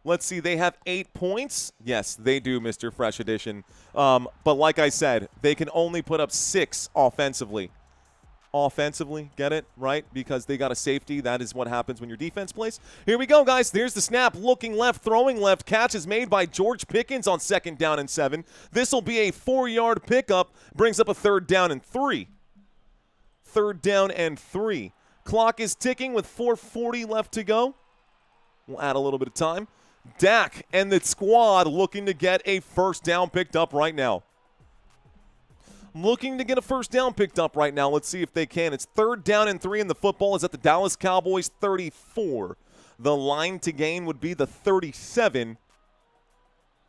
let's see, they have 8 points. Yes, they do, Mr. Fresh Edition. But like I said, they can only put up 6 offensively. Get it? Right? Because they got a safety. That is what happens when your defense plays. Here we go, guys. There's the snap. Looking left, throwing left. Catch is made by George Pickens on 2nd down and 7. This will be a 4-yard pickup. Brings up a 3rd down and 3. 3rd down and 3. Clock is ticking with 4:40 left to go. We'll add a little bit of time. Dak and the squad looking to get a 1st down picked up right now. Looking to get a 1st down picked up right now. Let's see if they can. It's 3rd down and 3, and the football is at the Dallas Cowboys 34. The line to gain would be the 37.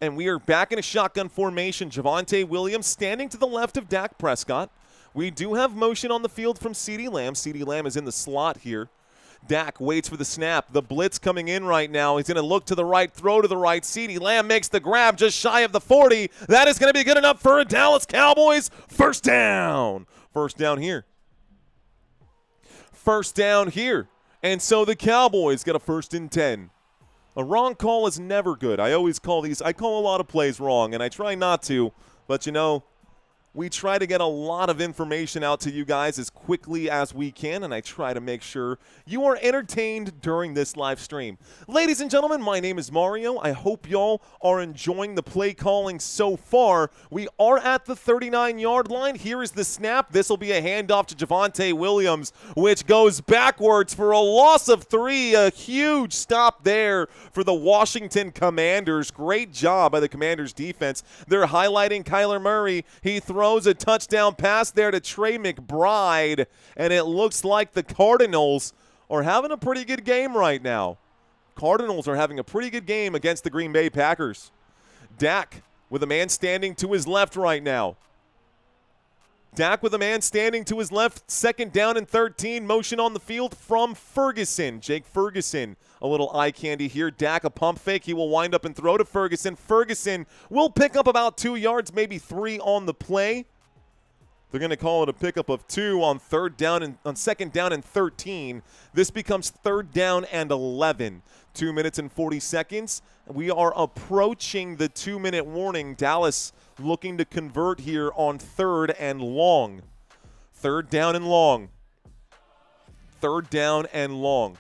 And we are back in a shotgun formation. Javonte Williams standing to the left of Dak Prescott. We do have motion on the field from CeeDee Lamb. CeeDee Lamb is in the slot here. Dak waits for the snap. The blitz coming in right now. He's going to look to the right, throw to the right. CeeDee Lamb makes the grab just shy of the 40. That is going to be good enough for a Dallas Cowboys 1st down. 1st down here. 1st down here. And so the Cowboys get a 1st and 10. A wrong call is never good. I always call these, I call a lot of plays wrong, and I try not to. But, you know, we try to get a lot of information out to you guys as quickly as we can, and I try to make sure you are entertained during this live stream. Ladies and gentlemen, my name is Mario. I hope y'all are enjoying the play calling so far. We are at the 39-yard line. Here is the snap. This will be a handoff to Javonte Williams, which goes backwards for a loss of 3. A huge stop there for the Washington Commanders. Great job by the Commanders defense. They're highlighting Kyler Murray. He throws throws a touchdown pass there to Trey McBride, and it looks like the Cardinals are having a pretty good game right now. Cardinals are having a pretty good game against the Green Bay Packers. Dak with a man standing to his left right now. Dak with a man standing to his left, 2nd down and 13, motion on the field from Ferguson. Jake Ferguson, a little eye candy here. Dak, a pump fake. He will wind up and throw to Ferguson. Ferguson will pick up about 2 yards, maybe 3 on the play. They're going to call it a pickup of 2 on 2nd down and 13. This becomes 3rd down and 11. 2 minutes and 40 seconds. We are approaching the 2-minute warning. Dallas looking to convert here on 3rd and long. 3rd down and long. 3rd down and long.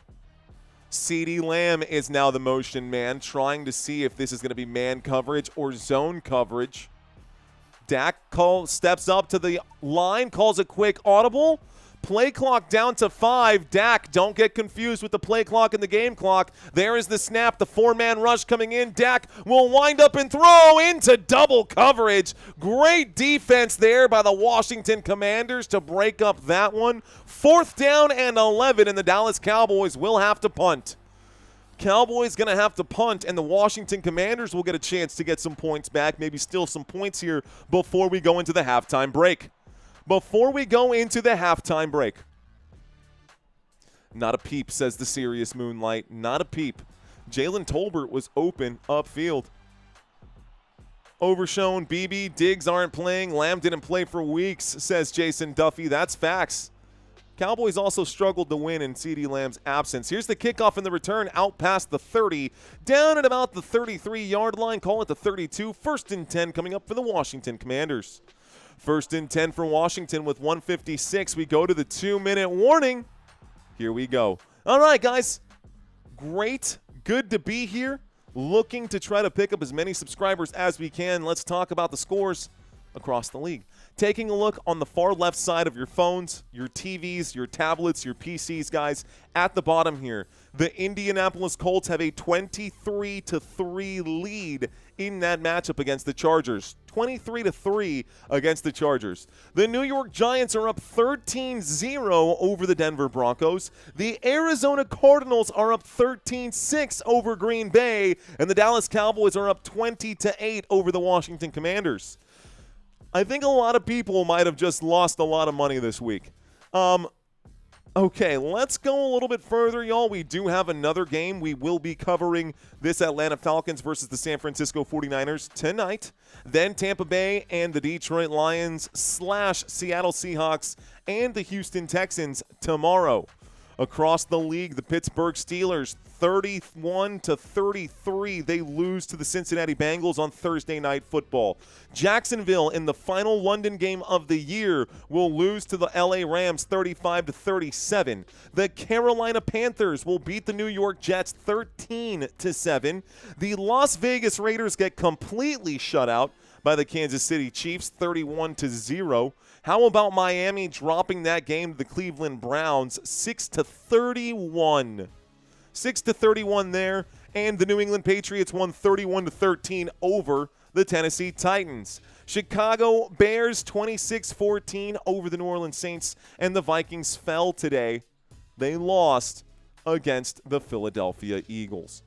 CeeDee Lamb is now the motion man, trying to see if this is going to be man coverage or zone coverage. Dak steps up to the line, calls a quick audible. Play clock down to 5. Dak, don't get confused with the play clock and the game clock. There is the snap, the 4-man rush coming in. Dak will wind up and throw into double coverage. Great defense there by the Washington Commanders to break up that one. 4th down and 11, and the Dallas Cowboys will have to punt. Cowboys going to have to punt, and the Washington Commanders will get a chance to get some points back, maybe steal some points here before we go into the halftime break. Before we go into the halftime break. Not a peep, says the serious Moonlight. Not a peep. Jalen Tolbert was open upfield. Overshown, BB, Diggs aren't playing. Lamb didn't play for weeks, says Jason Duffy. That's facts. Cowboys also struggled to win in CeeDee Lamb's absence. Here's the kickoff and the return out past the 30. Down at about the 33-yard line. Call it the 32. 1st and 10 coming up for the Washington Commanders. 1st and 10 for Washington with 1:56. We go to the 2-minute warning. Here we go. All right, guys. Great. Good to be here. Looking to try to pick up as many subscribers as we can. Let's talk about the scores across the league. Taking a look on the far left side of your phones, your TVs, your tablets, your PCs, guys. At the bottom here, the Indianapolis Colts have a 23-3 lead in that matchup against the Chargers. 23-3 against the Chargers. The New York Giants are up 13-0 over the Denver Broncos. The Arizona Cardinals are up 13-6 over Green Bay. And the Dallas Cowboys are up 20-8 over the Washington Commanders. I think a lot of people might have just lost a lot of money this week. Okay, let's go a little bit further, y'all. We do have another game. We will be covering this Atlanta Falcons versus the San Francisco 49ers tonight. Then Tampa Bay and the Detroit Lions / Seattle Seahawks and the Houston Texans tomorrow. Across the league, the Pittsburgh Steelers 31-33. They lose to the Cincinnati Bengals on Thursday Night Football. Jacksonville, in the final London game of the year, will lose to the LA Rams 35-37. The Carolina Panthers will beat the New York Jets 13-7. The Las Vegas Raiders get completely shut out by the Kansas City Chiefs 31-0. How about Miami dropping that game to the Cleveland Browns 6-31? 6-31 there, and the New England Patriots won 31-13 over the Tennessee Titans. Chicago Bears 26-14 over the New Orleans Saints, and the Vikings fell today. They lost against the Philadelphia Eagles.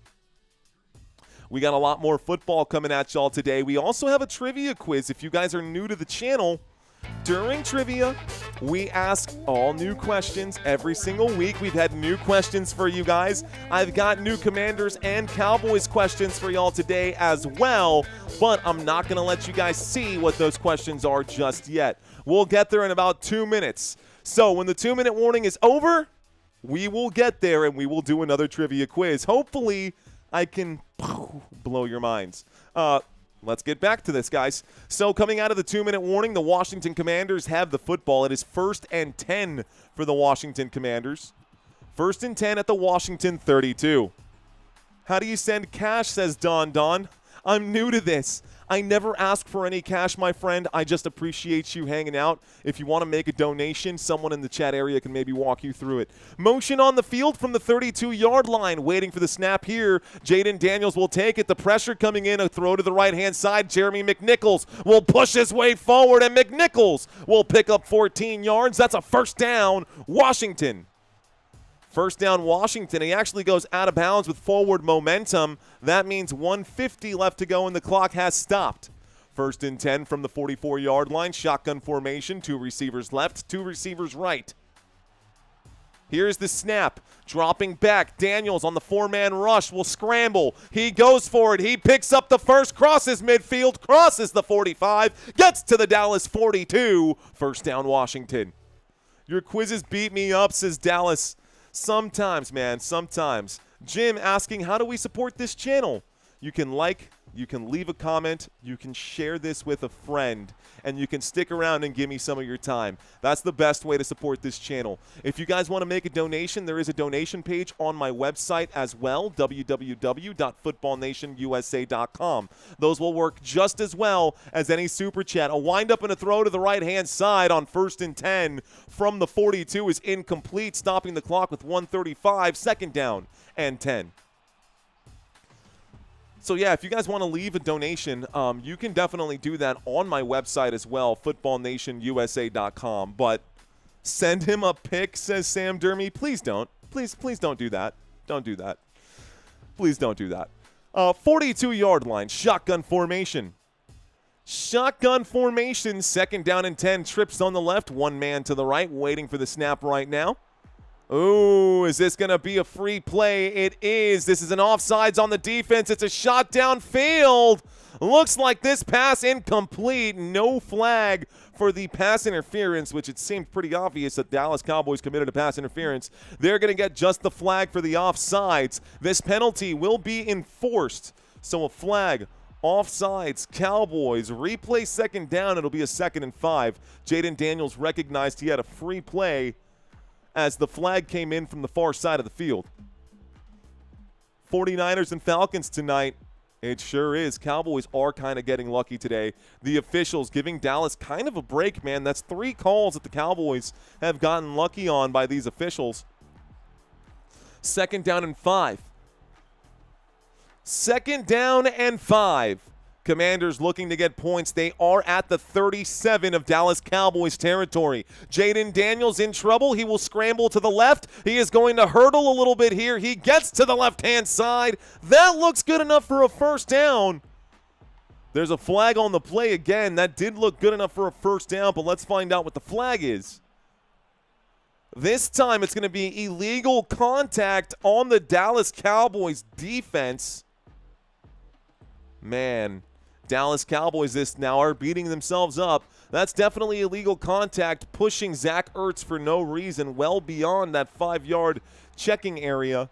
We got a lot more football coming at y'all today. We also have a trivia quiz. If you guys are new to the channel, during trivia, we ask all new questions every single week. We've had new questions for you guys. I've got new Commanders and Cowboys questions for y'all today as well, but I'm not going to let you guys see what those questions are just yet. We'll get there in about 2 minutes. So when the 2-minute warning is over, we will get there and we will do another trivia quiz. Hopefully, I can blow your minds. Let's get back to this, guys. So coming out of the 2-minute warning, the Washington Commanders have the football. It is 1st and 10 for the Washington Commanders. 1st and 10 at the Washington 32. How do you send cash, says Don. I'm new to this. I never ask for any cash, my friend. I just appreciate you hanging out. If you want to make a donation, someone in the chat area can maybe walk you through it. Motion on the field from the 32-yard line. Waiting for the snap here. Jayden Daniels will take it. The pressure coming in. A throw to the right-hand side. Jeremy McNichols will push his way forward, and McNichols will pick up 14 yards. That's a first down, Washington. First down, Washington. He actually goes out of bounds with forward momentum. That means 1:50 left to go, and the clock has stopped. First and 10 from the 44-yard line. Shotgun formation. 2 receivers left, 2 receivers right. Here's the snap. Dropping back. Daniels on the 4-man rush will scramble. He goes for it. He picks up the first, crosses midfield, crosses the 45, gets to the Dallas 42. First down, Washington. Your quizzes beat me up, says Dallas. Sometimes, man, sometimes. Jim asking, how do we support this channel? You can like, you can leave a comment, you can share this with a friend, and you can stick around and give me some of your time. That's the best way to support this channel. If you guys want to make a donation, there is a donation page on my website as well, www.footballnationusa.com. Those will work just as well as any super chat. A windup and a throw to the right-hand side on 1st and 10 from the 42 is incomplete, stopping the clock with 1:35, second down and 10. So, yeah, if you guys want to leave a donation, you can definitely do that on my website as well, footballnationusa.com. But send him a pic, says Sam Dermy. Please don't. Please don't do that. Don't do that. Please don't do that. 42-yard line, shotgun formation. Shotgun formation, second down and 10. Trips on the left, 1 man to the right, waiting for the snap right now. Ooh, is this going to be a free play? It is. This is an offsides on the defense. It's a shot downfield. Looks like this pass incomplete. No flag for the pass interference, which it seemed pretty obvious that Dallas Cowboys committed a pass interference. They're going to get just the flag for the offsides. This penalty will be enforced. So a flag, offsides, Cowboys. Replay second down. It'll be a 2nd and 5. Jayden Daniels recognized he had a free play as the flag came in from the far side of the field. 49ers and Falcons tonight. It sure is. Cowboys are kind of getting lucky today. The officials giving Dallas kind of a break, man. That's 3 calls that the Cowboys have gotten lucky on by these officials. 2nd down and 5. 2nd down and 5. Commanders looking to get points. They are at the 37 of Dallas Cowboys territory. Jayden Daniels in trouble. He will scramble to the left. He is going to hurdle a little bit here. He gets to the left-hand side. That looks good enough for a first down. There's a flag on the play again. That did look good enough for a first down, but let's find out what the flag is. This time it's going to be illegal contact on the Dallas Cowboys defense. Man, Dallas Cowboys this now are beating themselves up. That's definitely illegal contact, pushing Zach Ertz for no reason well beyond that 5-yard checking area.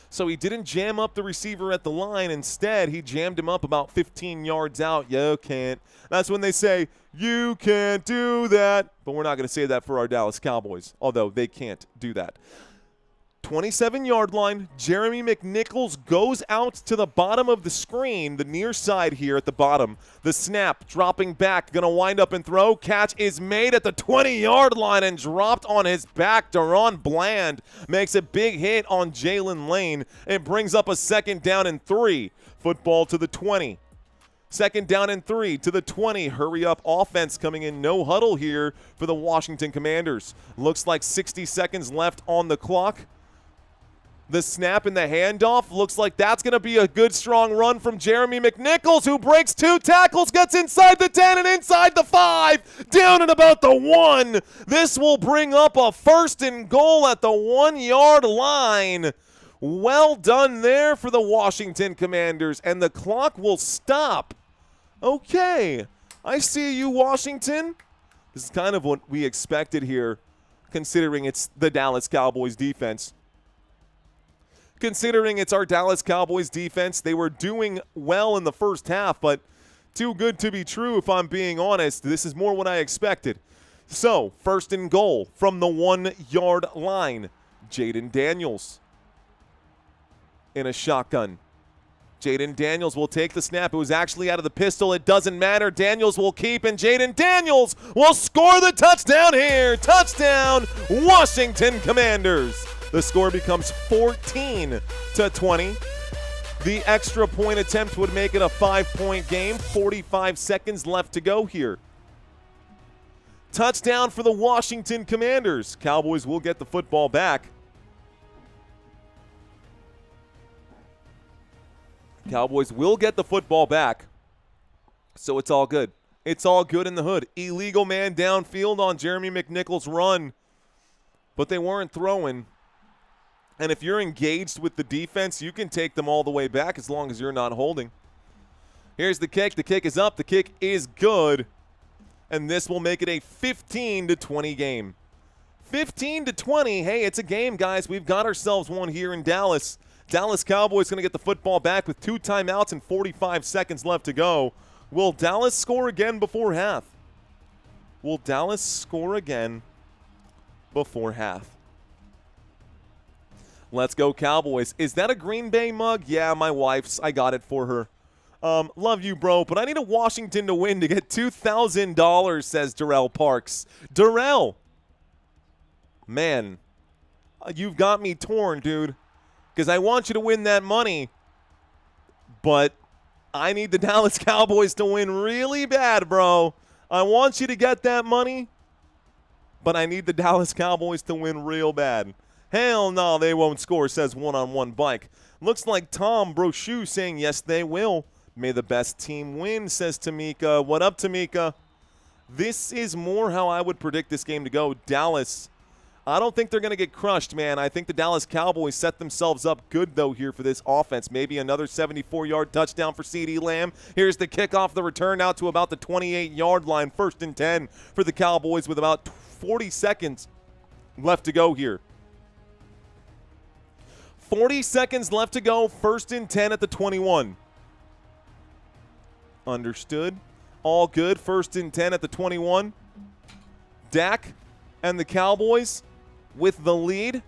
So he didn't jam up the receiver at the line. Instead, he jammed him up about 15 yards out. You can't. That's when they say, you can't do that. But we're not going to say that for our Dallas Cowboys, although they can't do that. 27-yard line, Jeremy McNichols goes out to the bottom of the screen, the near side here at the bottom. The snap, dropping back, going to wind up and throw. Catch is made at the 20-yard line and dropped on his back. Deron Bland makes a big hit on Jalen Lane. It brings up a 2nd down and 3. Football to the 20. 2nd down and 3 to the 20. Hurry up offense coming in. No huddle here for the Washington Commanders. Looks like 60 seconds left on the clock. The snap and the handoff looks like that's going to be a good, strong run from Jeremy McNichols, who breaks 2 tackles, gets inside the 10 and inside the 5, down at about the 1. This will bring up a 1st and goal at the 1-yard line. Well done there for the Washington Commanders, and the clock will stop. Okay, I see you, Washington. This is kind of what we expected here, considering it's the Dallas Cowboys defense. Considering it's our Dallas Cowboys defense, they were doing well in the first half, but too good to be true if I'm being honest. This is more what I expected. So, 1st and goal from the 1-yard line. Jayden Daniels in a shotgun. Jayden Daniels will take the snap. It was actually out of the pistol. It doesn't matter. Daniels will keep, and Jayden Daniels will score the touchdown here. Touchdown, Washington Commanders. The score becomes 14-20. The extra point attempt would make it a 5-point game. 45 seconds left to go here. Touchdown for the Washington Commanders. Cowboys will get the football back. Cowboys will get the football back. So it's all good. It's all good in the hood. Illegal man downfield on Jeremy McNichols' run. But they weren't throwing. And if you're engaged with the defense, you can take them all the way back as long as you're not holding. Here's the kick. The kick is up. The kick is good. And this will make it a 15-20 game. 15-20. Hey, it's a game, guys. We've got ourselves one here in Dallas. Dallas Cowboys going to get the football back with 2 timeouts and 45 seconds left to go. Will Dallas score again before half? Will Dallas score again before half? Let's go Cowboys. Is that a Green Bay mug? Yeah, my wife's. I got it for her. Love you, bro, but I need a Washington to win to get $2,000, says Darrell Parks. Darrell, man, you've got me torn, dude, because I want you to win that money, but I need the Dallas Cowboys to win really bad, bro. I want you to get that money, but I need the Dallas Cowboys to win real bad. Hell no, they won't score, says One-on-One Bike. Looks like Tom Brochu saying yes, they will. May the best team win, says Tamika. What up, Tamika? This is more how I would predict this game to go. Dallas, I don't think they're going to get crushed, man. I think the Dallas Cowboys set themselves up good, though, here for this offense. Maybe another 74-yard touchdown for CeeDee Lamb. Here's the kickoff, the return out to about the 28-yard line. 1st and 10 for the Cowboys with about 40 seconds left to go here. 40 seconds left to go. 1st and 10 at the 21. Understood. All good. 1st and 10 at the 21. Dak and the Cowboys with the lead.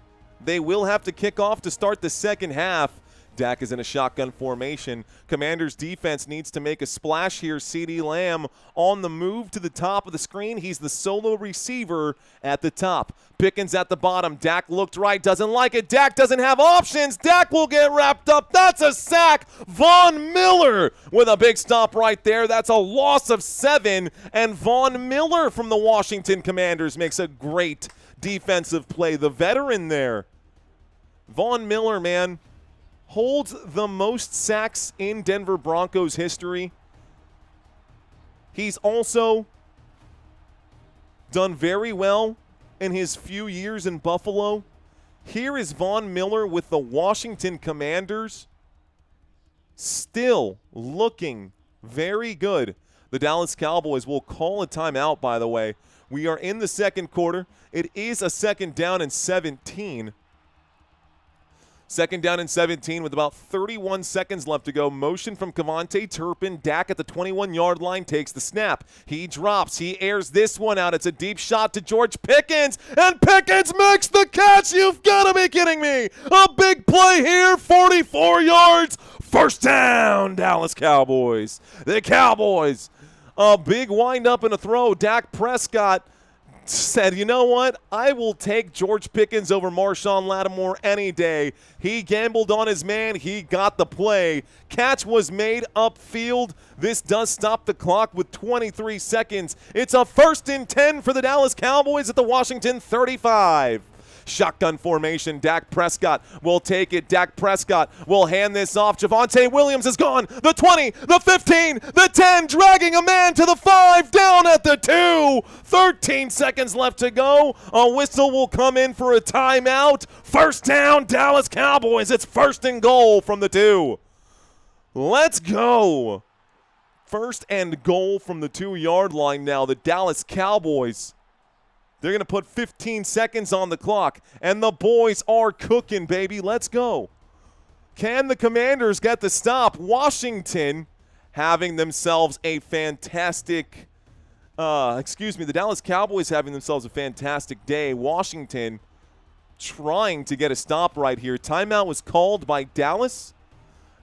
They will have to kick off to start the second half. Dak is in a shotgun formation. Commanders defense needs to make a splash here. CeeDee Lamb on the move to the top of the screen. He's the solo receiver at the top. Pickens at the bottom. Dak looked right, doesn't like it. Dak doesn't have options. Dak will get wrapped up. That's a sack. Von Miller with a big stop right there. That's a loss of 7. And Von Miller from the Washington Commanders makes a great defensive play. The veteran there. Von Miller, man, holds the most sacks in Denver Broncos history. He's also done very well in his few years in Buffalo. Here is Von Miller with the Washington Commanders, still looking very good. The Dallas Cowboys will call a timeout, by the way. We are in the second quarter. It is a 2nd down and 17. 2nd down and 17 with about 31 seconds left to go. Motion from Kevontae Turpin. Dak at the 21-yard line takes the snap. He drops. He airs this one out. It's a deep shot to George Pickens, and Pickens makes the catch. You've got to be kidding me. A big play here, 44 yards. 1st down, Dallas Cowboys. The Cowboys, a big wind-up and a throw. Dak Prescott said, you know what? I will take George Pickens over Marshawn Lattimore any day. He gambled on his man. He got the play. Catch was made upfield. This does stop the clock with 23 seconds. It's a 1st and 10 for the Dallas Cowboys at the Washington 35. Shotgun formation. Dak Prescott will take it. Dak Prescott will hand this off. Javonte Williams is gone. The 20, the 15, the 10, dragging a man to the 5, down at the 2. 13 seconds left to go. A whistle will come in for a timeout. 1st down, Dallas Cowboys. It's 1st and goal from the 2. Let's go. 1st and goal from the 2-yard line now. The Dallas Cowboys, they're going to put 15 seconds on the clock, and the boys are cooking, baby. Let's go. Can the Commanders get the stop? Washington having themselves a fantastic the Dallas Cowboys having themselves a fantastic day. Washington trying to get a stop right here. Timeout was called by Dallas.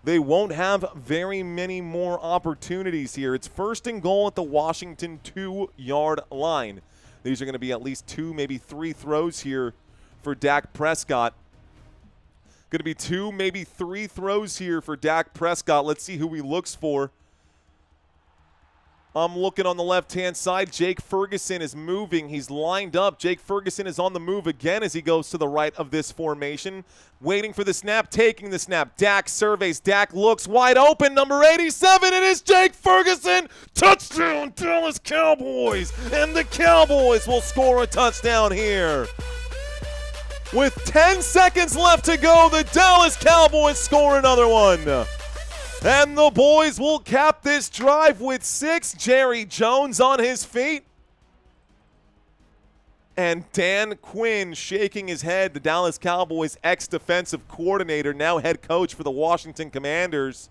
they won't have very many more opportunities here. It's 1st and goal at the Washington 2-yard line. These are going to be at least 2, maybe 3 throws here for Dak Prescott. Going to be 2, maybe 3 throws here for Dak Prescott. Let's see who he looks for. I'm looking on the left-hand side. Jake Ferguson is moving. He's lined up. Jake Ferguson is on the move again as he goes to the right of this formation. Waiting for the snap, taking the snap. Dak surveys. Dak looks wide open. Number 87, it is Jake Ferguson. Touchdown, Dallas Cowboys. And the Cowboys will score a touchdown here. With 10 seconds left to go, the Dallas Cowboys score another one. And the boys will cap this drive with 6. Jerry Jones on his feet. And Dan Quinn shaking his head, the Dallas Cowboys ex-defensive coordinator, now head coach for the Washington Commanders,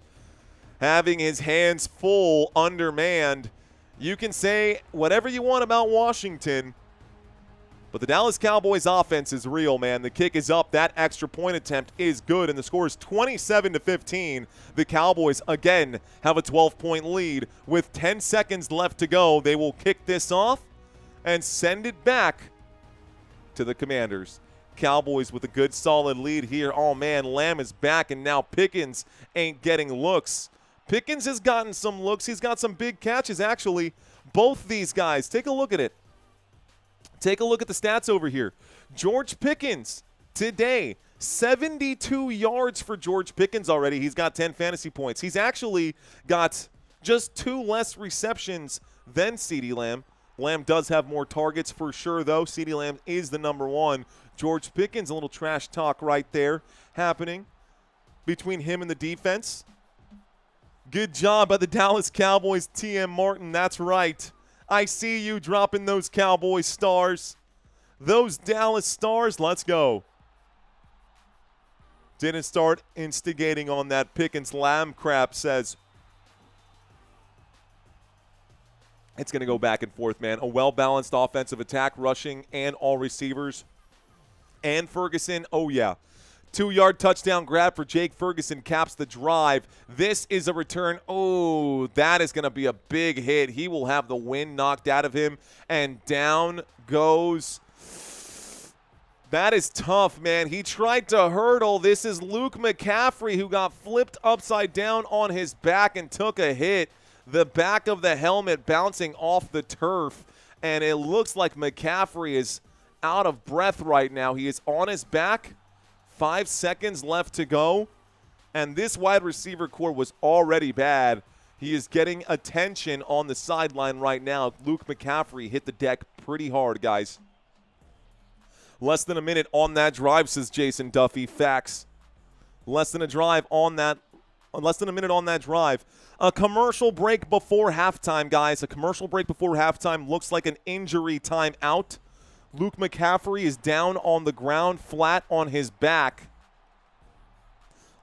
having his hands full, undermanned. You can say whatever you want about Washington, but the Dallas Cowboys offense is real, man. The kick is up. That extra point attempt is good, and the score is 27-15. The Cowboys, again, have a 12-point lead. With 10 seconds left to go, they will kick this off and send it back to the Commanders. Cowboys with a good, solid lead here. Oh, man, Lamb is back, and now Pickens ain't getting looks. Pickens has gotten some looks. He's got some big catches, actually. Both these guys, take a look at it. Take a look at the stats over here. George Pickens today, 72 yards for George Pickens already. He's got 10 fantasy points. He's actually got just 2 less receptions than CeeDee Lamb. Lamb does have more targets for sure, though. CeeDee Lamb is the number 1. George Pickens, a little trash talk right there happening between him and the defense. Good job by the Dallas Cowboys, T.M. Martin. That's right. I see you dropping those Cowboy stars. Those Dallas stars, let's go. Didn't start instigating on that Pickens. Lamb crap says it's going to go back and forth, man. A well-balanced offensive attack, rushing, and all receivers. And Ferguson, oh yeah. 2-yard touchdown grab for Jake Ferguson caps the drive. This is a return. Oh, that is going to be a big hit. He will have the wind knocked out of him, and down goes. That is tough, man. He tried to hurdle. This is Luke McCaffrey, who got flipped upside down on his back and took a hit. The back of the helmet bouncing off the turf, and it looks like McCaffrey is out of breath right now. He is on his back. 5 seconds left to go, and this wide receiver core was already bad. He is getting attention on the sideline right now. Luke McCaffrey hit the deck pretty hard, guys. Less than a minute on that drive, says Jason Duffy. Facts. Less than a minute on that drive. A commercial break before halftime, guys. A commercial break before halftime. Looks like an injury timeout. Luke McCaffrey is down on the ground, flat on his back.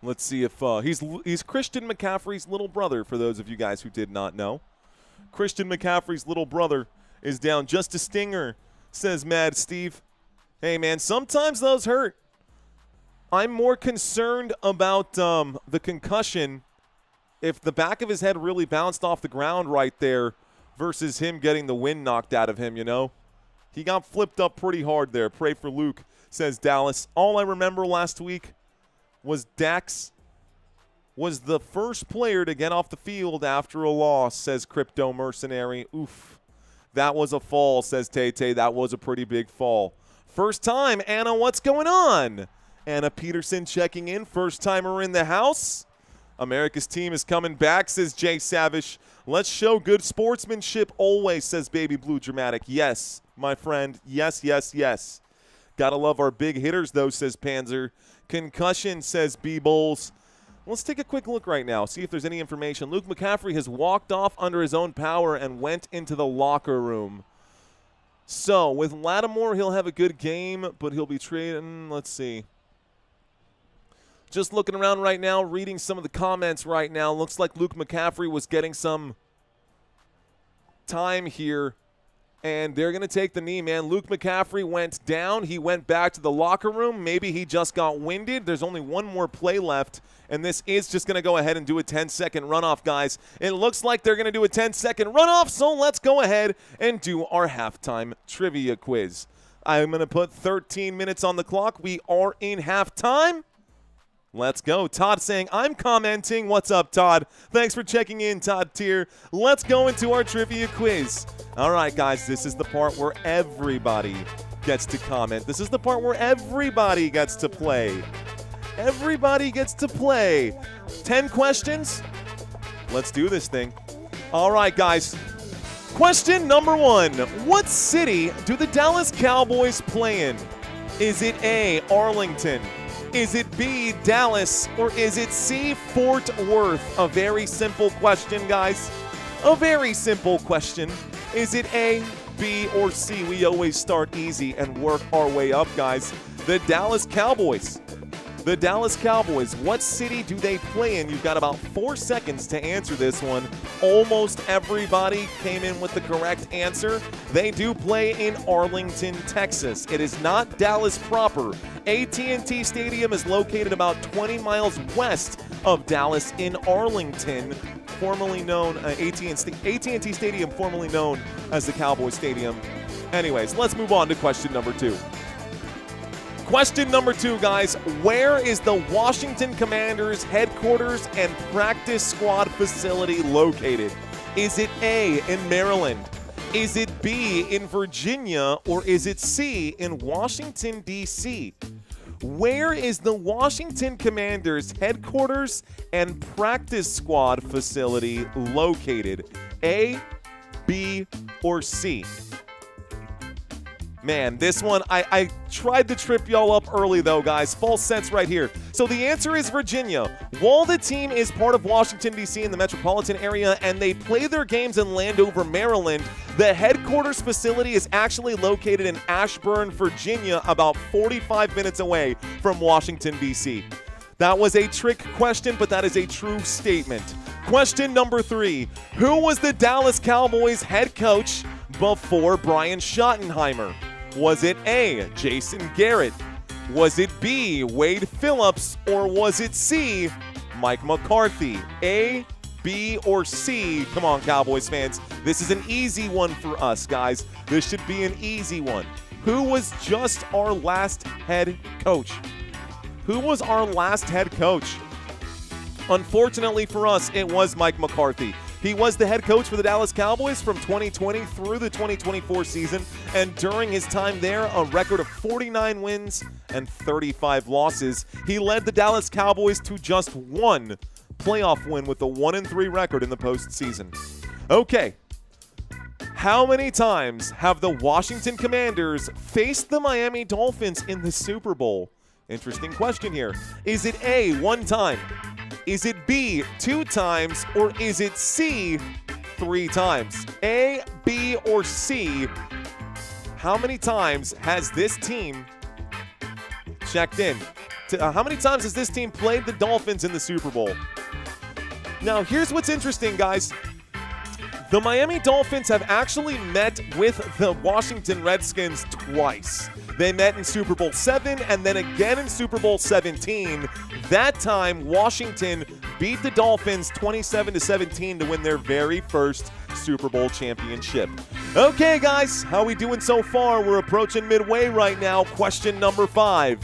Let's see if he's Christian McCaffrey's little brother, for those of you guys who did not know. Christian McCaffrey's little brother is down. Just a stinger, says Mad Steve. Hey, man, sometimes those hurt. I'm more concerned about the concussion if the back of his head really bounced off the ground right there versus him getting the wind knocked out of him, you know. He got flipped up pretty hard there. Pray for Luke, says Dallas. All I remember last week was Dax was the first player to get off the field after a loss, says Crypto Mercenary. Oof. That was a fall, says Tay-Tay. That was a pretty big fall. First time, Anna, what's going on? Anna Peterson checking in. First timer in the house. America's team is coming back, says Jay Savage. Let's show good sportsmanship always, says Baby Blue Dramatic. Yes, my friend. Yes, yes, yes. Gotta love our big hitters, though, says Panzer. Concussion, says B-Bowls. Let's take a quick look right now, see if there's any information. Luke McCaffrey has walked off under his own power and went into the locker room. So, with Lattimore, he'll have a good game, but he'll be traded. Let's see. Just looking around right now, reading some of the comments right now. Looks like Luke McCaffrey was getting some time here And they're going to take the knee, man. Luke McCaffrey went down. He went back to the locker room. Maybe he just got winded. There's only one more play left, and this is just going to go ahead and do a 10-second runoff, guys. It looks like they're going to do a 10-second runoff, so let's go ahead and do our halftime trivia quiz. I'm going to put 13 minutes on the clock. We are in halftime. Let's go. Todd saying, I'm commenting. What's up, Todd? Thanks for checking in, Todd Tier. Let's go into our trivia quiz. All right, guys, this is the part where everybody gets to comment. This is the part where everybody gets to play. Everybody gets to play. 10 questions. Let's do this thing. All right, guys. Question number 1. What city do the Dallas Cowboys play in? Is it A, Arlington? Is it B, Dallas? Or is it C, Fort Worth? A very simple question, guys. A very simple question. Is it A, B, or C? We always start easy and work our way up, guys. The Dallas Cowboys. The Dallas Cowboys. What city do they play in? You've got about 4 seconds to answer this one. Almost everybody came in with the correct answer. They do play in Arlington, Texas. It is not Dallas proper. AT&T Stadium is located about 20 miles west of Dallas in Arlington, formerly known AT&T Stadium, formerly known as the Cowboy Stadium. Anyways, let's move on to question number 2. Question number 2, guys. Where is the Washington Commanders headquarters and practice squad facility located? Is it A, in Maryland? Is it B, in Virginia? Or is it C, in Washington, D.C.? Where is the Washington Commanders headquarters and practice squad facility located? A, B, or C? Man, this one, I tried to trip y'all up early, though, guys. False sense right here. So the answer is Virginia. While the team is part of Washington, D.C. in the metropolitan area, and they play their games in Landover, Maryland, the headquarters facility is actually located in Ashburn, Virginia, about 45 minutes away from Washington, D.C. That was a trick question, but that is a true statement. Question number 3. Who was the Dallas Cowboys head coach before Brian Schottenheimer? Was it A, Jason Garrett? Was it B, Wade Phillips? Or was it C, Mike McCarthy? A, B, or C? Come on, Cowboys fans. This is an easy one for us, guys. This should be an easy one. Who was just our last head coach? Who was our last head coach? Unfortunately for us, it was Mike McCarthy. He was the head coach for the Dallas Cowboys from 2020 through the 2024 season, and during his time there, a record of 49 wins and 35 losses. He led the Dallas Cowboys to just one playoff win with a 1-3 record in the postseason. Okay, how many times have the Washington Commanders faced the Miami Dolphins in the Super Bowl? Interesting question here. Is it A, 1 time? Is it B, 2 times? Or is it C, 3 times? A, B, or C? How many times has this team checked in? How many times has this team played the Dolphins in the Super Bowl? Now, here's what's interesting, guys. The Miami Dolphins have actually met with the Washington Redskins twice. They met in Super Bowl 7 and then again in Super Bowl 17. That time, Washington beat the Dolphins 27-17 to win their very first Super Bowl championship. Okay, guys, how we doing so far? We're approaching midway right now. Question number 5.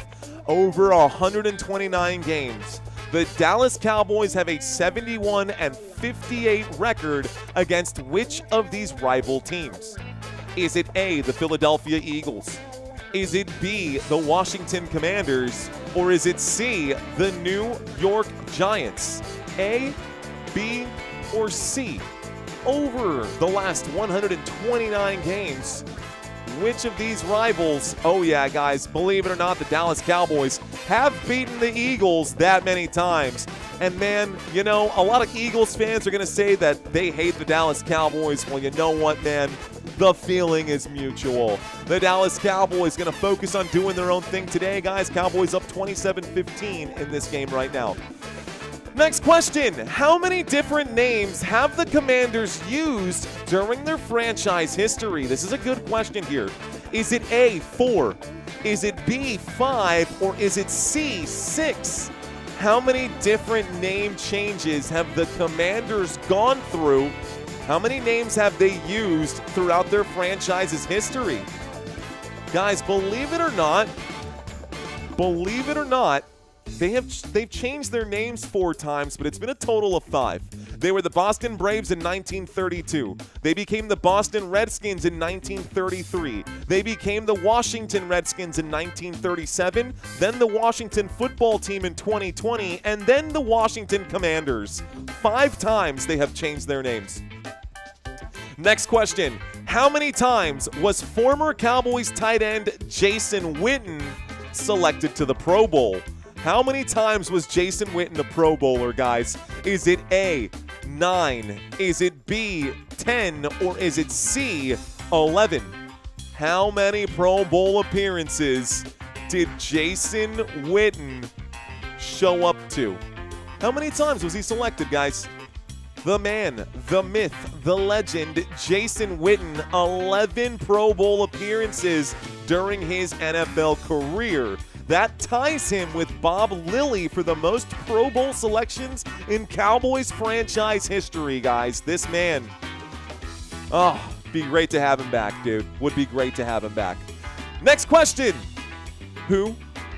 Over 129 games, the Dallas Cowboys have a 71-58 record against which of these rival teams? Is it A, the Philadelphia Eagles? Is it B, the Washington Commanders? Or is it C, the New York Giants? A, B, or C? Over the last 129 games, which of these rivals, oh yeah, guys, believe it or not, the Dallas Cowboys have beaten the Eagles that many times. And man, you know, a lot of Eagles fans are going to say that they hate the Dallas Cowboys. Well, you know what, man? The feeling is mutual. The Dallas Cowboys going to focus on doing their own thing today, guys. Cowboys up 27-15 in this game right now. Next question. How many different names have the Commanders used during their franchise history? This is a good question here. Is it A, 4? Is it B, 5? Or is it C, 6? How many different name changes have the Commanders gone through? How many names have they used throughout their franchise's history? Guys, believe it or not, they've changed their names 4 times, but it's been a total of 5. They were the Boston Braves in 1932. They became the Boston Redskins in 1933. They became the Washington Redskins in 1937, then the Washington Football Team in 2020, and then the Washington Commanders. 5 times they have changed their names. Next question. How many times was former Cowboys tight end Jason Witten selected to the Pro Bowl? How many times was Jason Witten a Pro Bowler, guys? Is it A, 9? Is it B, 10? Or is it C, 11? How many Pro Bowl appearances did Jason Witten show up to? How many times was he selected, guys? The man, the myth, the legend, Jason Witten, 11 Pro Bowl appearances during his NFL career. That ties him with Bob Lilly for the most Pro Bowl selections in Cowboys franchise history, guys. This man, be great to have him back, dude. Would be great to have him back. Next question. Who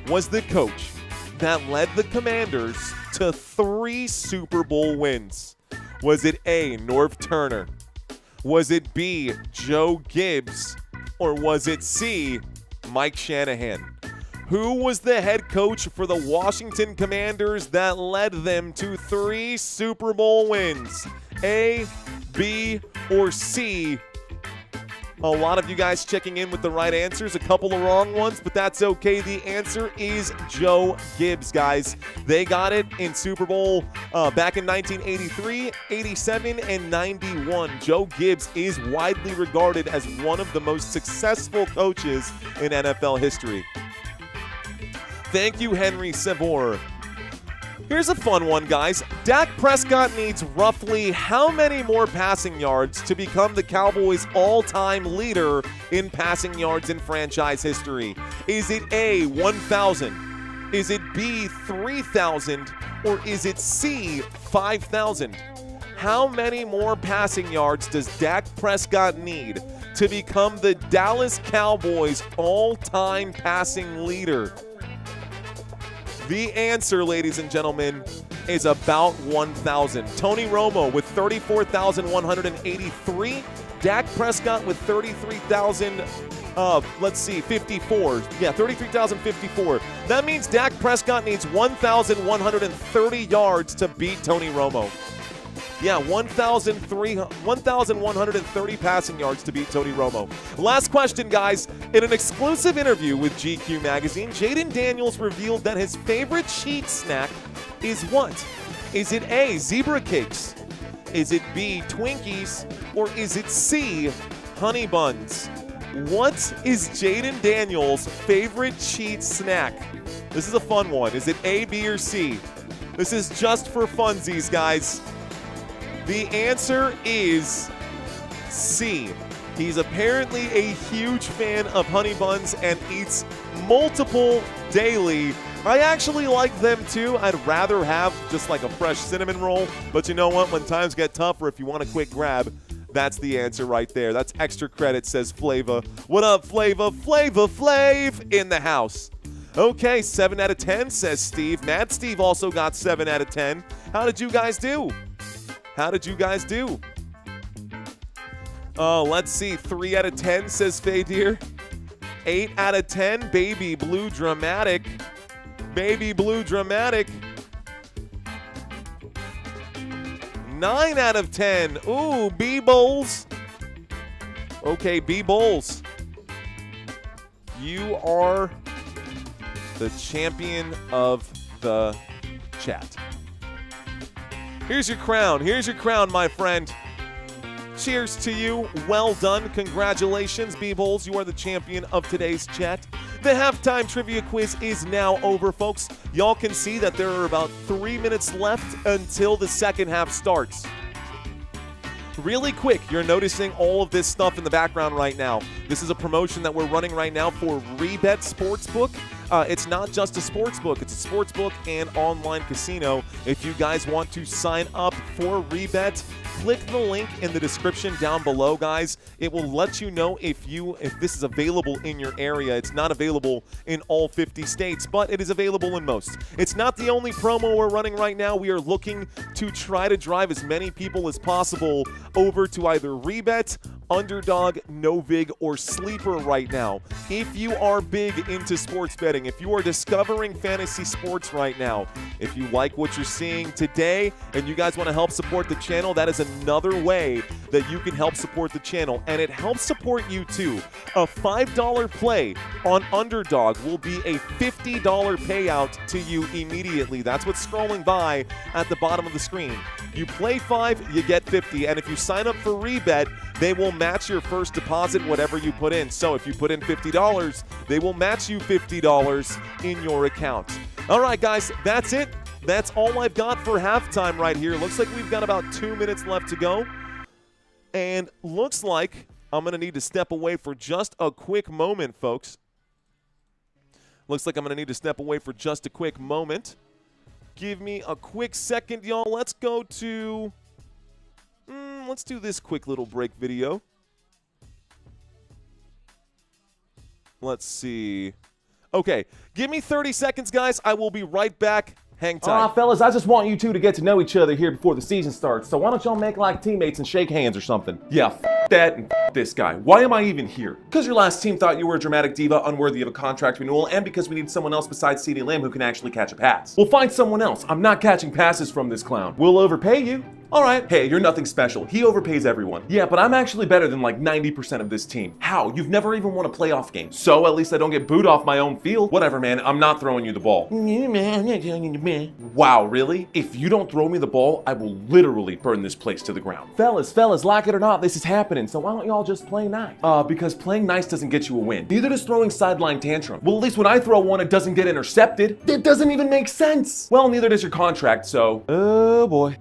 was the coach that led the Commanders to 3 Super Bowl wins? Was it A, Norv Turner? Was it B, Joe Gibbs? Or was it C, Mike Shanahan? Who was the head coach for the Washington Commanders that led them to 3 Super Bowl wins? A, B, or C? A lot of you guys checking in with the right answers. A couple of wrong ones, but that's okay. The answer is Joe Gibbs, guys. They got it in Super Bowl back in 1983, 87, and 91. Joe Gibbs is widely regarded as one of the most successful coaches in NFL history. Thank you, Henry Savor. Here's a fun one, guys. Dak Prescott needs roughly how many more passing yards to become the Cowboys' all-time leader in passing yards in franchise history? Is it A, 1,000? Is it B, 3,000? Or is it C, 5,000? How many more passing yards does Dak Prescott need to become the Dallas Cowboys' all-time passing leader? The answer, ladies and gentlemen, is about 1,000. Tony Romo with 34,183. Dak Prescott with 54. Yeah, 33,054. That means Dak Prescott needs 1,130 yards to beat Tony Romo. Yeah, 1,130 passing yards to beat Tony Romo. Last question, guys. In an exclusive interview with GQ Magazine, Jayden Daniels revealed that his favorite cheat snack is what? Is it A, zebra cakes? Is it B, Twinkies? Or is it C, honey buns? What is Jayden Daniels' favorite cheat snack? This is a fun one. Is it A, B, or C? This is just for funsies, guys. The answer is C. He's apparently a huge fan of honey buns and eats multiple daily. I actually like them too. I'd rather have just like a fresh cinnamon roll. But you know what? When times get tough or if you want a quick grab, that's the answer right there. That's extra credit, says Flava. What up, Flava? Flava Flav in the house. Okay, 7 out of 10, says Steve. Mad Steve also got 7 out of 10. How did you guys do? Oh, let's see. 3 out of 10, says Fadir. 8 out of 10, Baby Blue Dramatic. 9 out of 10. Ooh, B-Bowls. Okay, B-Bowls. You are the champion of the chat. Here's your crown, my friend. Cheers to you. Well done. Congratulations, B-Bowls. You are the champion of today's chat. The halftime trivia quiz is now over, folks. Y'all can see that there are about 3 minutes left until the second half starts. Really quick, you're noticing all of this stuff in the background right now. This is a promotion that we're running right now for Rebet Sportsbook. It's not just a sportsbook, it's a sportsbook and online casino. If you guys want to sign up for Rebet, click the link in the description down below, guys. It will let you know if this is available in your area. It's not available in all 50 states, but it is available in most. It's not the only promo we're running right now. We are looking to try to drive as many people as possible over to either Rebet, Underdog, Novig, or Sleeper right now. If you are big into sports betting, if you are discovering fantasy sports right now, if you like what you're seeing today and you guys want to help support the channel, that is another way that you can help support the channel, and it helps support you too. A $5 play on Underdog will be a $50 payout to you immediately. That's what's scrolling by at the bottom of the screen. You play 5, you get 50, and if you sign up for Rebet, they will match your first deposit, whatever you put in. So if you put in $50, they will match you $50 in your account. All right, guys, that's it. That's all I've got for halftime right here. Looks like we've got about 2 minutes left to go. And looks like I'm going to need to step away for just a quick moment, folks. Looks like I'm going to need to step away for just a quick moment. Give me a quick second, y'all. Let's go to... let's do this quick little break video. Let's see. Okay, give me 30 seconds, guys. I will be right back. Hang tight. Fellas, I just want you two to get to know each other here before the season starts. So why don't y'all make like teammates and shake hands or something? Yeah, that and this guy. Why am I even here? Because your last team thought you were a dramatic diva unworthy of a contract renewal, and because we need someone else besides CeeDee Lamb who can actually catch a pass. We'll find someone else. I'm not catching passes from this clown. We'll overpay you. All right, hey, you're nothing special. He overpays everyone. Yeah, but I'm actually better than like 90% of this team. How? You've never even won a playoff game. So at least I don't get booed off my own field. Whatever, man, I'm not throwing you the ball. Wow, really? If you don't throw me the ball, I will literally burn this place to the ground. Fellas, like it or not, this is happening. So why don't y'all just play nice? Because playing nice doesn't get you a win. Neither does throwing sideline tantrum. Well, at least when I throw one, it doesn't get intercepted. It doesn't even make sense. Well, neither does your contract, so... Oh, boy.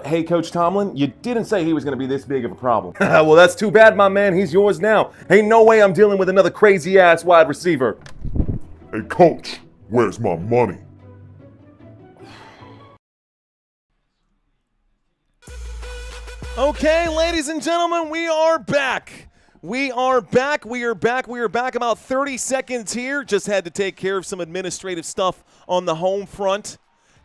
Hey, Coach Tomlin, you didn't say he was going to be this big of a problem. Well, that's too bad, my man. He's yours now. Ain't no way I'm dealing with another crazy-ass wide receiver. Hey, Coach, where's my money? Okay, ladies and gentlemen, we are back. We are back. About 30 seconds here. Just had to take care of some administrative stuff on the home front.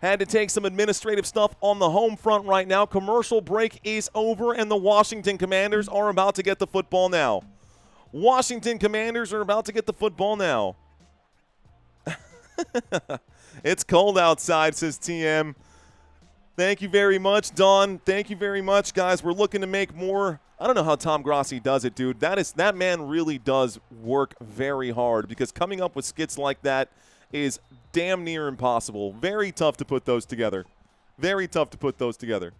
Had to take some administrative stuff on the home front right now. Commercial break is over, and the Washington Commanders are about to get the football now. Washington Commanders are about to get the football now. It's cold outside, says TM. Thank you very much, Don. Thank you very much, guys. We're looking to make more. I don't know how Tom Grossi does it, dude. That man really does work very hard, because coming up with skits like that is damn near impossible. Very tough to put those together. Very tough to put those together.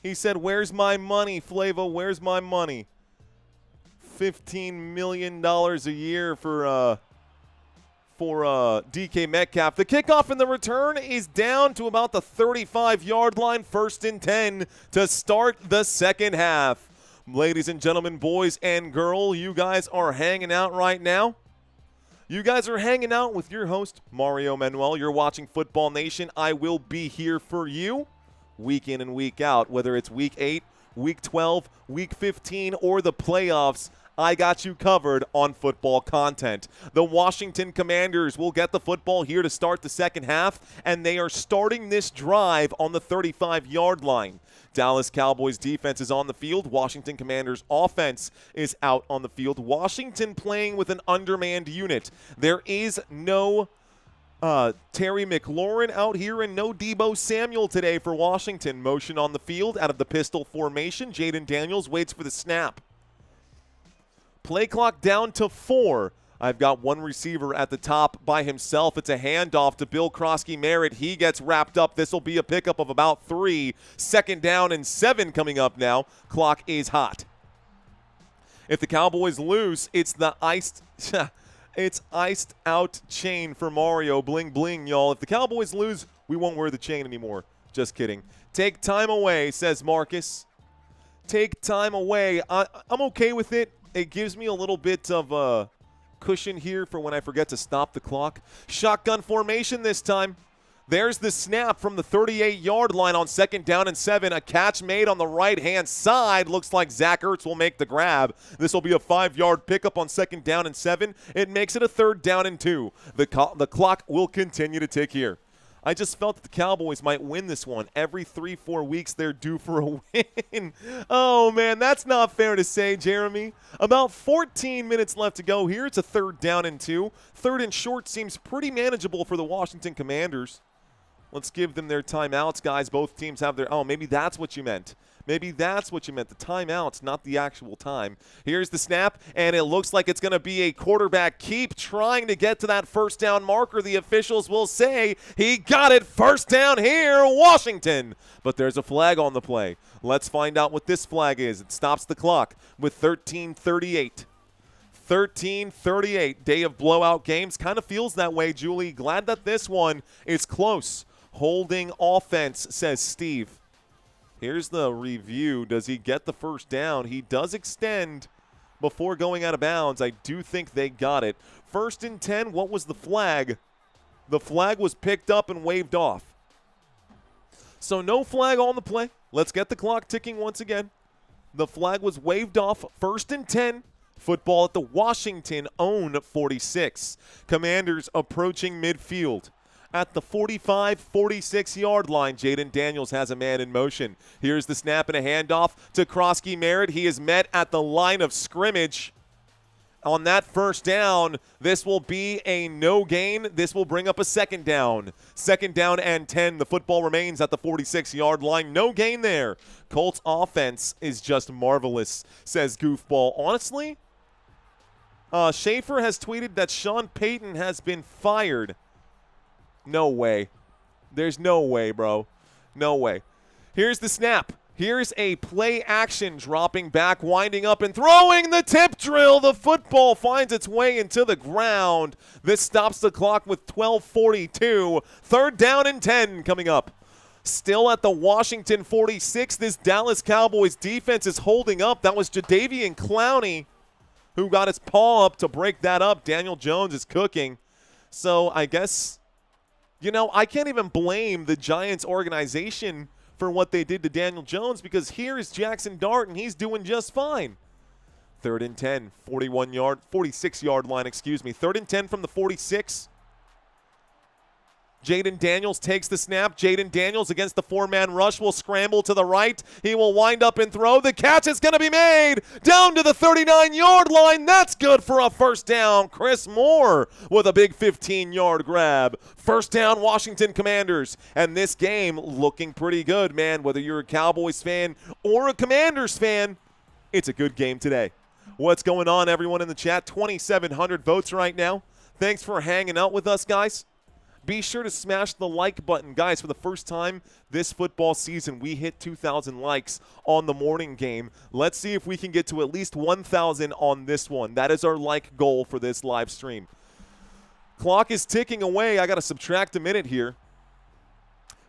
He said, "Where's my money, Flavo? Where's my money?" $15 million a year for DK Metcalf. The kickoff and the return is down to about the 35-yard line. 1st and 10 to start the second half. Ladies and gentlemen, boys and girls, you guys are hanging out right now. You guys are hanging out with your host, Mario Manuel. You're watching Football Nation. I will be here for you week in and week out, whether it's week 8, week 12, week 15, or the playoffs. I got you covered on football content. The Washington Commanders will get the football here to start the second half, and they are starting this drive on the 35-yard line. Dallas Cowboys defense is on the field. Washington Commanders offense is out on the field. Washington playing with an undermanned unit. There is no Terry McLaurin out here and no Deebo Samuel today for Washington. Motion on the field out of the pistol formation. Jayden Daniels waits for the snap. Play clock down to 4. I've got one receiver at the top by himself. It's a handoff to Bill Krosky-Merritt. He gets wrapped up. This will be a pickup of about 3. 2nd down and 7 coming up now. Clock is hot. If the Cowboys lose, it's the iced out chain for Mario. Bling, bling, y'all. If the Cowboys lose, we won't wear the chain anymore. Just kidding. Take time away, says Marcus. Take time away. I'm okay with it. It gives me a little bit of cushion here for when I forget to stop the clock. Shotgun formation this time. There's the snap from the 38-yard line on 2nd down and 7. A catch made on the right-hand side. Looks like Zach Ertz will make the grab. This will be a 5-yard pickup on 2nd down and 7. It makes it a 3rd down and 2. The clock will continue to tick here. I just felt that the Cowboys might win this one. Every 3-4 weeks, they're due for a win. Oh, man, that's not fair to say, Jeremy. About 14 minutes left to go here. It's a 3rd down and 2. 3rd and short seems pretty manageable for the Washington Commanders. Let's give them their timeouts, guys. Both teams have their – oh, maybe that's what you meant. Maybe that's what you meant, the timeouts, not the actual time. Here's the snap, and it looks like it's going to be a quarterback keep trying to get to that 1st down marker. The officials will say he got it, 1st down here, Washington. But there's a flag on the play. Let's find out what this flag is. It stops the clock with 13:38. 13:38. Day of blowout games. Kind of feels that way, Julie. Glad that this one is close. Holding offense, says Steve. Here's the review. Does he get the 1st down? He does extend before going out of bounds. I do think they got it. 1st and 10, what was the flag? The flag was picked up and waved off. So no flag on the play. Let's get the clock ticking once again. The flag was waved off. 1st and 10. Football at the Washington own 46. Commanders approaching midfield. At the 45-46-yard line, Jayden Daniels has a man in motion. Here's the snap and a handoff to Krosky Merritt. He is met at the line of scrimmage. On that 1st down, this will be a no gain. This will bring up a 2nd down. 2nd down and 10. The football remains at the 46-yard line. No gain there. Colts offense is just marvelous, says Goofball. Honestly, Schaefer has tweeted that Sean Payton has been fired. No way. There's no way, bro. No way. Here's the snap. Here's a play action, dropping back, winding up, and throwing the tip drill. The football finds its way into the ground. This stops the clock with 12:42. 3rd down and 10 coming up. Still at the Washington 46. This Dallas Cowboys defense is holding up. That was Jadeveon Clowney who got his paw up to break that up. Daniel Jones is cooking. So I guess, I can't even blame the Giants organization for what they did to Daniel Jones, because here is Jackson Dart, and he's doing just fine. 3rd and 10, 46-yard line, 3rd and 10 from the 46. Jayden Daniels takes the snap. Jayden Daniels against the 4-man rush will scramble to the right. He will wind up and throw. The catch is going to be made down to the 39-yard line. That's good for a 1st down. Chris Moore with a big 15-yard grab. 1st down, Washington Commanders. And this game looking pretty good, man. Whether you're a Cowboys fan or a Commanders fan, it's a good game today. What's going on, everyone in the chat? 2,700 votes right now. Thanks for hanging out with us, guys. Be sure to smash the like button. Guys, for the first time this football season, we hit 2,000 likes on the morning game. Let's see if we can get to at least 1,000 on this one. That is our like goal for this live stream. Clock is ticking away. I got to subtract a minute here.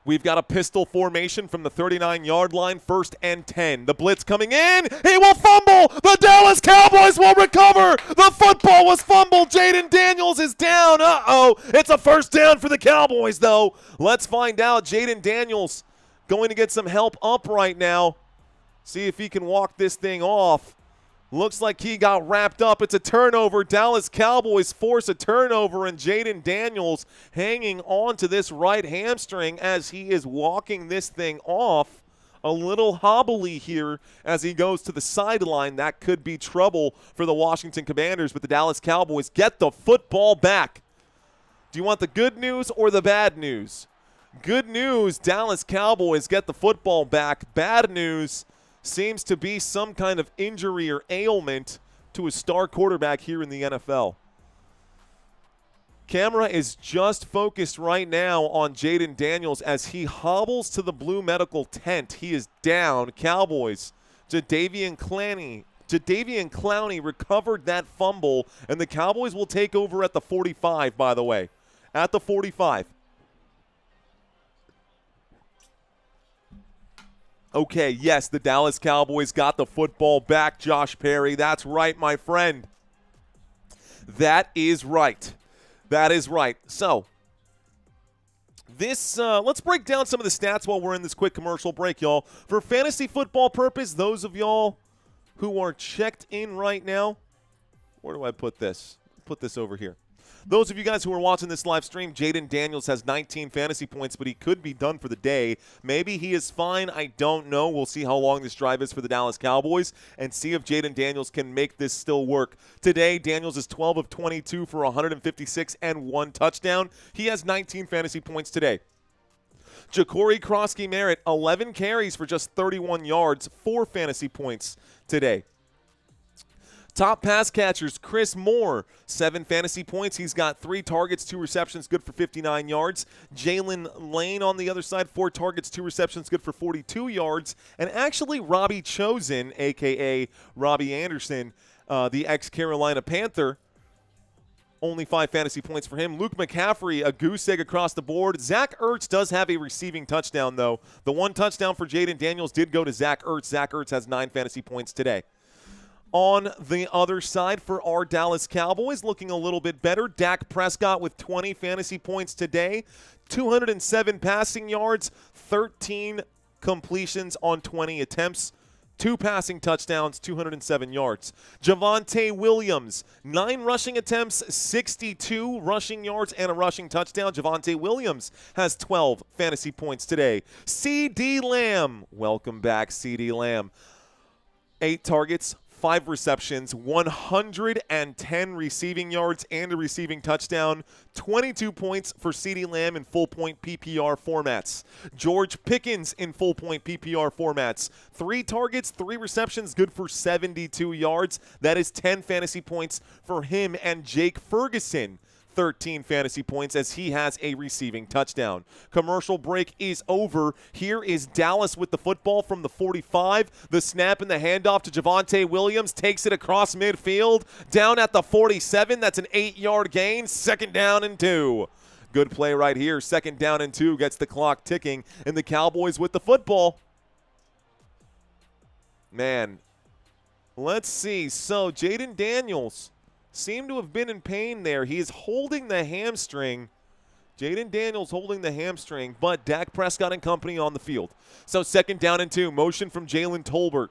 We've got a pistol formation from the 39-yard line, 1st and 10. The blitz coming in. He will fumble. The Dallas Cowboys will recover. The football was fumbled. Jayden Daniels is down. Uh-oh. It's a 1st down for the Cowboys, though. Let's find out. Jayden Daniels going to get some help up right now. See if he can walk this thing off. Looks like he got wrapped up. It's a turnover. Dallas Cowboys force a turnover, and Jayden Daniels hanging on to this right hamstring as he is walking this thing off. A little hobbly here as he goes to the sideline. That could be trouble for the Washington Commanders, but the Dallas Cowboys get the football back. Do you want the good news or the bad news? Good news, Dallas Cowboys get the football back. Bad news, seems to be some kind of injury or ailment to a star quarterback here in the NFL. Camera is just focused right now on Jayden Daniels as he hobbles to the blue medical tent. He is down. Cowboys, Jadeveon Clowney Jadeveon Clowney recovered that fumble, and the Cowboys will take over at the 45, by the way. At the 45. Okay, yes, the Dallas Cowboys got the football back, Josh Perry. That's right, my friend. That is right. That is right. So, let's break down some of the stats while we're in this quick commercial break, y'all. For fantasy football purpose, those of y'all who are checked in right now, where do I put this? Put this over here. Those of you guys who are watching this live stream, Jayden Daniels has 19 fantasy points, but he could be done for the day. Maybe he is fine. I don't know. We'll see how long this drive is for the Dallas Cowboys and see if Jayden Daniels can make this still work. Today, Daniels is 12 of 22 for 156 and 1 touchdown. He has 19 fantasy points today. Ja'Cory Krosky-Merritt, 11 carries for just 31 yards, 4 fantasy points today. Top pass catchers, Chris Moore, 7 fantasy points. He's got 3 targets, 2 receptions, good for 59 yards. Jalen Lane on the other side, 4 targets, 2 receptions, good for 42 yards. And actually, Robbie Chosen, a.k.a. Robbie Anderson, the ex-Carolina Panther, only 5 fantasy points for him. Luke McCaffrey, a goose egg across the board. Zach Ertz does have a receiving touchdown, though. The 1 touchdown for Jayden Daniels did go to Zach Ertz. Zach Ertz has 9 fantasy points today. On the other side for our Dallas Cowboys, looking a little bit better, Dak Prescott with 20 fantasy points today, 207 passing yards, 13 completions on 20 attempts, 2 passing touchdowns, 207 yards. Javonte Williams, 9 rushing attempts, 62 rushing yards, and a rushing touchdown. Javonte Williams has 12 fantasy points today. CeeDee Lamb, welcome back, CeeDee Lamb. 8 targets, 5 receptions, 110 receiving yards, and a receiving touchdown. 22 points for CeeDee Lamb in full-point PPR formats. George Pickens in full-point PPR formats. 3 targets, 3 receptions, good for 72 yards. That is 10 fantasy points for him. And Jake Ferguson, 13 fantasy points as he has a receiving touchdown. Commercial break is over. Here is Dallas with the football from the 45. The snap and the handoff to Javonte Williams takes it across midfield. Down at the 47. That's an 8-yard gain. 2nd down and 2. Good play right here. 2nd down and 2 gets the clock ticking. And the Cowboys with the football. Man, let's see. So Jayden Daniels seemed to have been in pain there. He is holding the hamstring. Jayden Daniels holding the hamstring, but Dak Prescott and company on the field. So 2nd down and 2. Motion from Jalen Tolbert.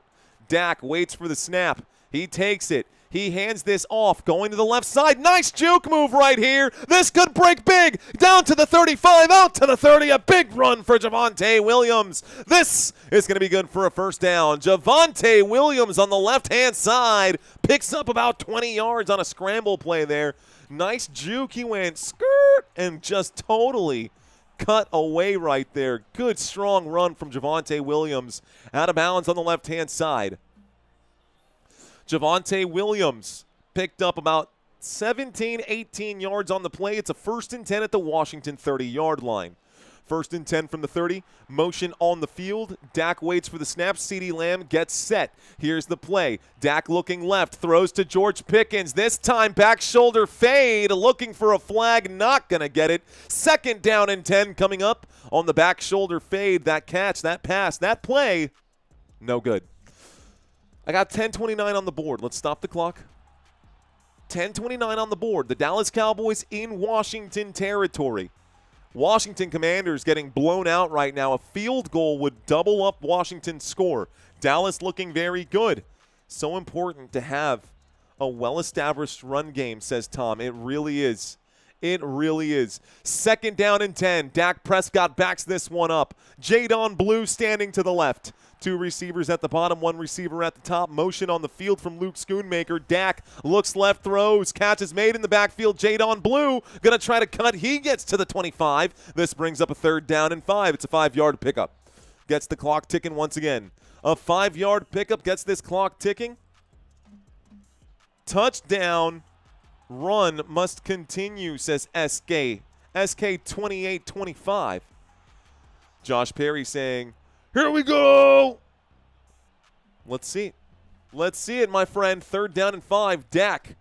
Dak waits for the snap. He takes it. He hands this off, going to the left side. Nice juke move right here. This could break big. Down to the 35, out to the 30. A big run for Javonte Williams. This is going to be good for a 1st down. Javonte Williams on the left-hand side picks up about 20 yards on a scramble play there. Nice juke. He went skirt and just totally cut away right there. Good, strong run from Javonte Williams. Out of bounds on the left-hand side. Javonte Williams picked up about 17, 18 yards on the play. It's a 1st and 10 at the Washington 30-yard line. 1st and 10 from the 30. Motion on the field. Dak waits for the snap. CeeDee Lamb gets set. Here's the play. Dak looking left. Throws to George Pickens. This time back shoulder fade. Looking for a flag. Not going to get it. 2nd down and 10 coming up on the back shoulder fade. That catch, that pass, that play, no good. I got 10:29 on the board. Let's stop the clock. 10:29 on the board. The Dallas Cowboys in Washington territory. Washington Commanders getting blown out right now. A field goal would double up Washington's score. Dallas looking very good. So important to have a well-established run game, says Tom. It really is. It really is. 2nd down and 10. Dak Prescott backs this one up. Jadon Blue standing to the left. 2 receivers at the bottom, 1 receiver at the top. Motion on the field from Luke Schoonmaker. Dak looks left, throws. Catch is made in the backfield. Jadon Blue going to try to cut. He gets to the 25. This brings up a 3rd down and 5. It's a 5-yard pickup. Gets the clock ticking once again. A 5-yard pickup gets this clock ticking. Touchdown. Run must continue, says SK. SK 28-25. Josh Perry saying, here we go. Let's see. Let's see it, my friend. 3rd down and 5. Dak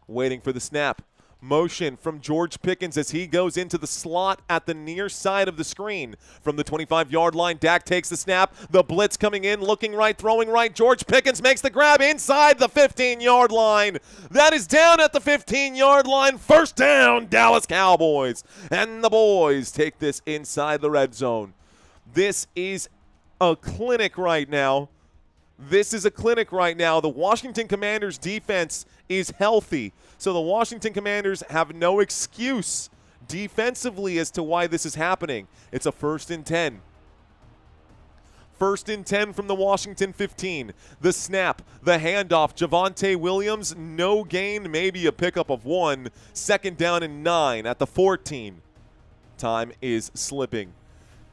waiting for the snap. Motion from George Pickens as he goes into the slot at the near side of the screen. From the 25-yard line, Dak takes the snap. The blitz coming in, looking right, throwing right. George Pickens makes the grab inside the 15-yard line. That is down at the 15-yard line. 1st down, Dallas Cowboys. And the boys take this inside the red zone. This is a clinic right now. The Washington Commanders defense is healthy. So the Washington Commanders have no excuse defensively as to why this is happening. It's a 1st and 10. 1st and 10 from the Washington 15. The snap, the handoff. Javonte Williams, no gain, maybe a pickup of 1. 2nd down and 9 at the 14. Time is slipping.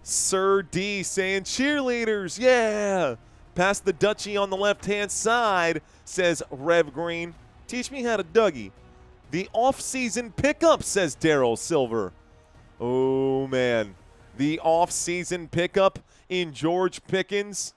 Sir D saying cheerleaders, yeah. Past the Dutchie on the left-hand side, says Rev Green. Teach me how to Dougie. The off-season pickup, says Daryl Silver. Oh, man. The off-season pickup in George Pickens.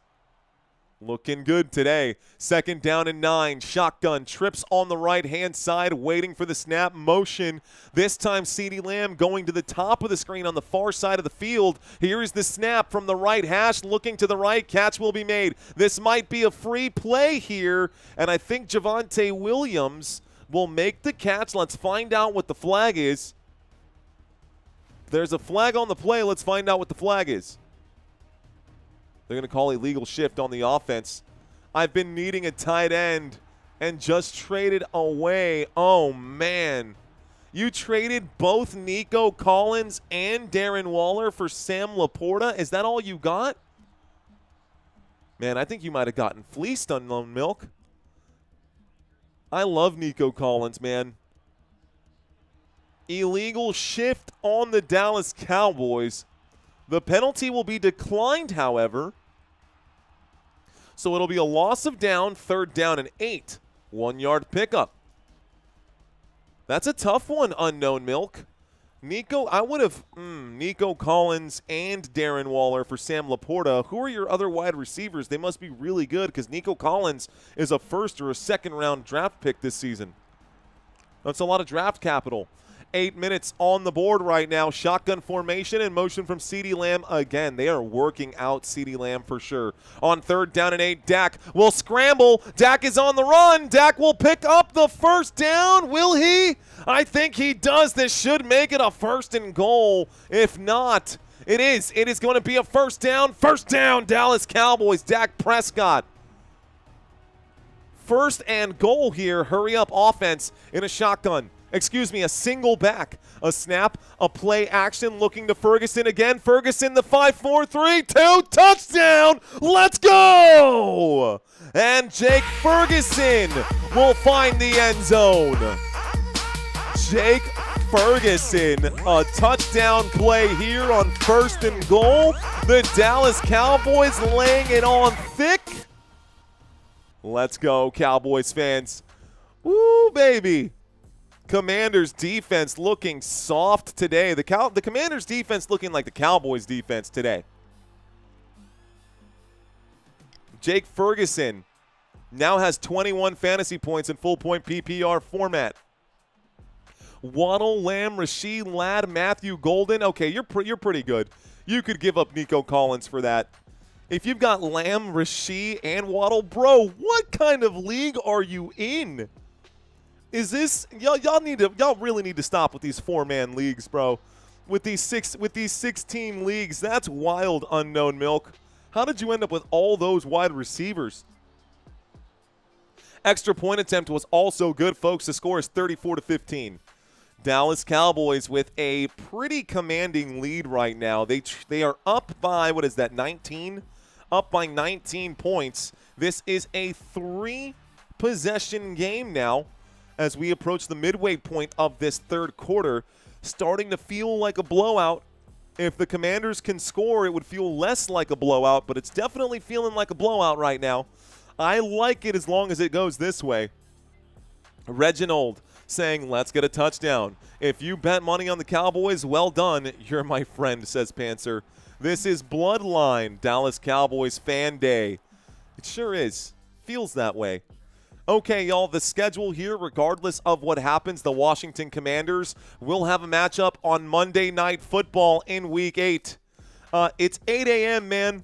Looking good today. 2nd down and 9. Shotgun trips on the right-hand side, waiting for the snap. Motion. This time CeeDee Lamb going to the top of the screen on the far side of the field. Here is the snap from the right hash, looking to the right. Catch will be made. This might be a free play here, and I think Javonte Williams will make the catch. Let's find out what the flag is. There's a flag on the play. Let's find out what the flag is. They're going to call a legal shift on the offense. I've been needing a tight end and just traded away. Oh, man. You traded both Nico Collins and Darren Waller for Sam Laporta? Is that all you got? Man, I think you might have gotten fleeced, Unknown Milk. I love Nico Collins, man. Illegal shift on the Dallas Cowboys. The penalty will be declined, however. So it'll be a loss of down, 3rd down and 8. 1-yard pickup. That's a tough one, Unknown Milk. I would have Nico Collins and Darren Waller for Sam Laporta. Who are your other wide receivers? They must be really good because Nico Collins is a 1st or a 2nd round draft pick this season. That's a lot of draft capital. 8 minutes on the board right now. Shotgun formation and motion from CeeDee Lamb again. They are working out CeeDee Lamb for sure. On 3rd down and 8, Dak will scramble. Dak is on the run. Dak will pick up the 1st down. Will he? I think he does. This should make it a 1st and goal. If not, it is. It is going to be a 1st down. 1st down, Dallas Cowboys. Dak Prescott. 1st and goal here. Hurry up offense in a shotgun. A single back, a snap, a play action, looking to Ferguson again. Ferguson, the 5-4-3-2, touchdown, let's go! And Jake Ferguson will find the end zone. Jake Ferguson, a touchdown play here on 1st and goal. The Dallas Cowboys laying it on thick. Let's go, Cowboys fans. Woo, baby. Commanders defense looking soft today. The Commanders defense looking like the Cowboys defense today. Jake Ferguson now has 21 fantasy points in full point PPR format. Waddle, Lamb, Rasheed, Ladd, Matthew Golden. Okay, you're pretty good. You could give up Nico Collins for that. If you've got Lamb, Rasheed, and Waddle, bro, what kind of league are you in? Is this y'all really need to stop with these 4-man leagues, bro. With these 16 leagues, that's wild, Unknown Milk. How did you end up with all those wide receivers? Extra point attempt was also good, folks. The score is 34-15. Dallas Cowboys with a pretty commanding lead right now. They are up by, 19? Up by 19 points. This is a 3-possession game now. As we approach the midway point of this 3rd quarter, starting to feel like a blowout. If the Commanders can score, it would feel less like a blowout, but it's definitely feeling like a blowout right now. I like it as long as it goes this way. Reginald saying, let's get a touchdown. If you bet money on the Cowboys, well done. You're my friend, says Panzer. This is Bloodline Dallas Cowboys Fan Day. It sure is. feels that way. Okay, y'all, the schedule here, regardless of what happens, the Washington Commanders will have a matchup on Monday Night Football in Week 8. It's 8 a.m., man,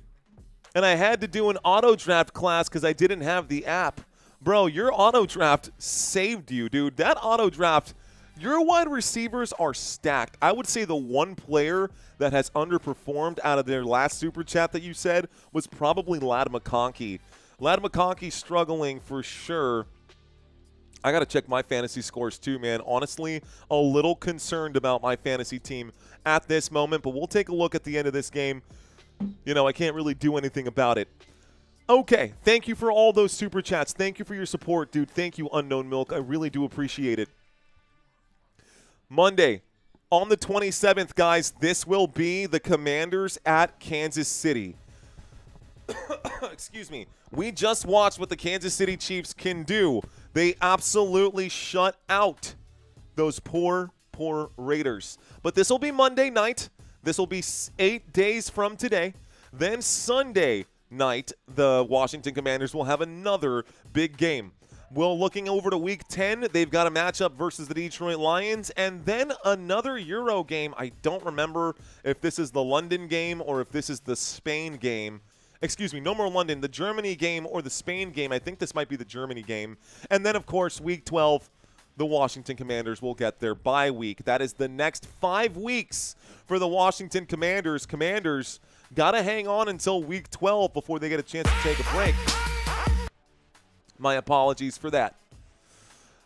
and I had to do an auto draft class because I didn't have the app. Bro, your auto draft saved you, dude. That auto draft, your wide receivers are stacked. I would say the one player that has underperformed out of their last Super Chat that you said was probably Ladd McConkey. Ladd McConkey struggling for sure. I got to check my fantasy scores too, man. Honestly, a little concerned about my fantasy team at this moment, but we'll take a look at the end of this game. You know, I can't really do anything about it. Okay, thank you for all those Super Chats. Thank you for your support, dude. Thank you, Unknown Milk. I really do appreciate it. Monday, on the 27th, guys, this will be the Commanders at Kansas City. Excuse me. We just watched what the Kansas City Chiefs can do. They absolutely shut out those poor Raiders. But this will be Monday night. This will be 8 days from today. Then Sunday night, the Washington Commanders will have another big game. Well, looking over to Week 10, they've got a matchup versus the Detroit Lions, and then another Euro game. I don't remember if this is the London game or if this is the Spain game. Excuse me, no more London, the Germany game or the Spain game. I think this might be the Germany game. And then, of course, Week 12, the Washington Commanders will get their bye week. That is the next 5 weeks for the Washington Commanders. Commanders got to hang on until Week 12 before they get a chance to take a break. My apologies for that.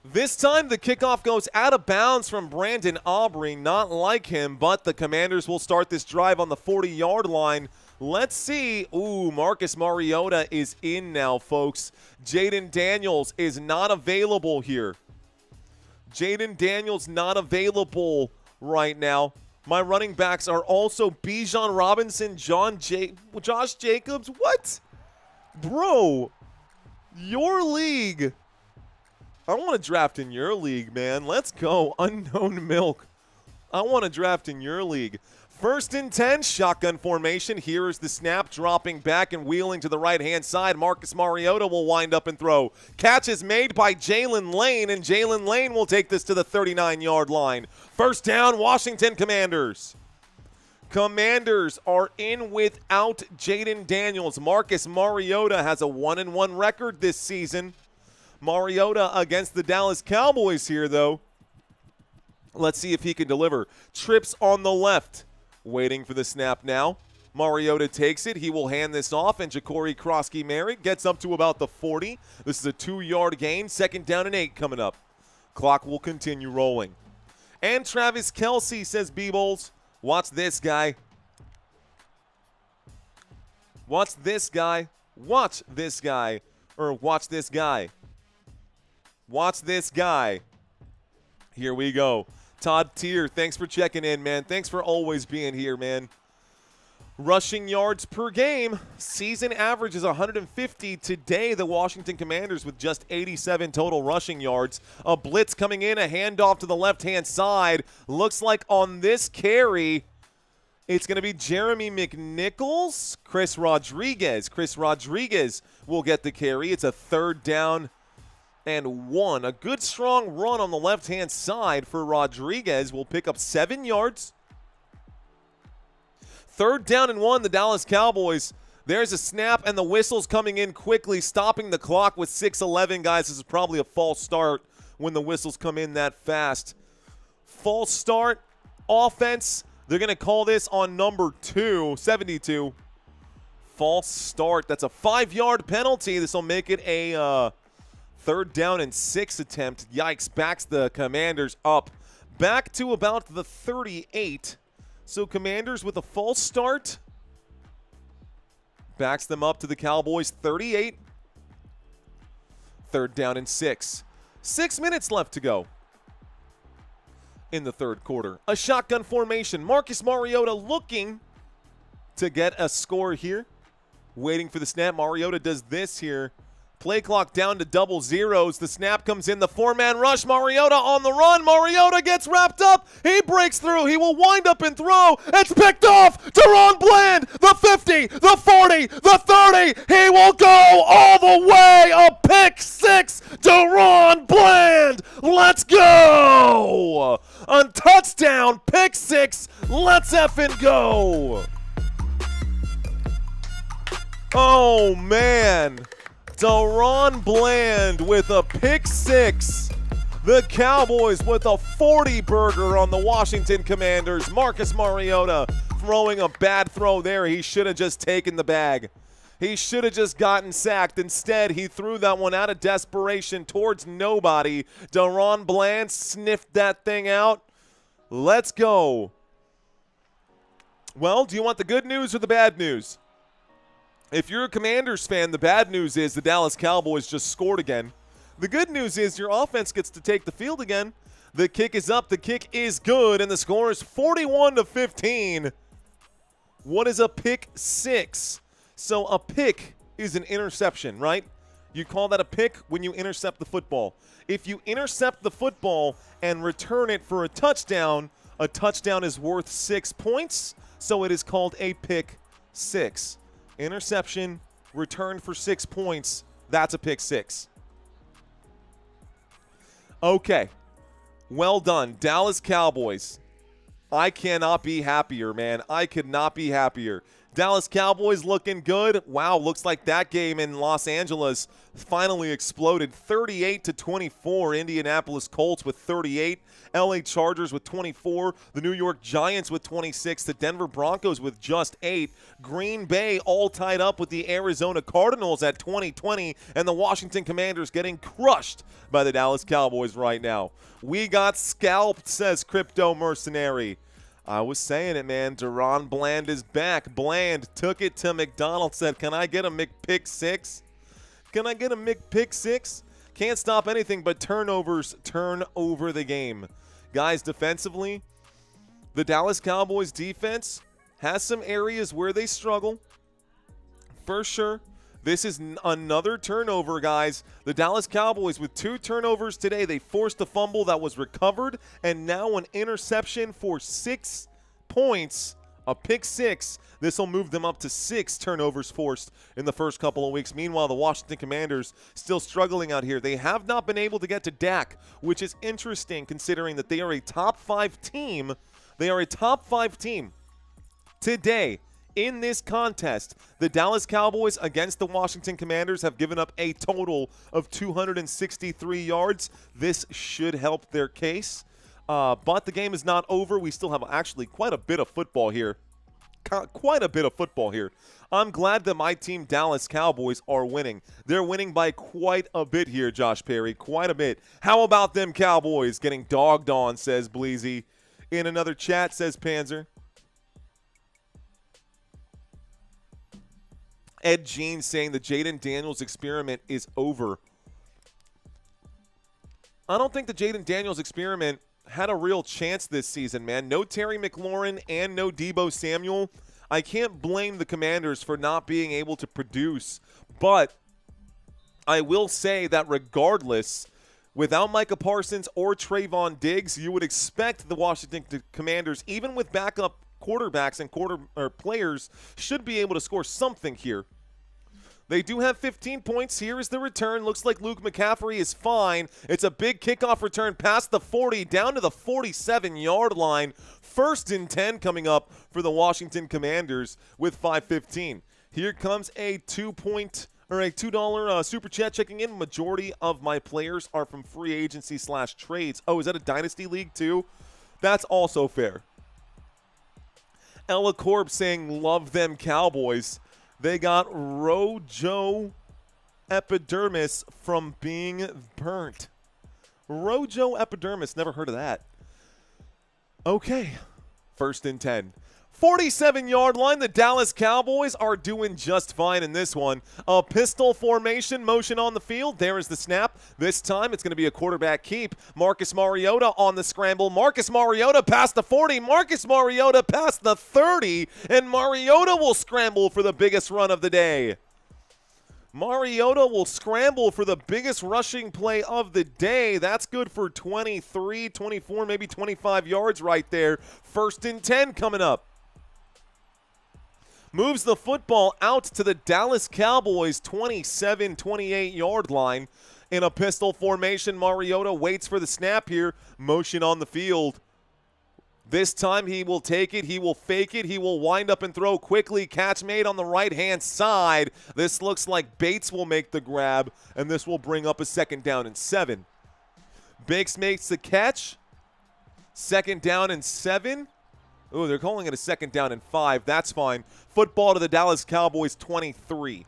This time, the kickoff goes out of bounds from Brandon Aubrey. Not like him, but the Commanders will start this drive on the 40-yard line. Let's see. Ooh, Marcus Mariota is in now, folks. Jayden Daniels is not available here. Jayden Daniels not available right now. My running backs are also Bijan Robinson, Josh Jacobs. What? Bro, your league. I want to draft in your league, man. Let's go. Unknown Milk. I want to draft in your league. 1st and 10, shotgun formation. Here is the snap, dropping back and wheeling to the right-hand side. Marcus Mariota will wind up and throw. Catch is made by Jalen Lane, and Jalen Lane will take this to the 39-yard line. 1st down, Washington Commanders. Commanders are in without Jayden Daniels. Marcus Mariota has a 1-1 record this season. Mariota against the Dallas Cowboys here, though. Let's see if he can deliver. Trips on the left. Waiting for the snap now. Mariota takes it. He will hand this off, and Ja'Cory Krosky-Merritt gets up to about the 40. This is a 2-yard gain. 2nd down and 8 coming up. Clock will continue rolling. And Travis Kelce, says B-Bowls. Watch this guy. Watch this guy. Watch this guy. Or watch this guy. Watch this guy. Here we go. Todd Tier, thanks for checking in, man. Thanks for always being here, man. Rushing yards per game. Season average is 150. Today, the Washington Commanders with just 87 total rushing yards. A blitz coming in, a handoff to the left-hand side. Looks like on this carry, it's going to be Jeremy McNichols. Chris Rodriguez. Chris Rodriguez will get the carry. It's a 3rd down and 1. A good strong run on the left-hand side for Rodriguez. Will pick up 7 yards. 3rd down and 1, the Dallas Cowboys. There's a snap, and the whistle's coming in quickly, stopping the clock with 6:11. Guys, this is probably a false start when the whistles come in that fast. False start, offense. They're going to call this on number 72. False start. That's a 5-yard penalty. This will make it a 3rd down and 6 attempt. Yikes, backs the Commanders up. Back to about the 38. So Commanders with a false start. Backs them up to the Cowboys 38. 3rd down and 6. 6 minutes left to go in the 3rd quarter. A shotgun formation. Marcus Mariota looking to get a score here. Waiting for the snap. Mariota does this here Play clock down to double zeros. The snap comes in. The four-man rush. Mariota on the run. Mariota gets wrapped up. He breaks through. He will wind up and throw. It's picked off. Deron Bland, the 50, the 40, the 30. He will go all the way. A pick six. Deron Bland. Let's go. A touchdown. Pick six. Let's effing go. Oh, man. Deron Bland with a pick six. The Cowboys with a 40-burger on the Washington Commanders. Marcus Mariota throwing a bad throw there. He should have just taken the bag. He should have just gotten sacked. Instead, he threw that one out of desperation towards nobody. Deron Bland sniffed that thing out. Let's go. Well, do you want the good news or the bad news? If you're a Commanders fan, the bad news is the Dallas Cowboys just scored again. The good news is your offense gets to take the field again. The kick is up, the kick is good, and the score is 41-15. What is a pick six? So a pick is an interception, right? You call that a pick when you intercept the football. If you intercept the football and return it for a touchdown is worth 6 points, so it is called a pick six. Interception, return for 6 points. That's a pick six. Okay. Well done. Dallas Cowboys. I cannot be happier, man. I could not be happier. Dallas Cowboys looking good. Wow, looks like that game in Los Angeles finally exploded. 38-24. Indianapolis Colts with 38. LA Chargers with 24. The New York Giants with 26. The Denver Broncos with just 8. Green Bay all tied up with the Arizona Cardinals at 20-20. And the Washington Commanders getting crushed by the Dallas Cowboys right now. We got scalped, says Crypto Mercenary. I was saying it, man. Deron Bland is back. Bland took it to McDonald, said, can I get a McPick six? Can I get a McPick six? Can't stop anything but turnovers turn over the game. Guys, defensively, the Dallas Cowboys defense has some areas where they struggle. For sure. This is another turnover, guys. The Dallas Cowboys with 2 turnovers today. They forced a fumble that was recovered, and now an interception for 6 points, a pick six. This will move them up to 6 turnovers forced in the first couple of weeks. Meanwhile, the Washington Commanders still struggling out here. They have not been able to get to Dak, which is interesting considering that they are a top 5 team. They are a top 5 team today. In this contest, the Dallas Cowboys against the Washington Commanders have given up a total of 263 yards. This should help their case. But the game is not over. We still have actually quite a bit of football here. I'm glad that my team, Dallas Cowboys, are winning. They're winning by quite a bit here, Josh Perry. Quite a bit. How about them Cowboys getting dogged on, says Bleezy. In another chat, says Panzer. Ed Jean saying the Jayden Daniels experiment is over. I don't think the Jayden Daniels experiment had a real chance this season, man. No Terry McLaurin and no Deebo Samuel. I can't blame the Commanders for not being able to produce, but I will say that regardless, without Micah Parsons or Trayvon Diggs, you would expect the Washington Commanders, even with backup quarterbacks and players, should be able to score something here. They do have 15 points. Here is the return. Looks like Luke McCaffrey is fine. It's a big kickoff return past the 40, down to the 47-yard line. 1st and 10 coming up for the Washington Commanders with 5:15. Here comes a $2 super chat checking in. Majority of my players are from free agency / trades. Oh, is that a dynasty league too? That's also fair. Ella Corb saying, love them Cowboys. They got Rojo epidermis from being burnt. Rojo epidermis, never heard of that. Okay, 1st and 10. 47-yard line. The Dallas Cowboys are doing just fine in this one. A pistol formation motion on the field. There is the snap. This time it's going to be a quarterback keep. Marcus Mariota on the scramble. Marcus Mariota past the 40. Marcus Mariota past the 30. And Mariota will scramble for the biggest run of the day. Mariota will scramble for the biggest rushing play of the day. That's good for 23, 24, maybe 25 yards right there. 1st and 10 coming up. Moves the football out to the Dallas Cowboys 27, 28-yard line. In a pistol formation, Mariota waits for the snap here. Motion on the field. This time he will take it, he will fake it, he will wind up and throw quickly. Catch made on the right-hand side. This looks like Bates will make the grab, and this will bring up a 2nd down and 7. Bates makes the catch. 2nd down and 7. Ooh, they're calling it a 2nd down and 5. That's fine. Football to the Dallas Cowboys 23.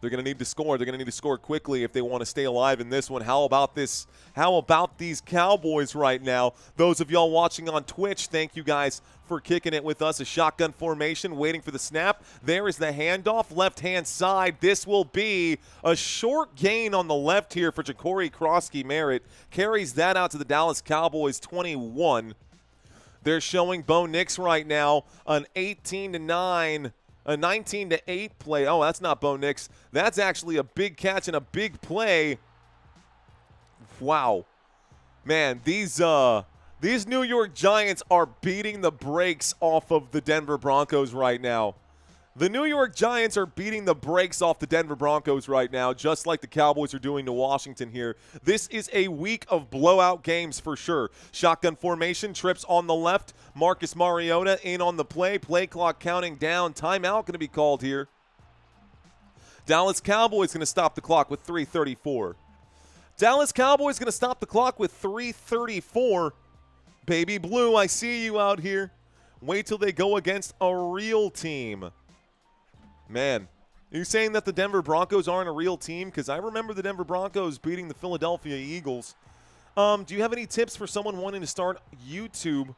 They're going to need to score. They're going to need to score quickly if they want to stay alive in this one. How about this? How about these Cowboys right now? Those of y'all watching on Twitch, thank you guys for kicking it with us. A shotgun formation, waiting for the snap. There is the handoff, left-hand side. This will be a short gain on the left here for Ja'Cory Krosky-Merritt. Carries that out to the Dallas Cowboys 21. They're showing Bo Nix right now an 18-9. A 19-8 play. Oh, that's not Bo Nix. That's actually a big catch and a big play. Wow. Man, these New York Giants are beating the brakes off of the Denver Broncos right now. The New York Giants are beating the brakes off the Denver Broncos right now, just like the Cowboys are doing to Washington here. This is a week of blowout games for sure. Shotgun formation, trips on the left. Marcus Mariota in on the play. Play clock counting down. Timeout going to be called here. Dallas Cowboys going to stop the clock with 3:34. Dallas Cowboys going to stop the clock with 3:34. Baby Blue, I see you out here. Wait till they go against a real team. Man, are you saying that the Denver Broncos aren't a real team? Because I remember the Denver Broncos beating the Philadelphia Eagles. Do you have any tips for someone wanting to start YouTube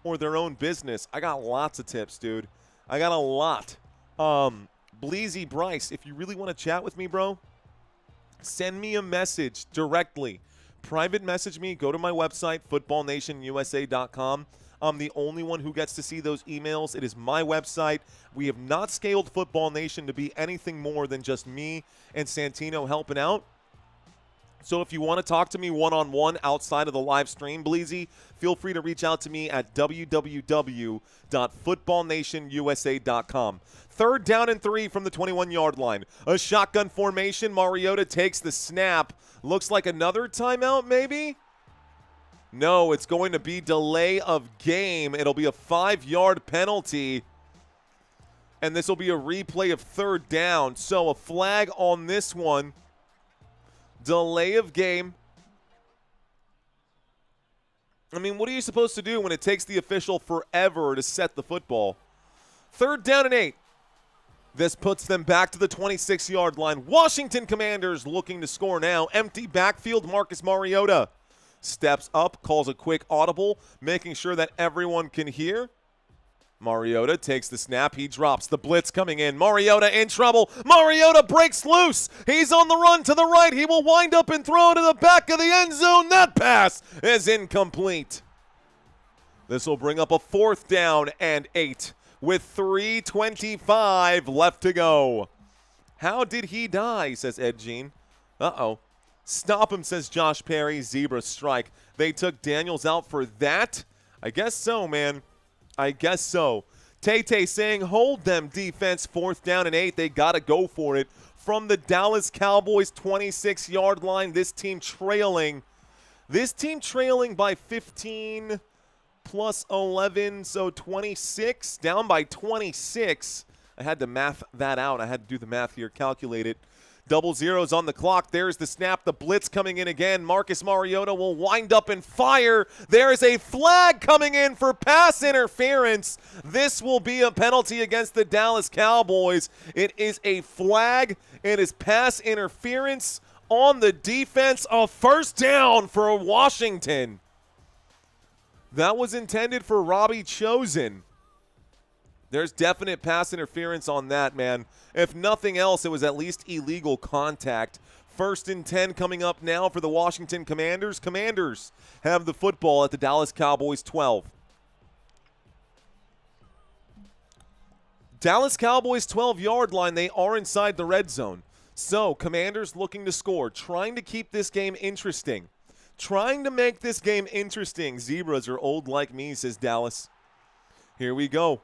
or their own business? I got lots of tips, dude. I got a lot. Bleezy Bryce, if you really want to chat with me, bro, send me a message directly. Private message me. Go to my website, footballnationusa.com. I'm the only one who gets to see those emails. It is my website. We have not scaled Football Nation to be anything more than just me and Santino helping out. So if you want to talk to me one-on-one outside of the live stream, Bleezy, feel free to reach out to me at www.footballnationusa.com. 3rd down and 3 from the 21-yard line. A shotgun formation. Mariota takes the snap. Looks like another timeout maybe? No, it's going to be delay of game. It'll be a 5-yard penalty. And this will be a replay of 3rd down. So a flag on this one. Delay of game. I mean, what are you supposed to do when it takes the official forever to set the football? 3rd down and 8. This puts them back to the 26-yard line. Washington Commanders looking to score now. Empty backfield, Marcus Mariota steps up, calls a quick audible, making sure that everyone can hear. Mariota takes the snap. He drops the blitz coming in. Mariota in trouble. Mariota breaks loose. He's on the run to the right. He will wind up and throw to the back of the end zone. That pass is incomplete. This will bring up a 4th down and 8 with 3:25 left to go. How did he die, says Ed Jean. Uh-oh. Stop him, says Josh Perry. Zebra strike. They took Daniels out for that? I guess so, man. I guess so. Tay saying, hold them, defense. 4th down and 8. They got to go for it. From the Dallas Cowboys 26-yard line, this team trailing by 15 plus 11, so 26. Down by 26. I had to math that out. I had to do the math here, calculate it. Double zeros on the clock. There's the snap. The blitz coming in again. Marcus Mariota will wind up and fire. There is a flag coming in for pass interference. This will be a penalty against the Dallas Cowboys. It is a flag. It is pass interference on the defense. A 1st down for Washington. That was intended for Robbie Chosen. There's definite pass interference on that, man. If nothing else, it was at least illegal contact. 1st and 10 coming up now for the Washington Commanders. Commanders have the football at the Dallas Cowboys 12. Dallas Cowboys 12-yard line. They are inside the red zone. So, Commanders looking to score, trying to keep this game interesting. Trying to make this game interesting. Zebras are old like me, says Dallas. Here we go.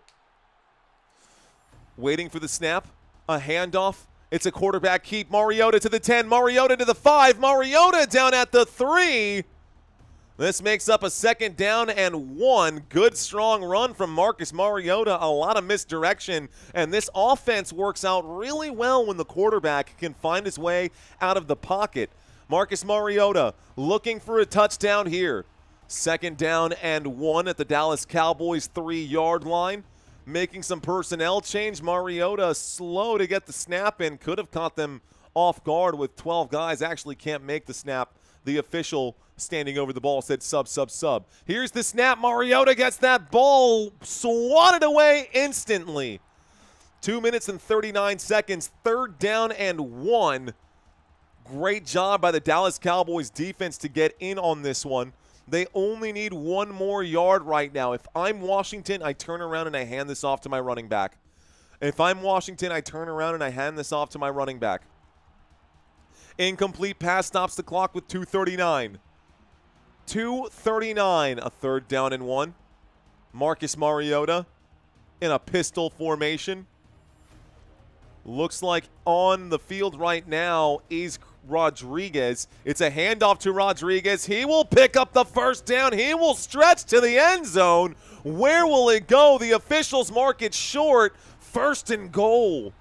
Waiting for the snap. A handoff. It's a quarterback keep. Mariota to the 10. Mariota to the 5. Mariota down at the 3. This makes up a 2nd down and 1. Good, strong run from Marcus Mariota. A lot of misdirection. And this offense works out really well when the quarterback can find his way out of the pocket. Marcus Mariota looking for a touchdown here. 2nd down and 1 at the Dallas Cowboys 3-yard line. Making some personnel change. Mariota slow to get the snap in. Could have caught them off guard with 12 guys. Actually can't make the snap. The official standing over the ball said sub. Here's the snap. Mariota gets that ball swatted away instantly. 2 minutes and 39 seconds. 3rd down and 1. Great job by the Dallas Cowboys defense to get in on this one. They only need 1 more yard right now. If I'm Washington, I turn around and I hand this off to my running back. If I'm Washington, I turn around and I hand this off to my running back. Incomplete pass stops the clock with 2:39. 2:39, a 3rd down and 1. Marcus Mariota in a pistol formation. Looks like on the field right now is Rodriguez. It's a handoff to Rodriguez. He will pick up the 1st down. He will stretch to the end zone. Where will it go? The officials mark it short. 1st and goal.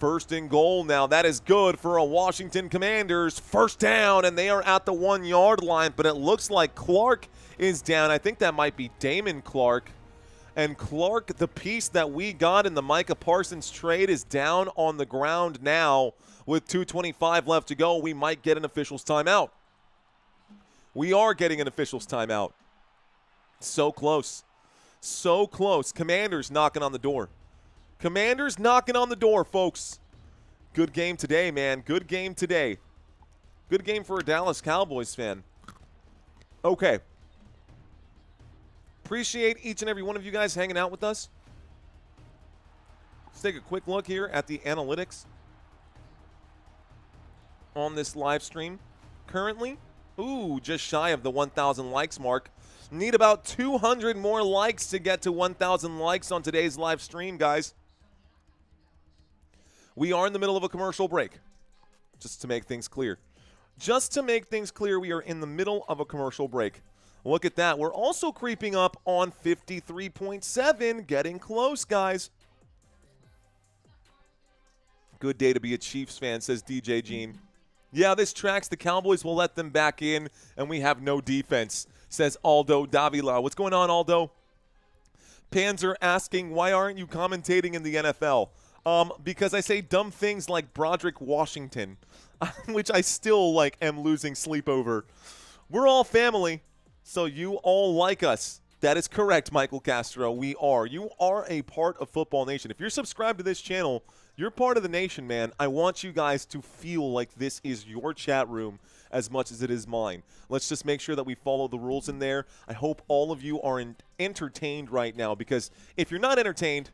1st and goal now. That is good for a Washington Commanders. 1st down, and they are at the 1-yard line, but it looks like Clark is down. I think that might be Damon Clark. And Clark, the piece that we got in the Micah Parsons trade, is down on the ground now with 2:25 left to go. We might get an official's timeout. We are getting an official's timeout. So close. So close. Commanders knocking on the door. Commanders knocking on the door, folks. Good game today, man. Good game today. Good game for a Dallas Cowboys fan. Okay. Appreciate each and every one of you guys hanging out with us. Let's take a quick look here at the analytics on this live stream. Currently, just shy of the 1,000 likes mark. Need about 200 more likes to get to 1,000 likes on today's live stream, guys. We are in the middle of a commercial break, just to make things clear. Just to make things clear, we are in the middle of a commercial break. Look at that. We're also creeping up on 53.7, getting close, guys. Good day to be a Chiefs fan, says DJ Gene. Yeah, this tracks. The Cowboys will let them back in, and we have no defense, says Aldo Davila. What's going on, Aldo? Panzer asking, why aren't you commentating in the NFL? Because I say dumb things like Broderick Washington, which I still am losing sleep over. We're all family, so you all like us. That is correct, Michael Castro. We are. You are a part of Football Nation. If you're subscribed to this channel, you're part of the nation, man. I want you guys to feel like this is your chat room as much as it is mine. Let's just make sure that we follow the rules in there. I hope all of you are entertained right now, because if you're not entertained,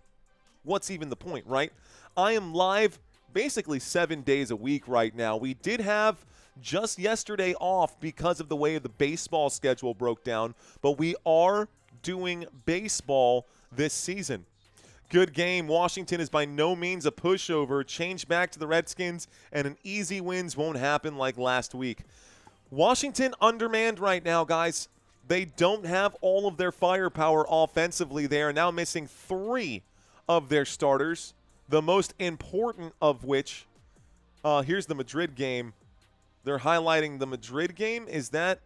what's even the point, right? I am live basically 7 days a week right now. We did have just yesterday off because of the way the baseball schedule broke down, but we are doing baseball this season. Good game. Washington is by no means a pushover. Change back to the Redskins, and an easy wins won't happen like last week. Washington undermanned right now, guys. They don't have all of their firepower offensively. They are now missing 3 of their starters, the most important of which, here's the Madrid game. They're highlighting the Madrid game. Is that?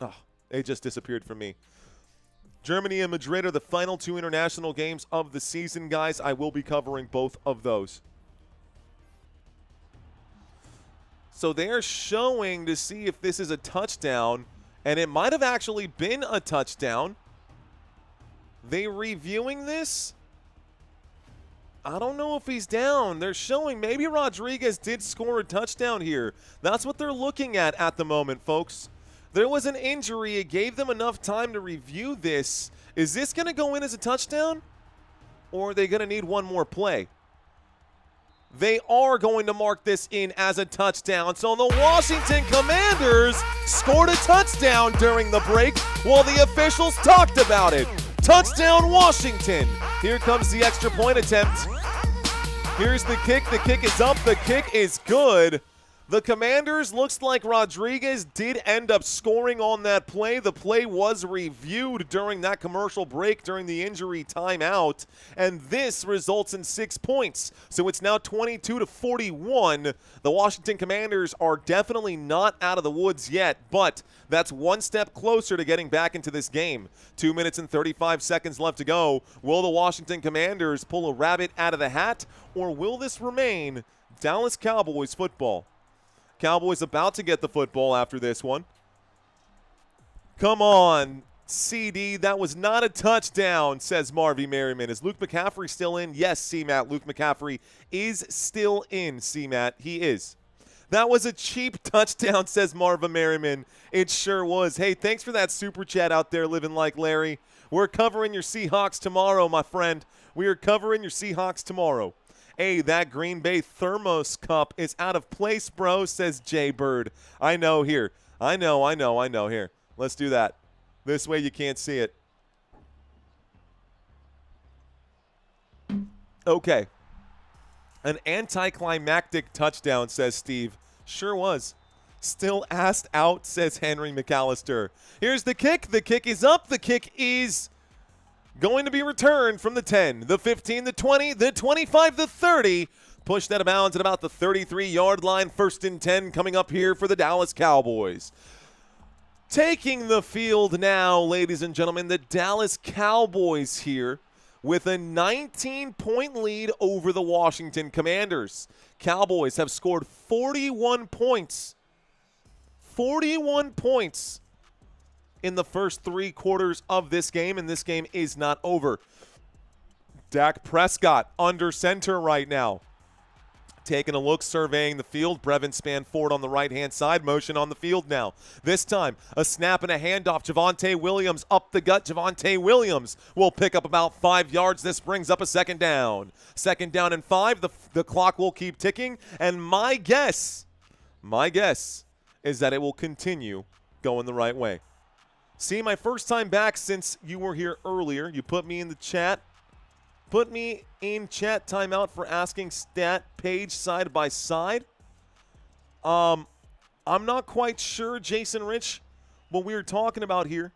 Oh, it just disappeared from me. Germany and Madrid are the final 2 international games of the season, guys. I will be covering both of those. So they're showing to see if this is a touchdown, and it might have actually been a touchdown. They reviewing this? I don't know if he's down. They're showing maybe Rodriguez did score a touchdown here. That's what they're looking at the moment, folks. There was an injury. It gave them enough time to review this. Is this going to go in as a touchdown? or are they going to need one more play? They are going to mark this in as a touchdown. So the Washington Commanders scored a touchdown during the break while the officials talked about it. Touchdown Washington. Here comes the extra point attempt. Here's the kick. The kick is up. The kick is good. The Commanders, looks like Rodriguez did end up scoring on that play. The play was reviewed during that commercial break during the injury timeout, and this results in 6 points. So it's now 22-41. The Washington Commanders are definitely not out of the woods yet, but that's one step closer to getting back into this game. 2 minutes and 35 seconds left to go. Will the Washington Commanders pull a rabbit out of the hat, or will this remain Dallas Cowboys football? Cowboys about to get the football after this one. Come on, CD. That was not a touchdown, says Marvy Merriman. Is Luke McCaffrey still in? Yes, C-Matt. Luke McCaffrey is still in, C-Matt. He is. That was a cheap touchdown, says Marva Merriman. It sure was. Hey, thanks for that super chat out there, living like Larry. We're covering your Seahawks tomorrow, my friend. We are covering your Seahawks tomorrow. Hey, that Green Bay Thermos cup is out of place, bro, says Jay Bird. I know here. I know. Here, let's do that. This way you can't see it. Okay. An anticlimactic touchdown, says Steve. Sure was. Still assed out, says Henry McAllister. Here's the kick. The kick is up. The kick is going to be returned from the 10, the 15, the 20, the 25, the 30. Pushed out of bounds at about the 33-yard line. 1st and 10 coming up here for the Dallas Cowboys. Taking the field now, ladies and gentlemen, the Dallas Cowboys here with a 19-point lead over the Washington Commanders. Cowboys have scored 41 points. 41 points in the first 3 quarters of this game, and this game is not over. Dak Prescott under center right now. Taking a look, surveying the field. Brevin Spanford on the right-hand side. Motion on the field now. This time, a snap and a handoff. Javonte Williams up the gut. Javonte Williams will pick up about 5 yards. This brings up a 2nd down. 2nd down and 5. The clock will keep ticking. And my guess is that it will continue going the right way. See, my first time back since you were here earlier. You put me in the chat. Put me in chat timeout for asking stat page side by side. I'm not quite sure, Jason Rich, what we were talking about here.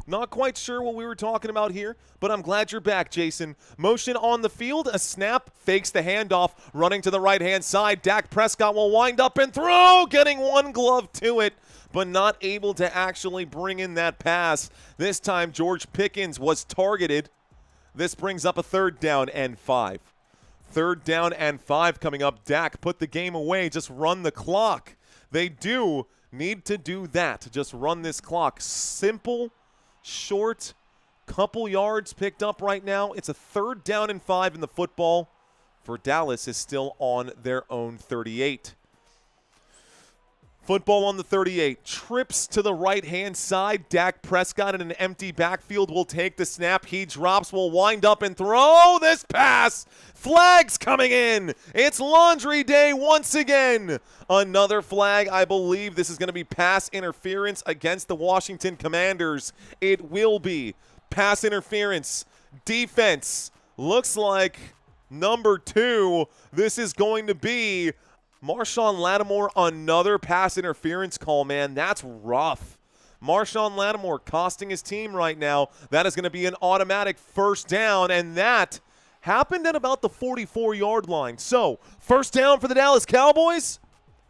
Not quite sure what we were talking about here, but I'm glad you're back, Jason. Motion on the field, a snap, fakes the handoff, running to the right-hand side. Dak Prescott will wind up and throw, getting one glove to it, but not able to actually bring in that pass. This time, George Pickens was targeted. This brings up a 3rd down and 5. 3rd down and 5 coming up. Dak, put the game away. Just run the clock. They do need to do that. Just run this clock. Simple, short, couple yards picked up right now. It's a 3rd down and 5, and the football for Dallas is still on their own 38. Football on the 38. Trips to the right-hand side. Dak Prescott in an empty backfield will take the snap. He drops, will wind up and throw this pass. Flags coming in. It's laundry day once again. Another flag. I believe this is going to be pass interference against the Washington Commanders. It will be pass interference. Defense. Looks like number 2. This is going to be Marshawn Lattimore, another pass interference call, man. That's rough. Marshawn Lattimore costing his team right now. That is going to be an automatic 1st down, and that happened at about the 44-yard line. So, 1st down for the Dallas Cowboys.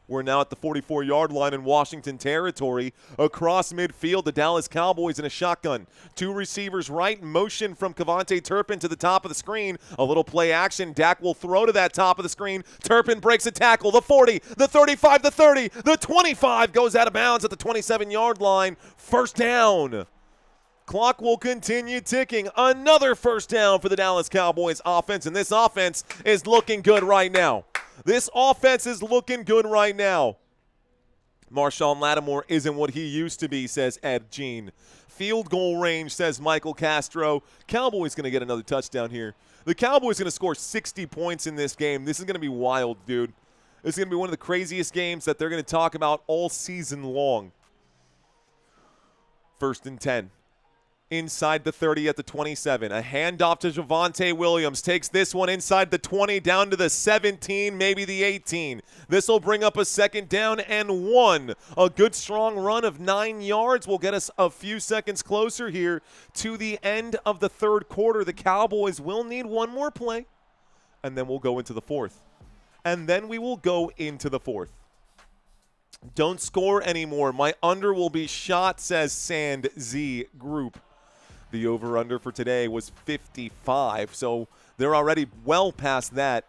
We're now at the 44-yard line in Washington territory. Across midfield, the Dallas Cowboys in a shotgun. 2 receivers right, motion from Kevontae Turpin to the top of the screen. A little play action. Dak will throw to that top of the screen. Turpin breaks a tackle. The 40, the 35, the 30, the 25 goes out of bounds at the 27-yard line. 1st down. Clock will continue ticking. Another 1st down for the Dallas Cowboys offense, and this offense is looking good right now. This offense is looking good right now. Marshawn Lattimore isn't what he used to be, says Ed Jean. Field goal range, says Michael Castro. Cowboys going to get another touchdown here. The Cowboys going to score 60 points in this game. This is going to be wild, dude. This is going to be one of the craziest games that they're going to talk about all season long. 1st and 10. Inside the 30 at the 27. A handoff to Javonte Williams. Takes this one inside the 20 down to the 17, maybe the 18. This will bring up a 2nd down and 1. A good strong run of 9 yards will get us a few seconds closer here to the end of the 3rd quarter. The Cowboys will need one more play, and then we'll go into the 4th. And then we will go into the 4th. Don't score anymore. My under will be shot, says Sand Z Group. The over-under for today was 55, so they're already well past that.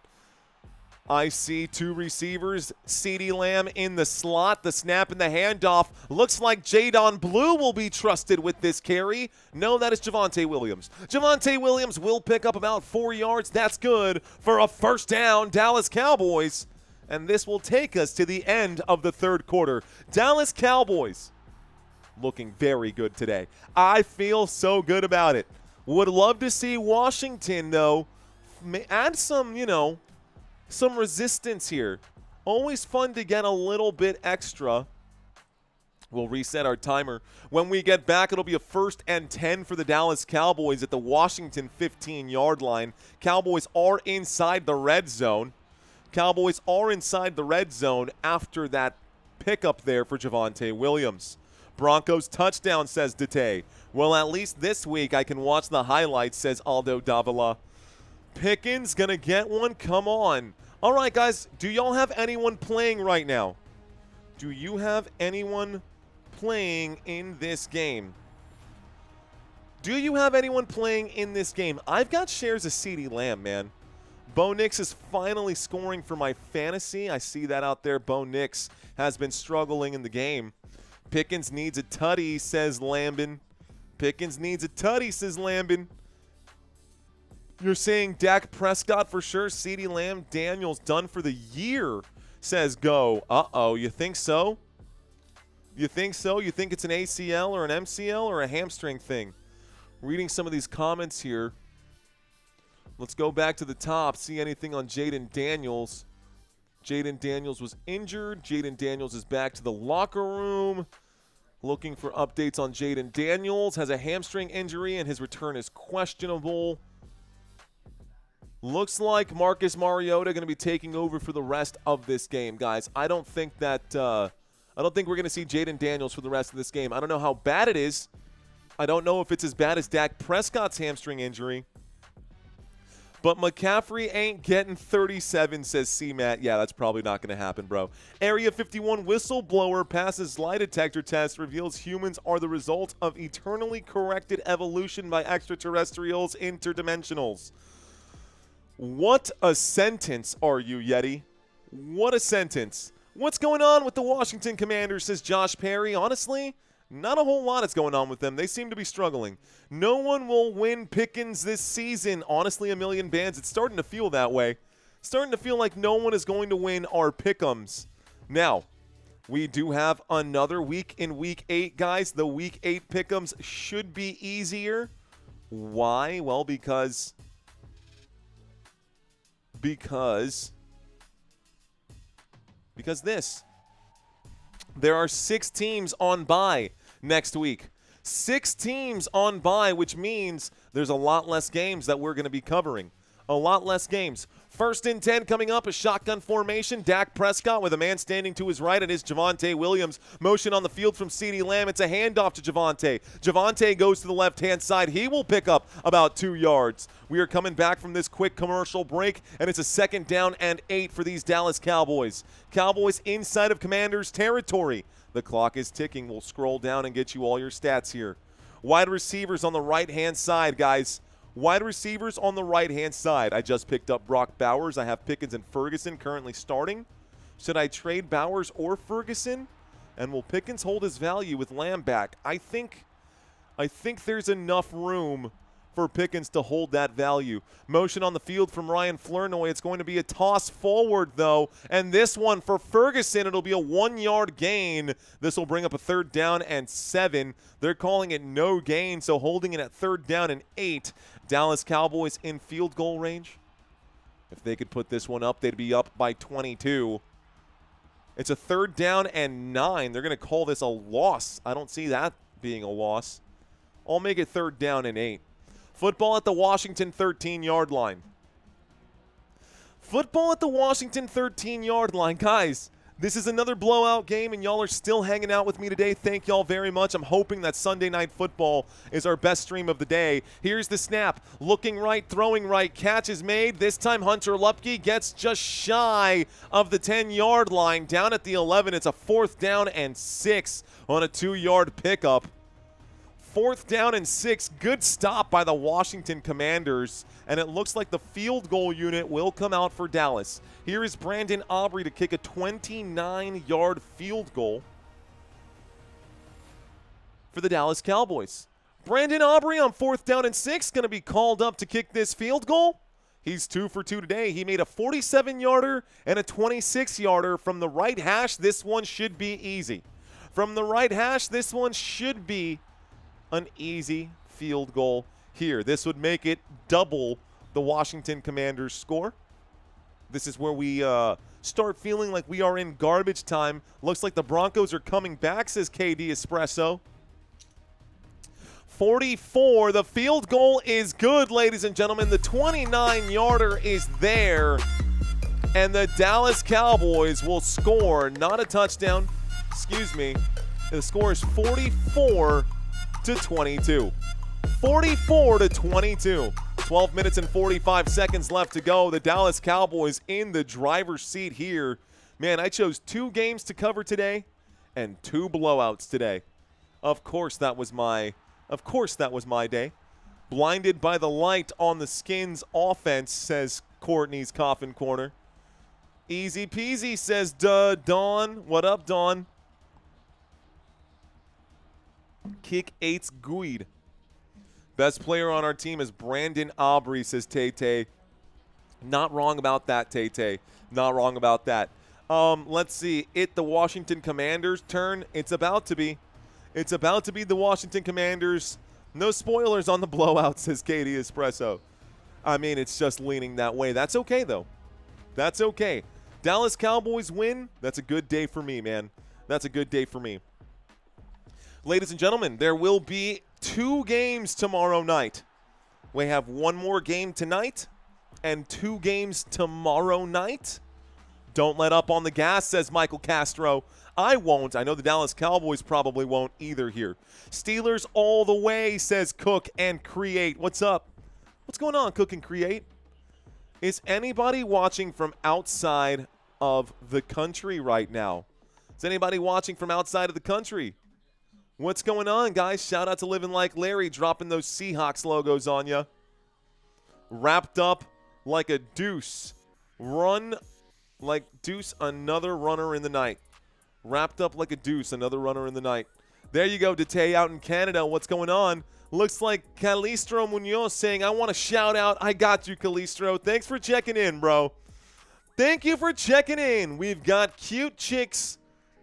I see 2 receivers, CeeDee Lamb in the slot, the snap and the handoff. Looks like Jadon Blue will be trusted with this carry. No, that is Javonte Williams. Javonte Williams will pick up about 4 yards. That's good for a 1st down, Dallas Cowboys. And this will take us to the end of the 3rd quarter. Dallas Cowboys looking very good today. I feel so good about it. Would love to see Washington, though, add some, some resistance here. Always fun to get a little bit extra. We'll reset our timer. When we get back, it'll be a 1st and 10 for the Dallas Cowboys at the Washington 15-yard line. Cowboys are inside the red zone. Cowboys are inside the red zone after that pickup there for Javonte Williams. Broncos touchdown, says Dete. Well, at least this week I can watch the highlights, says Aldo Davila. Pickens gonna get one? Come on. All right, guys, do y'all have anyone playing right now? Do you have anyone playing in this game? Do you have anyone playing in this game? I've got shares of CeeDee Lamb, man. Bo Nix is finally scoring for my fantasy. I see that out there. Bo Nix has been struggling in the game. Pickens needs a tutty, says Lambin. Pickens needs a tutty, says Lambin. You're saying Dak Prescott for sure. CeeDee Lamb, Daniels done for the year, says Go. Uh-oh, you think so? You think so? You think it's an ACL or an MCL or a hamstring thing? Reading some of these comments here. Let's go back to the top, see anything on Jayden Daniels. Jayden Daniels was injured. Jayden Daniels is back to the locker room. Looking for updates on Jayden Daniels. Has a hamstring injury and his return is questionable. Looks like Marcus Mariota going to be taking over for the rest of this game, guys. I don't think we're going to see Jayden Daniels for the rest of this game. I don't know how bad it is. I don't know if it's as bad as Dak Prescott's hamstring injury. But McCaffrey ain't getting 37, says C-Matt. Yeah, that's probably not going to happen, bro. Area 51 whistleblower passes lie detector test, reveals humans are the result of eternally corrected evolution by extraterrestrials interdimensionals. What a sentence are you, Yeti? What a sentence. What's going on with the Washington Commanders, says Josh Perry. Honestly, not a whole lot is going on with them. They seem to be struggling. No one will win Pickens this season. Honestly, a million bands. It's starting to feel that way. Starting to feel like no one is going to win our pick'ems. Now, we do have another week in Week 8, guys. The Week 8 pick'ems should be easier. Why? Well, because this. There are 6 teams on bye next week. 6 teams on bye, which means there's a lot less games that we're going to be covering. A lot less games. 1st and 10 coming up, a shotgun formation. Dak Prescott with a man standing to his right. It is Javonte Williams. Motion on the field from CeeDee Lamb. It's a handoff to Javonte. Javonte goes to the left-hand side. He will pick up about 2 yards. We are coming back from this quick commercial break, and it's a 2nd down and 8 for these Dallas Cowboys. Cowboys inside of Commanders territory. The clock is ticking. We'll scroll down and get you all your stats here. Wide receivers on the right-hand side, guys. Wide receivers on the right-hand side. I just picked up Brock Bowers. I have Pickens and Ferguson currently starting. Should I trade Bowers or Ferguson? And will Pickens hold his value with Lamb back? I think there's enough room for Pickens to hold that value. Motion on the field from Ryan Flournoy. It's going to be a toss forward, though. And this one for Ferguson, it'll be a 1-yard gain. This will bring up a 3rd down and 7. They're calling it no gain, so holding it at 3rd down and 8. Dallas Cowboys in field goal range. If they could put this one up, they'd be up by 22. It's a 3rd down and 9. They're going to call this a loss. I don't see that being a loss. I'll make it 3rd down and 8. Football at the Washington 13-yard line. Football at the Washington 13-yard line. Guys, this is another blowout game, and y'all are still hanging out with me today. Thank y'all very much. I'm hoping that Sunday Night Football is our best stream of the day. Here's the snap. Looking right, throwing right. Catch is made. This time Hunter Lupke gets just shy of the 10-yard line. Down at the 11, it's a 4th down and 6 on a 2-yard pickup. 4th down and 6. Good stop by the Washington Commanders. And it looks like the field goal unit will come out for Dallas. Here is Brandon Aubrey to kick a 29-yard field goal for the Dallas Cowboys. Brandon Aubrey on 4th down and 6 going to be called up to kick this field goal. He's 2 for 2 today. He made a 47-yarder and a 26-yarder from the right hash. This one should be easy. From the right hash, this one should be an easy field goal here. This would make it double the Washington Commanders score. This is where we start feeling like we are in garbage time. Looks like the Broncos are coming back, says KD Espresso. 44. The field goal is good, ladies and gentlemen. The 29-yarder is there. And the Dallas Cowboys will score, not a touchdown. Excuse me. The score is 44 to 22. 44 to 22. 12 minutes and 45 seconds left to go. The Dallas Cowboys in the driver's seat here. Man, I chose 2 games to cover today and 2 blowouts today. Of course that was my day. Blinded by the light on the Skins offense, says Courtney's Coffin Corner. Easy peasy, says Dawn. What up, Dawn? Kick 8's Guide. Best player on our team is Brandon Aubrey, says Tay-Tay. Not wrong about that, Tay-Tay. Not wrong about that. Let's see. The Washington Commanders' turn. It's about to be. It's about to be the Washington Commanders. No spoilers on the blowout, says Katie Espresso. I mean, it's just leaning that way. That's okay, though. That's okay. Dallas Cowboys win. That's a good day for me, man. That's a good day for me. Ladies and gentlemen, there will be 2 games tomorrow night. We have 1 more game tonight and 2 games tomorrow night. Don't let up on the gas, says Michael Castro. I won't. I know the Dallas Cowboys probably won't either here. Steelers all the way, says Cook and Create. What's up? What's going on, Cook and Create? Is anybody watching from outside of the country right now? Is anybody watching from outside of the country? What's going on, guys? Shout out to Living Like Larry, dropping those Seahawks logos on ya. Wrapped up like a deuce. Run like deuce, another runner in the night. Wrapped up like a deuce, another runner in the night. There you go, Dete out in Canada. What's going on? Looks like Calistro Munoz saying, I want to shout out. I got you, Calistro. Thanks for checking in, bro. Thank you for checking in. We've got Cute Chicks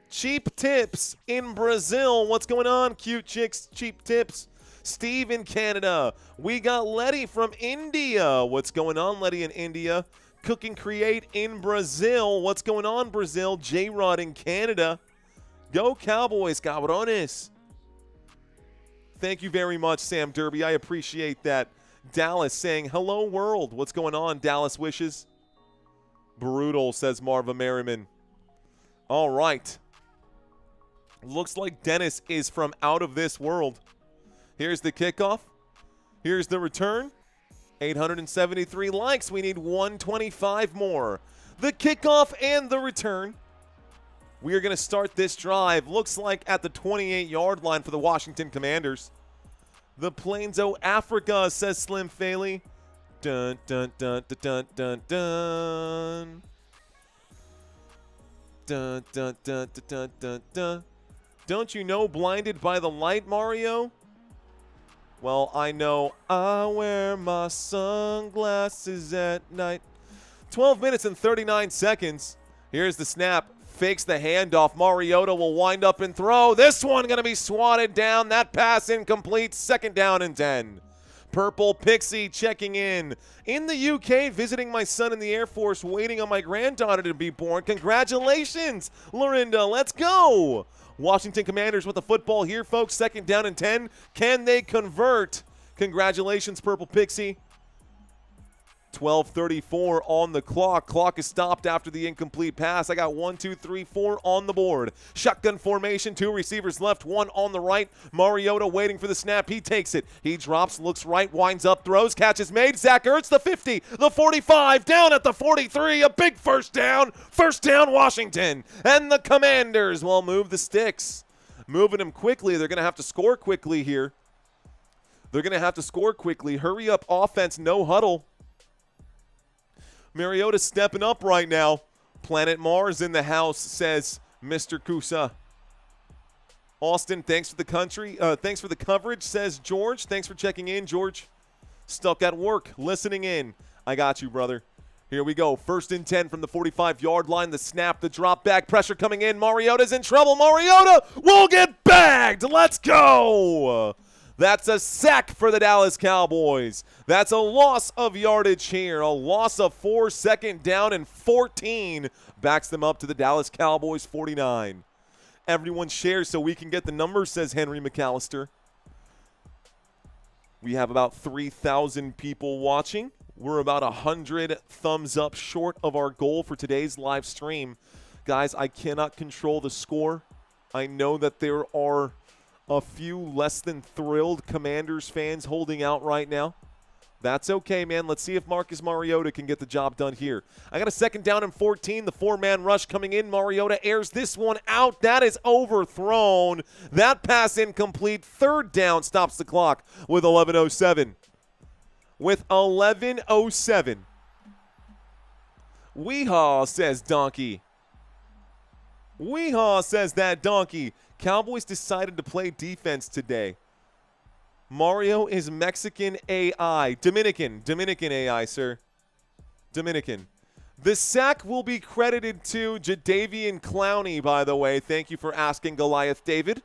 Cheap Tips in Brazil. What's going on, Cute Chicks Cheap Tips? Steve in Canada. We got Letty from India. What's going on, Letty in India? Cook and Create in Brazil. What's going on, Brazil? J-Rod in Canada. Go Cowboys, cabrones. Thank you very much, Sam Derby. I appreciate that. Dallas saying, hello, world. What's going on, Dallas Wishes? Brutal, says Marva Merriman. All right. Looks like Dennis is from out of this world. Here's the kickoff. Here's the return. 873 likes. We need 125 more. The kickoff and the return. We are going to start this drive. Looks like at the 28-yard line for the Washington Commanders. The Plains of Africa, says Slim Faley. Dun, dun, dun, dun, dun, dun, dun. Dun, dun, dun, dun, dun, dun, dun. Don't you know Blinded by the Light, Mario? Well, I know I wear my sunglasses at night. 12 minutes and 39 seconds. Here's the snap. Fakes the handoff. Mariota will wind up and throw. This one going to be swatted down. That pass incomplete. 2nd down and 10. Purple Pixie checking in. In the UK, visiting my son in the Air Force, waiting on my granddaughter to be born. Congratulations, Lorinda. Let's go. Washington Commanders with the football here, folks. 2nd down and 10. Can they convert? Congratulations, Purple Pixie. 12:34 on the clock. Clock is stopped after the incomplete pass. I got 1, 2, 3, 4 on the board. Shotgun formation, 2 receivers left, 1 on the right. Mariota waiting for the snap. He takes it. He drops, looks right, winds up, throws, catch is made. Zach Ertz, the 50, the 45, down at the 43. A big first down. First down, Washington. And the Commanders will move the sticks. Moving them quickly. They're going to have to score quickly here. They're going to have to score quickly. Hurry up offense, no huddle. Mariota's stepping up right now. Planet Mars in the house, says Mr. Kusa. Austin, thanks for the coverage, says George. Thanks for checking in, George. Stuck at work, listening in. I got you, brother. Here we go. 1st and 10 from the 45-yard line. The snap, the drop back, pressure coming in. Mariota's in trouble. Mariota will get bagged. Let's go. That's a sack for the Dallas Cowboys. That's a loss of yardage here. A loss of 4, 2nd down and 14. Backs them up to the Dallas Cowboys 49. Everyone shares so we can get the numbers, says Henry McAllister. We have about 3,000 people watching. We're about 100 thumbs up short of our goal for today's live stream. Guys, I cannot control the score. I know that there are a few less than thrilled Commanders fans holding out right now. That's okay, man. Let's see if Marcus Mariota can get the job done here. I got a 2nd down and 14. The 4-man rush coming in. Mariota airs this one out. That is overthrown. That pass incomplete. 3rd down stops the clock with 11:07. With 11:07. Weehaw, says Donkey. Weehaw, says that donkey. Cowboys decided to play defense today. Mario is Mexican AI. Dominican AI, sir. Dominican. The sack will be credited to Jadeveon Clowney, by the way. Thank you for asking, Goliath David.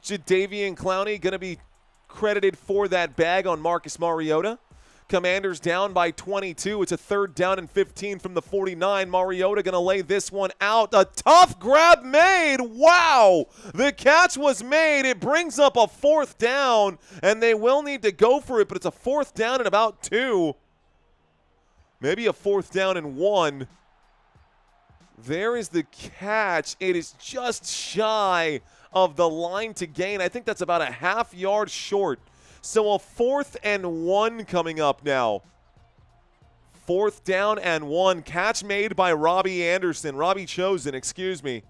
Jadeveon Clowney going to be credited for that bag on Marcus Mariota. Commanders down by 22. It's a 3rd down and 15 from the 49. Mariota going to lay this one out. A tough grab made. Wow. The catch was made. It brings up a 4th down, and they will need to go for it, but it's a 4th down and about 2. Maybe a 4th down and 1. There is the catch. It is just shy of the line to gain. I think that's about a ½ yard short. So a 4th and 1 coming up now. 4th down and 1. Catch made by Robbie Chosen, excuse me.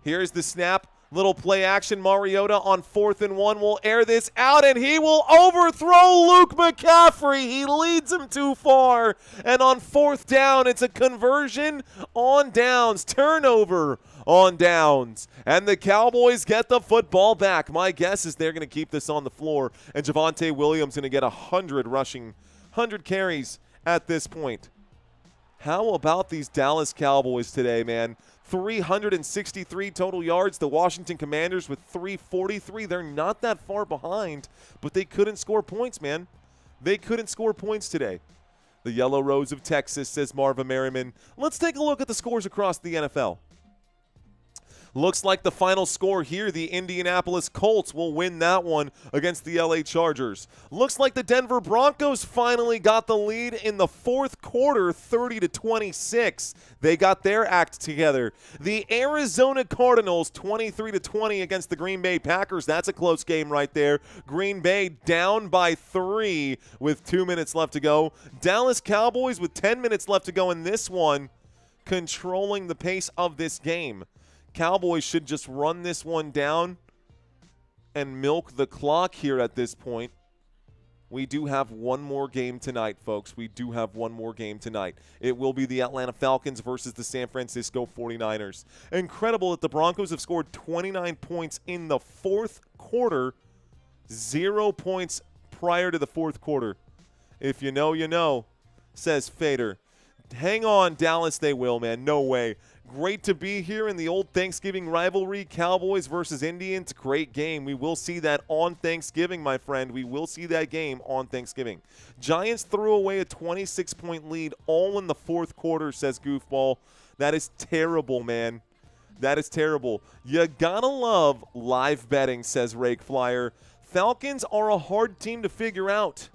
Here's the snap. Little play action. Mariota on 4th and 1 will air this out, and he will overthrow Luke McCaffrey. He leads him too far. And on 4th down, it's a conversion on downs. Turnover on downs. And the Cowboys get the football back. My guess is they're going to keep this on the floor. And Javonte Williams going to get 100 carries at this point. How about these Dallas Cowboys today, man? 363 total yards. The Washington Commanders with 343. They're not that far behind, but they couldn't score points, man. They couldn't score points today. The Yellow Rose of Texas, says Marva Merriman. Let's take a look at the scores across the NFL. Looks like the final score here, the Indianapolis Colts will win that one against the LA Chargers. Looks like the Denver Broncos finally got the lead in the 4th quarter, 30-26. They got their act together. The Arizona Cardinals, 23-20 against the Green Bay Packers. That's a close game right there. Green Bay down by 3 with 2 minutes left to go. Dallas Cowboys with 10 minutes left to go in this one, controlling the pace of this game. Cowboys should just run this one down and milk the clock here at this point. We do have one more game tonight, folks. We do have one more game tonight. It will be the Atlanta Falcons versus the San Francisco 49ers. Incredible that the Broncos have scored 29 points in the 4th quarter 0 points prior to the fourth quarter. If you know, you know, says Fader. Hang on, Dallas, they will, man. No way. Great to be here in the old Thanksgiving rivalry, Cowboys versus Indians. Great game. We will see that on Thanksgiving, my friend. We will see that game on Thanksgiving. Giants threw away a 26-point lead all in the fourth quarter, says Goofball. That is terrible, man. That is terrible. You gotta love live betting, says Rake Flyer. Falcons are a hard team to figure out.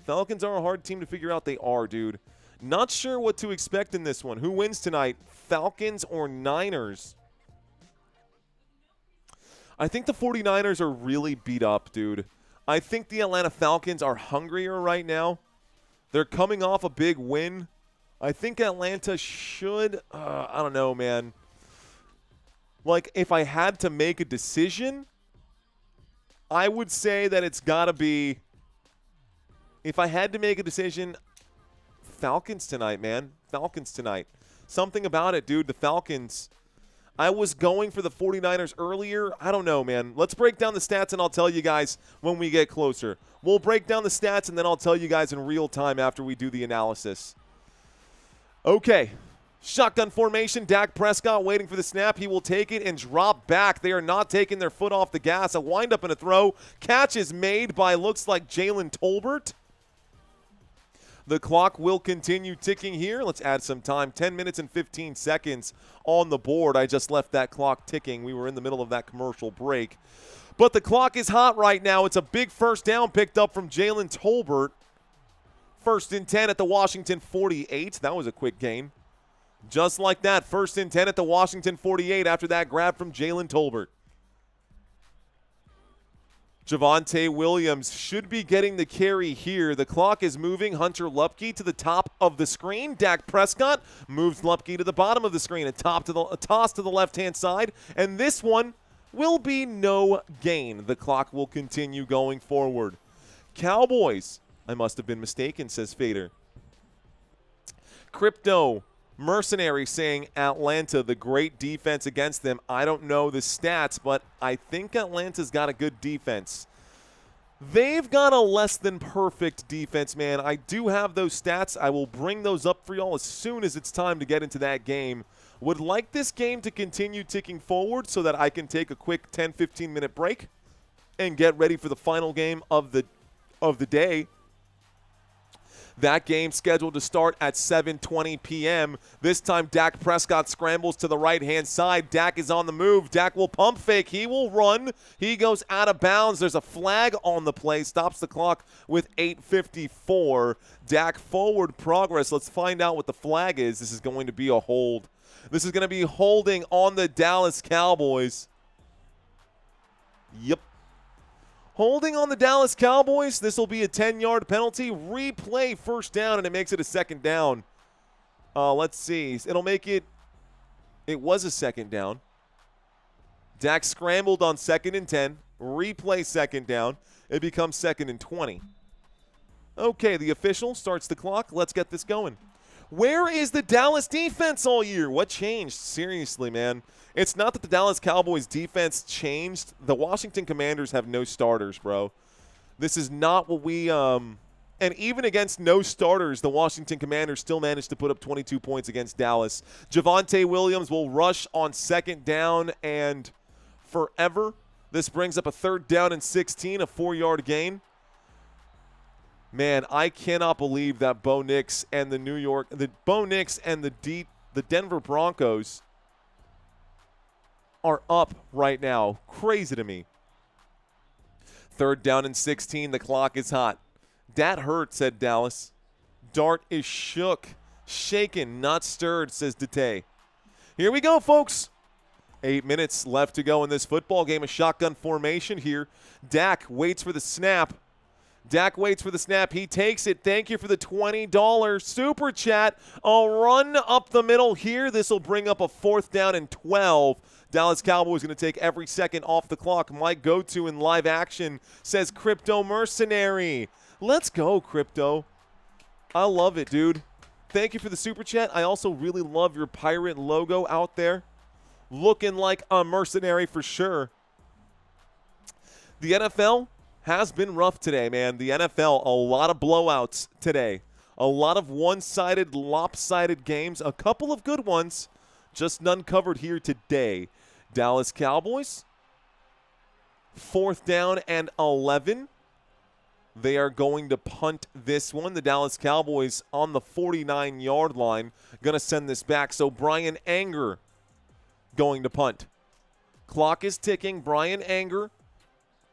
Falcons are a hard team to figure out. They are, dude. Not sure what to expect in this one. Who wins tonight? Falcons or Niners? I think the 49ers are really beat up, dude. I think the Atlanta Falcons are hungrier right now. They're coming off a big win. I think Atlanta should, I don't know, man. Like, if I had to make a decision, I would say that it's got to be, if I had to make a decision, Falcons tonight, man. Falcons tonight. Something about it, dude. The Falcons. I was going for the 49ers earlier. I don't know, man. Let's break down the stats, and I'll tell you guys when we get closer. We'll break down the stats, and then I'll tell you guys in real time after we do the analysis. Okay. Shotgun formation. Dak Prescott waiting for the snap. He will take it and drop back. They are not taking their foot off the gas. A windup and a throw. Catch is made by, looks like, Jayden Tolbert. The clock will continue ticking here. Let's add some time. 10 minutes and 15 seconds on the board. I just left that clock ticking. We were in the middle of that commercial break. But the clock is hot right now. It's a big first down picked up from Jayden Tolbert. 1st and 10 at the Washington 48. That was a quick gain. Just like that, 1st and 10 at the Washington 48 after that grab from Jayden Tolbert. Javonte Williams should be getting the carry here. The clock is moving. Hunter Lupke to the top of the screen. Dak Prescott moves Lupke to the bottom of the screen. A toss to the left-hand side. And this one will be no gain. The clock will continue going forward. Cowboys. I must have been mistaken, says Fader. Crypto Mercenary saying Atlanta, the great defense against them. I don't know the stats, but I think Atlanta's got a good defense. They've got a less than perfect defense, man. I do have those stats. I will bring those up for y'all as soon as it's time to get into that game. Would like this game to continue ticking forward so that I can take a quick 10-15 minute break and get ready for the final game of the day. That game scheduled to start at 7:20 p.m. This time, Dak Prescott scrambles to the right-hand side. Dak is on the move. Dak will pump fake. He will run. He goes out of bounds. There's a flag on the play. Stops the clock with 8:54. Dak forward progress. Let's find out what the flag is. This is going to be a hold. This is going to be holding on the Dallas Cowboys. Yep. Holding on the Dallas Cowboys. This will be a 10-yard penalty. Replay first down, and it makes it a second down. Let's see. It'll make it – it was a second down. Dak scrambled on 2nd and 10. Replay second down. It becomes 2nd and 20. Okay, the official starts the clock. Let's get this going. Where is the Dallas defense all year? What changed? Seriously, man. It's not that the Dallas Cowboys defense changed. The Washington Commanders have no starters, bro. This is not what we and even against no starters, the Washington Commanders still managed to put up 22 points against Dallas. Javonte Williams will rush on 2nd down and forever. This brings up a 3rd down and 16, a 4-yard gain. Man, I cannot believe that Bo Nix and the Denver Broncos are up right now. Crazy to me. 3rd down and 16. The clock is hot. Dat hurt, said Dallas. Dart is shook. Shaken, not stirred, says Dete. Here we go, folks. 8 minutes left to go in this football game. A shotgun formation here. Dak waits for the snap. Dak waits for the snap. He takes it. Thank you for the $20 super chat. A run up the middle here. This will bring up a 4th down and 12. Dallas Cowboys going to take every second off the clock. My go-to in live action, says Crypto Mercenary. Let's go, Crypto. I love it, dude. Thank you for the super chat. I also really love your pirate logo out there. Looking like a mercenary for sure. The NFL has been rough today, man. The NFL, a lot of blowouts today. A lot of one-sided, lopsided games. A couple of good ones, just none covered here today. Dallas Cowboys, 4th down and 11. They are going to punt this one. The Dallas Cowboys on the 49-yard line. Going to send this back. So Brian Anger going to punt. Clock is ticking. Brian Anger.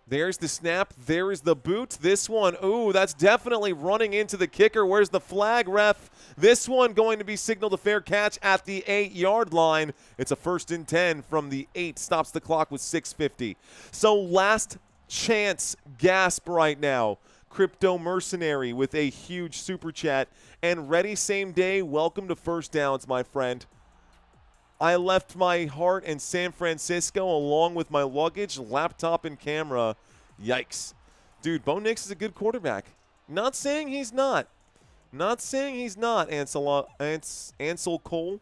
There's the snap. There is the boot. This one, ooh, that's definitely running into the kicker. Where's the flag, ref? This one going to be signaled a fair catch at the 8-yard line. It's a 1st and 10 from the 8. Stops the clock with 6:50. So last chance gasp right now. Crypto Mercenary with a huge super chat. And Ready Same Day, welcome to First Downs, my friend. I left my heart in San Francisco along with my luggage, laptop, and camera. Yikes. Dude, Bo Nix is a good quarterback. Not saying he's not. Not saying he's not, Ansel Cole.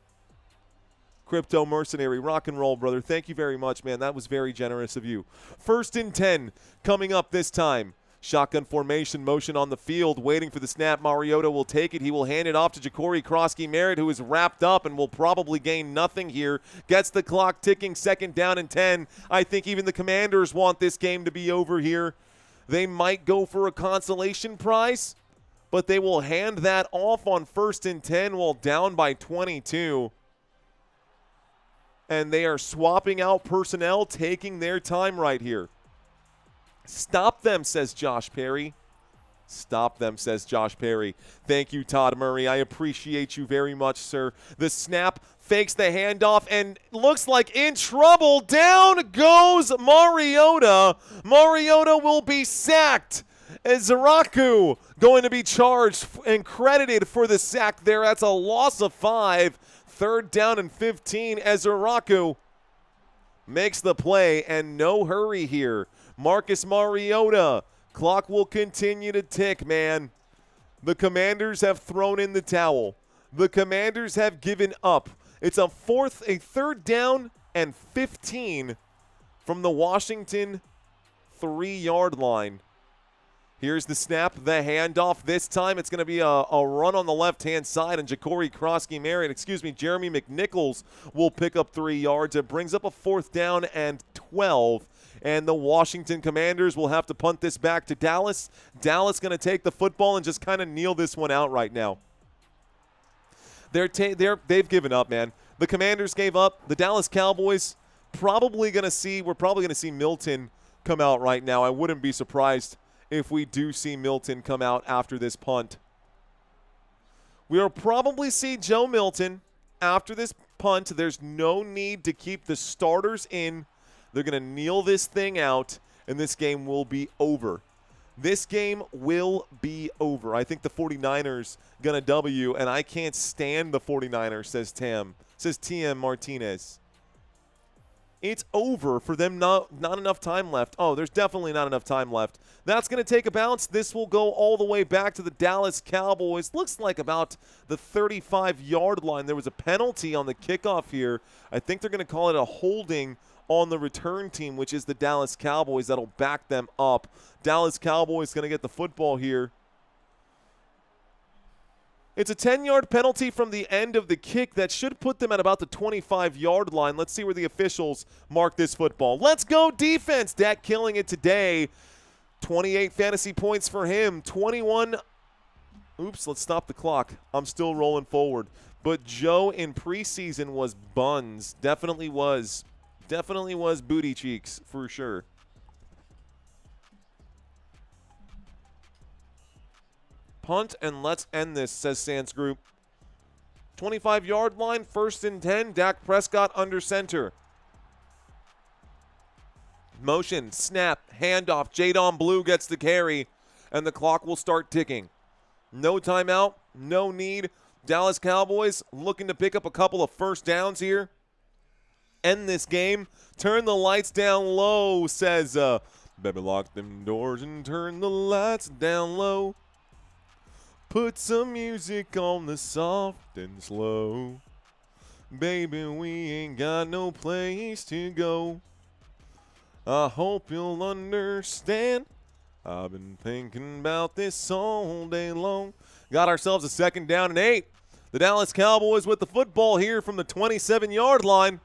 Crypto Mercenary, rock and roll, brother. Thank you very much, man. That was very generous of you. 1st and 10 coming up this time. Shotgun formation, motion on the field, waiting for the snap. Mariota will take it. He will hand it off to Ja'Cory Krosky-Merritt, who is wrapped up and will probably gain nothing here. Gets the clock ticking, 2nd down and 10. I think even the Commanders want this game to be over here. They might go for a consolation prize, but they will hand that off on 1st and 10 while down by 22. And they are swapping out personnel, taking their time right here. Stop them, says Josh Perry. Stop them, says Josh Perry. Thank you, Todd Murray. I appreciate you very much, sir. The snap fakes the handoff and looks like in trouble. Down goes Mariota. Mariota will be sacked. As Zaraku going to be charged and credited for the sack there. That's a loss of 5. 3rd down and 15 as Zaraku makes the play, and no hurry here. Marcus Mariota. Clock will continue to tick, man. The Commanders have thrown in the towel. The Commanders have given up. It's a 3rd down and 15 from the Washington 3-yard line. Here's the snap, the handoff. This time it's going to be a run on the left-hand side, and Ja'Cory Krosky-Merritt, Jeremy McNichols will pick up 3 yards. It brings up a 4th down and 12, and the Washington Commanders will have to punt this back to Dallas. Dallas going to take the football and just kind of kneel this one out right now. They've given up, man. The Commanders gave up. The Dallas Cowboys we're probably going to see Milton come out right now. I wouldn't be surprised if we do see Milton come out after this punt. We'll probably see Joe Milton after this punt. There's no need to keep the starters in. They're going to kneel this thing out, and this game will be over. This game will be over. I think the 49ers going to W, and I can't stand the 49ers, says TM Martinez. It's over for them. Not enough time left. Oh, there's definitely not enough time left. That's going to take a bounce. This will go all the way back to the Dallas Cowboys. Looks like about the 35-yard line. There was a penalty on the kickoff here. I think they're going to call it a holding on the return team, which is the Dallas Cowboys. That'll back them up. Dallas Cowboys going to get the football here. It's a 10-yard penalty from the end of the kick that should put them at about the 25-yard line. Let's see where the officials mark this football. Let's go defense. Dak killing it today. 28 fantasy points for him. 21. Oops, let's stop the clock. I'm still rolling forward. But Joe in preseason was buns. Definitely was. Definitely was booty cheeks for sure. Punt and let's end this, says Sans Group. 25-yard line, 1st and 10. Dak Prescott under center. Motion, snap, handoff. Jadon Blue gets the carry, and the clock will start ticking. No timeout, no need. Dallas Cowboys looking to pick up a couple of first downs here. End this game. Turn the lights down low, says, baby, lock them doors and turn the lights down low. Put some music on the soft and slow. Baby, we ain't got no place to go. I hope you'll understand I've been thinking about this all day long. Got ourselves a 2nd down and 8. The Dallas Cowboys with the football here from the 27-yard line.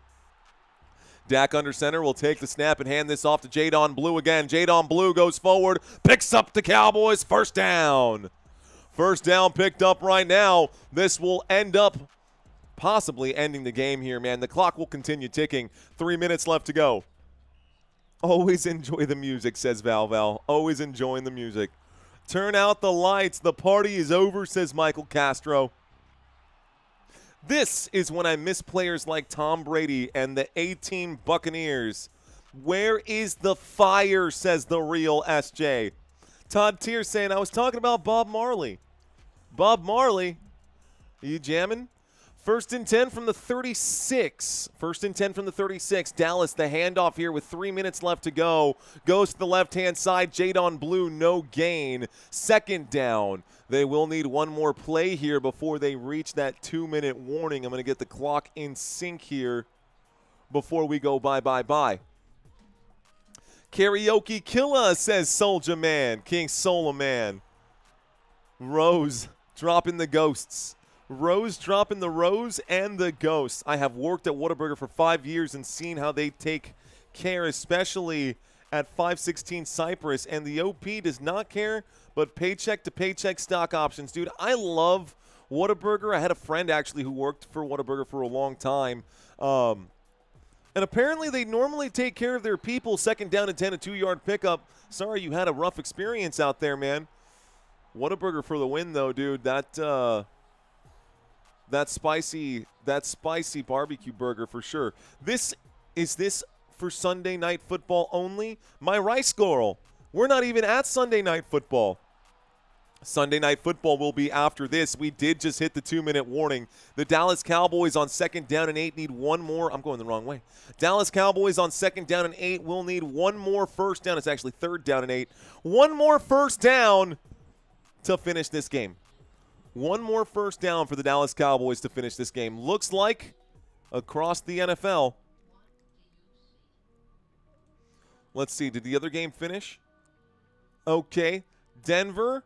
Dak under center will take the snap and hand this off to Jayden Blue again. Jayden Blue goes forward, picks up the Cowboys' 1st down. 1st down picked up right now. This will end up possibly ending the game here, man. The clock will continue ticking. 3 minutes left to go. Always enjoy the music, says Val. Always enjoying the music. Turn out the lights. The party is over, says Michael Castro. This is when I miss players like Tom Brady and the A-Team Buccaneers. Where is the fire, says the real SJ. Todd Tier saying, I was talking about Bob Marley. Bob Marley, are you jamming? 1st and 10 from the 36. 1st and 10 from the 36. Dallas, the handoff here with 3 minutes left to go. Goes to the left-hand side. Jayden Blue, no gain. 2nd down. They will need one more play here before they reach that 2-minute warning. I'm going to get the clock in sync here before we go bye. Karaoke Killa, says Soulja Man. King Soulja Man. Rose dropping the ghosts. Rose dropping the rose and the ghosts. I have worked at Whataburger for 5 years and seen how they take care, especially at 516 Cypress, and the OP does not care, but paycheck to paycheck stock options. Dude, I love Whataburger. I had a friend actually who worked for Whataburger for a long time. And apparently they normally take care of their people. 2nd down and 10, a 2-yard pickup. Sorry you had a rough experience out there, man. Whataburger for the win, though, dude. That spicy barbecue burger for sure. Is this for Sunday Night Football only? My rice girl. We're not even at Sunday Night Football. Sunday Night Football will be after this. We did just hit the 2-minute warning. The Dallas Cowboys on 2nd down and 8 need one more. I'm going the wrong way. Dallas Cowboys on 2nd down and 8 will need one more 1st down. It's actually 3rd down and 8. One more 1st down to finish this game. One more 1st down for the Dallas Cowboys to finish this game. Looks like across the NFL. Let's see. Did the other game finish? Okay. Denver.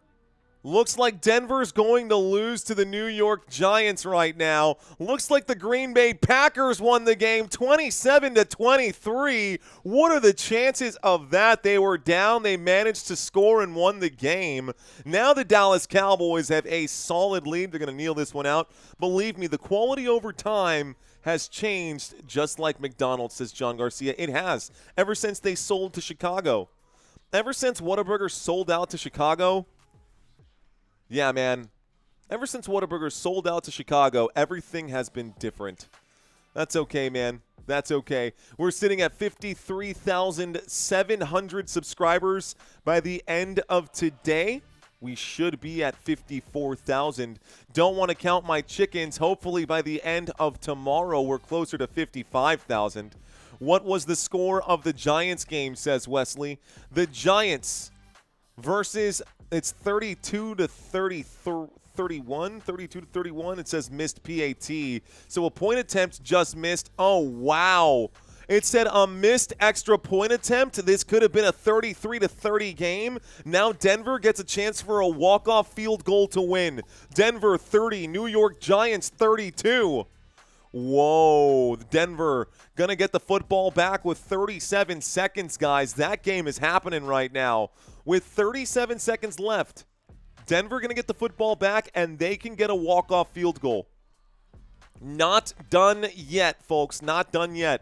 Looks like Denver's going to lose to the New York Giants right now. Looks like the Green Bay Packers won the game 27-23. What are the chances of that? They were down. They managed to score and won the game. Now the Dallas Cowboys have a solid lead. They're going to kneel this one out. Believe me, the quality over time has changed just like McDonald's, says John Garcia. It has. Ever since they sold to Chicago. Ever since Whataburger sold out to Chicago. Yeah, man. Ever since Whataburger sold out to Chicago, everything has been different. That's okay, man. That's okay. We're sitting at 53,700 subscribers by the end of today. We should be at 54,000. Don't want to count my chickens. Hopefully by the end of tomorrow, we're closer to 55,000. What was the score of the Giants game, says Wesley? The Giants versus, it's 32-31. 32-31. It says missed PAT. So a point attempt just missed. Oh, wow. It said a missed extra point attempt. This could have been a 33-30 game. Now Denver gets a chance for a walk-off field goal to win. Denver 30, New York Giants 32. Whoa, Denver going to get the football back with 37 seconds, guys. That game is happening right now. With 37 seconds left, Denver going to get the football back, and they can get a walk-off field goal. Not done yet, folks. Not done yet.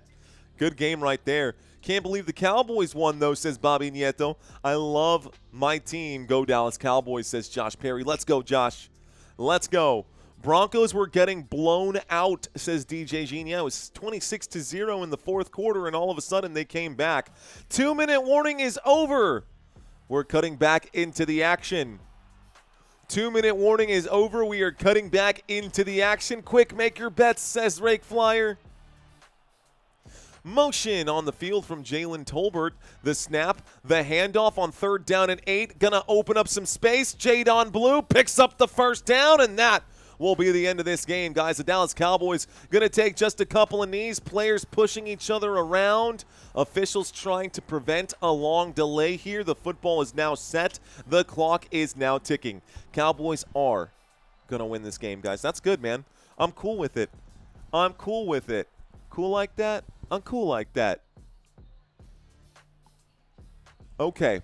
Good game right there. Can't believe the Cowboys won, though, says Bobby Nieto. I love my team. Go Dallas Cowboys, says Josh Perry. Let's go, Josh. Let's go. Broncos were getting blown out, says DJ Jean. Yeah, it was 26-0 in the fourth quarter, and all of a sudden they came back. 2-minute warning is over. We're cutting back into the action. 2-minute warning is over. We are cutting back into the action. Quick, make your bets, says Rake Flyer. Motion on the field from Jalen Tolbert. The snap, the handoff on 3rd down and 8. Gonna open up some space. Jayden Blue picks up the 1st down, and that will be the end of this game, guys. The Dallas Cowboys going to take just a couple of knees, players pushing each other around, officials trying to prevent a long delay here. The football is now set. The clock is now ticking. Cowboys are going to win this game, guys. That's good, man. I'm cool with it. I'm cool with it. Cool like that? I'm cool like that. Okay.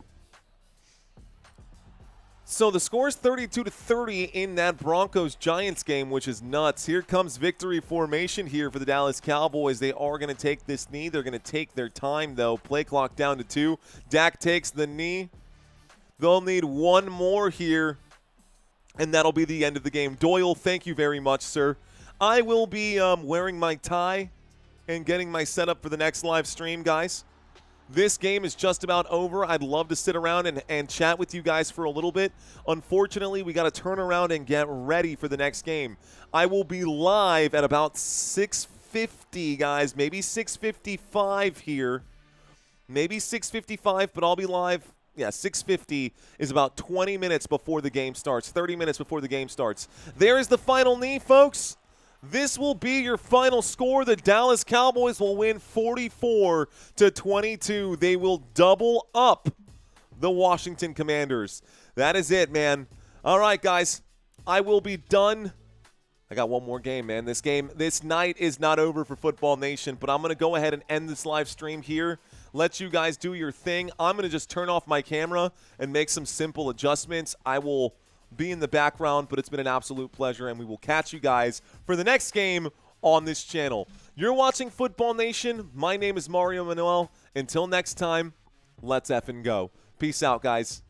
So the score is 32-30 in that Broncos-Giants game, which is nuts. Here comes victory formation here for the Dallas Cowboys. They are going to take this knee. They're going to take their time, though. Play clock down to 2. Dak takes the knee. They'll need one more here, and that'll be the end of the game. Doyle, thank you very much, sir. I will be wearing my tie and getting my setup for the next live stream, guys. This game is just about over. I'd love to sit around and chat with you guys for a little bit. Unfortunately, we got to turn around and get ready for the next game. I will be live at about 6:50, guys, maybe 6:55 here. Maybe 6:55, but I'll be live. Yeah, 6:50 is about 20 minutes before the game starts, 30 minutes before the game starts. There is the final knee, folks. This will be your final score. The Dallas Cowboys will win 44-22. They will double up the Washington Commanders. That is it, man. All right, guys. I will be done. I got one more game, man. This night is not over for Football Nation, but I'm going to go ahead and end this live stream here. Let you guys do your thing. I'm going to just turn off my camera and make some simple adjustments. I will be in the background, but it's been an absolute pleasure, and we will catch you guys for the next game on this channel. You're watching Football Nation. My name is Mario Manuel. Until next time, let's effing go. Peace out, guys.